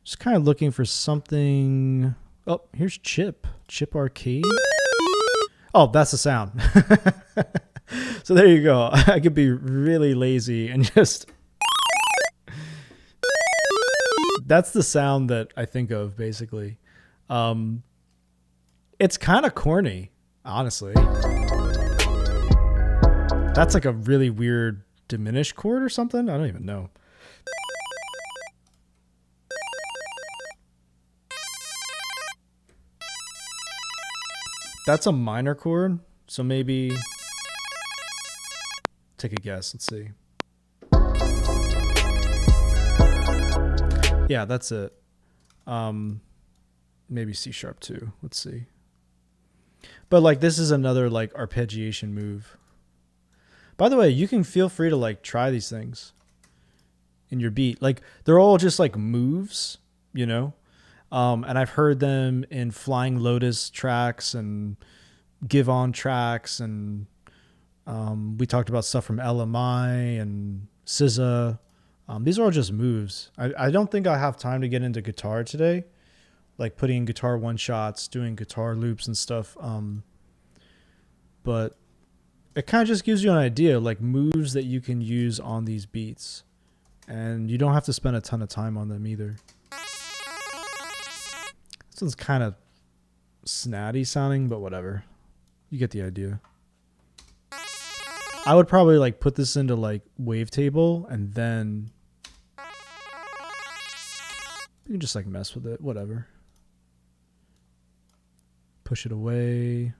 Just kind of looking for something. Oh, here's Chip Arcade. Oh, that's the sound. So there you go. I could be really lazy and just. That's the sound that I think of, basically. It's kind of corny, honestly. That's like a really weird diminished chord or something. I don't even know. That's a minor chord. So maybe take a guess. Let's see. Yeah, that's it. Maybe C sharp too. Let's see. But like this is another like arpeggiation move. By the way, you can feel free to like try these things in your beat. Like they're all just like moves, you know? And I've heard them in Flying Lotus tracks and Give On tracks, and we talked about stuff from Ella Mai and SZA. These are all just moves. I don't think I have time to get into guitar today, like putting in guitar one shots, doing guitar loops and stuff. But it kind of just gives you an idea, like moves that you can use on these beats, and you don't have to spend a ton of time on them either. This one's kind of snatty sounding, but whatever. You get the idea. I would probably like put this into like wavetable and then you can just like mess with it, whatever. Push it away.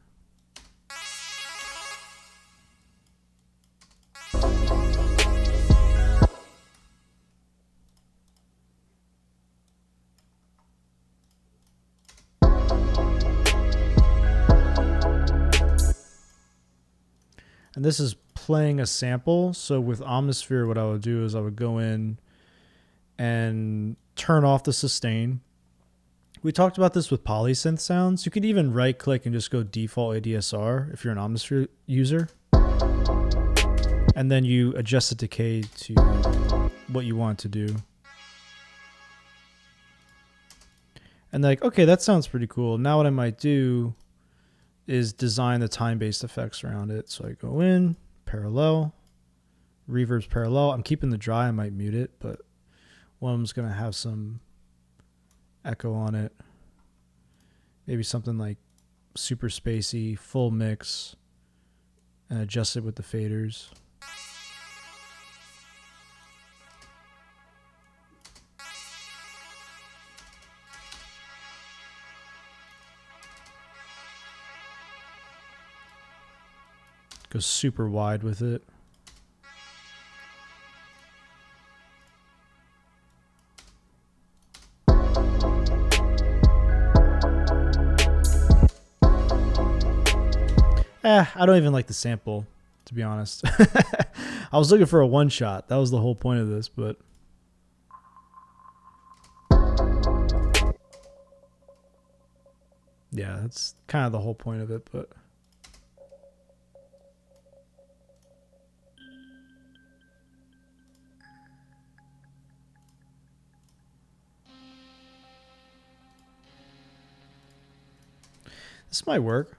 And this is playing a sample. So with Omnisphere, what I would do is I would go in and turn off the sustain. We talked about this with polysynth sounds. You could even right click and just go default ADSR if you're an Omnisphere user. And then you adjust the decay to what you want to do. And like, okay, that sounds pretty cool. Now what I might do is design the time-based effects around it. So I go in, parallel, reverb's parallel. I'm keeping the dry, I might mute it, but one of them's gonna have some echo on it. Maybe something like super spacey, full mix, and adjust it with the faders. Go super wide with it. I don't even like the sample, to be honest. I was looking for a one shot. That was the whole point of this, but yeah, that's kind of the whole point of it, but this might work.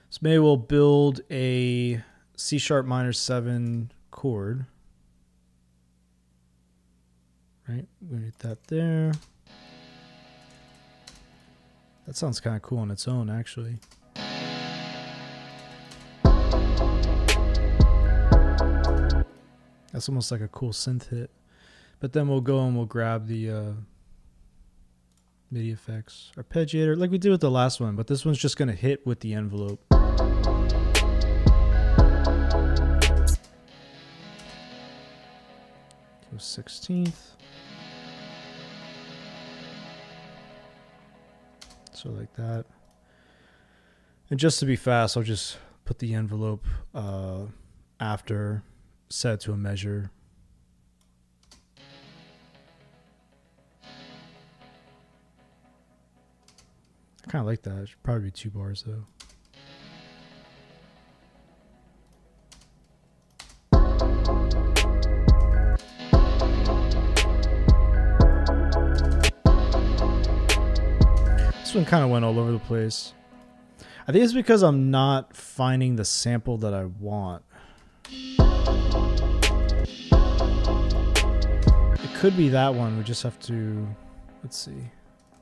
So maybe we'll build a C sharp minor 7 chord. Right, we're gonna get that there. That sounds kind of cool on its own, actually. That's almost like a cool synth hit. But then we'll go and we'll grab the MIDI effects, arpeggiator, like we did with the last one, but this one's just going to hit with the envelope. Go 16th. So like that. And just to be fast, I'll just put the envelope after, set it to a measure. I kind of like that. It should probably be 2 bars though. This one kind of went all over the place. I think it's because I'm not finding the sample that I want. It could be that one. We just have to, let's see.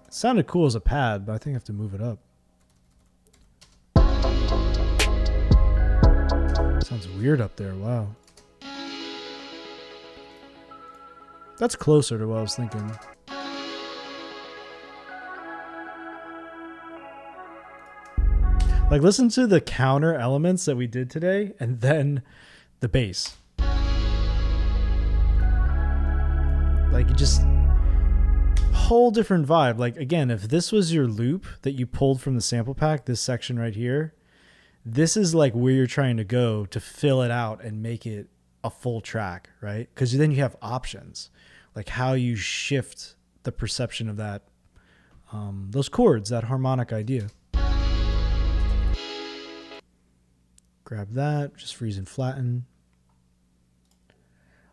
It sounded cool as a pad, but I think I have to move it up. Sounds weird up there. Wow. That's closer to what I was thinking. Like, listen to the counter elements that we did today, and then the bass. Like, just whole different vibe. Like, again, if this was your loop that you pulled from the sample pack, this section right here, this is like where you're trying to go to fill it out and make it a full track, right? Because then you have options, like how you shift the perception of that, those chords, that harmonic idea. Grab that, just freeze and flatten.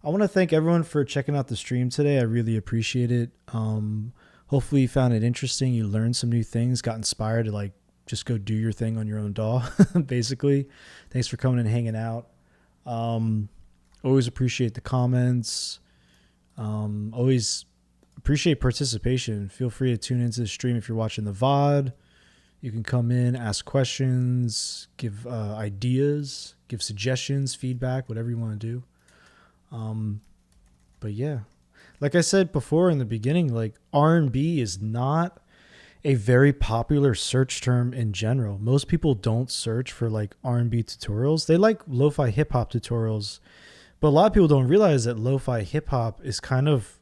I want to thank everyone for checking out the stream today. I really appreciate it. Hopefully you found it interesting. You learned some new things, got inspired to like just go do your thing on your own DAW, basically. Thanks for coming and hanging out. Always appreciate the comments. Always appreciate participation. Feel free to tune into the stream if you're watching the VOD. You can come in, ask questions, give ideas, give suggestions, feedback, whatever you want to do. But yeah, like I said before in the beginning, like R&B is not a very popular search term in general. Most people don't search for like R&B tutorials. They like lo-fi hip hop tutorials, but a lot of people don't realize that lo-fi hip hop is kind of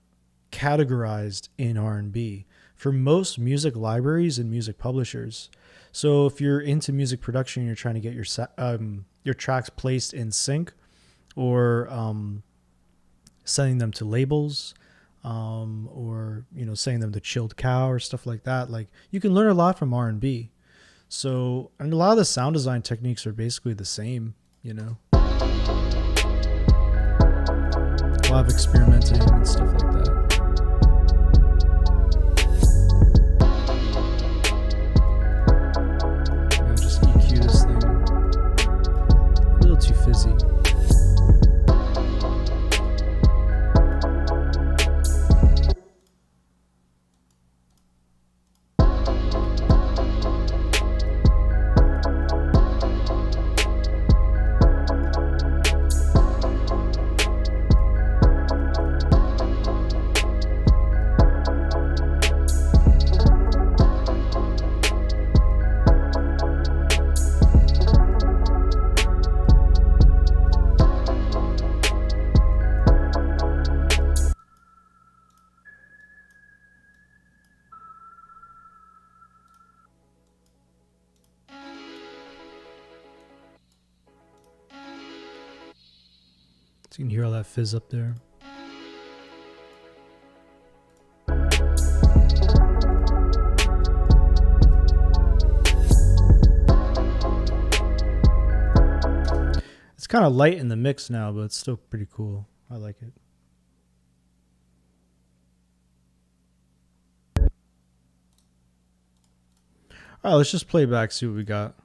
categorized in R&B for most music libraries and music publishers. So if you're into music production, you're trying to get your tracks placed in sync, or sending them to labels, or sending them to Chilled Cow or stuff like that. Like, you can learn a lot from R&B. So, and a lot of the sound design techniques are basically the same. A lot of experimenting and stuff like that. Just EQ this thing. A little too fizzy. So you can hear all that fizz up there. It's kind of light in the mix now, but it's still pretty cool. I like it. All right, let's just play back, see what we got.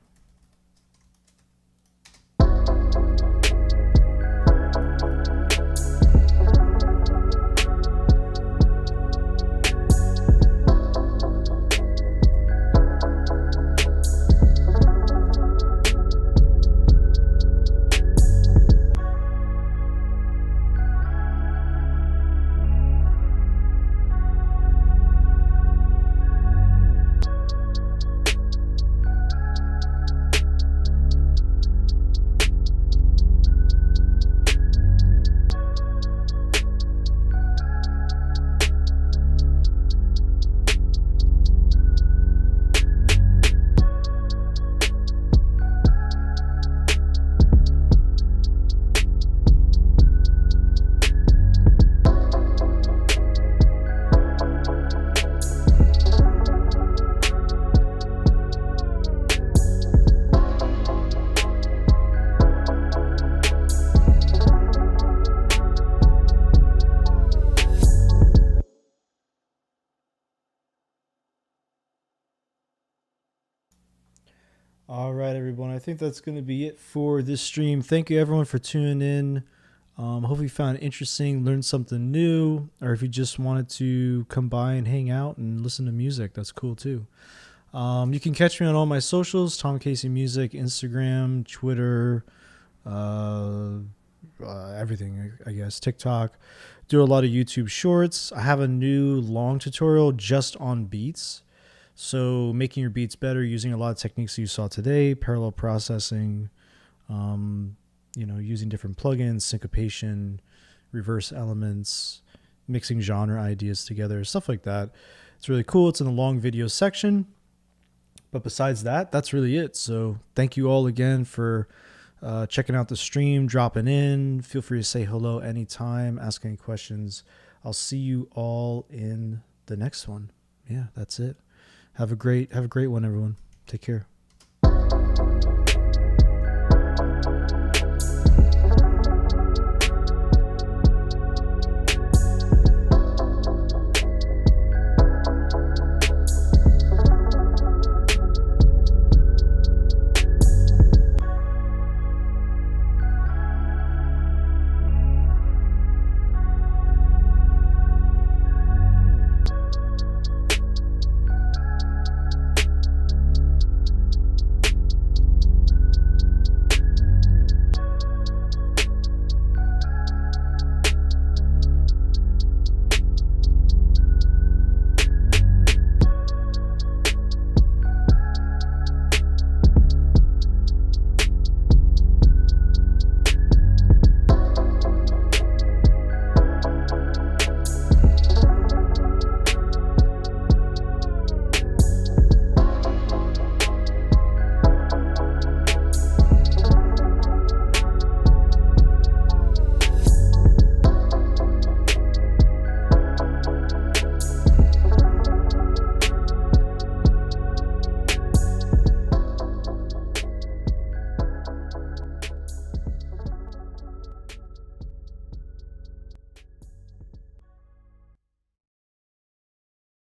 All right, everyone. I think that's going to be it for this stream. Thank you, everyone, for tuning in. Hopefully you found it interesting, learned something new, or if you just wanted to come by and hang out and listen to music, that's cool too. You can catch me on all my socials, Tom Casey Music, Instagram, Twitter, everything, I guess, TikTok. Do a lot of YouTube shorts. I have a new long tutorial just on beats. So making your beats better using a lot of techniques you saw today, parallel processing, using different plugins, syncopation, reverse elements, mixing genre ideas together, stuff like that. It's really cool. It's in the long video section. But besides that, that's really it. So thank you all again for checking out the stream, dropping in. Feel free to say hello anytime, ask any questions. I'll see you all in the next one. Yeah, that's it. Have a great one, everyone. Take care.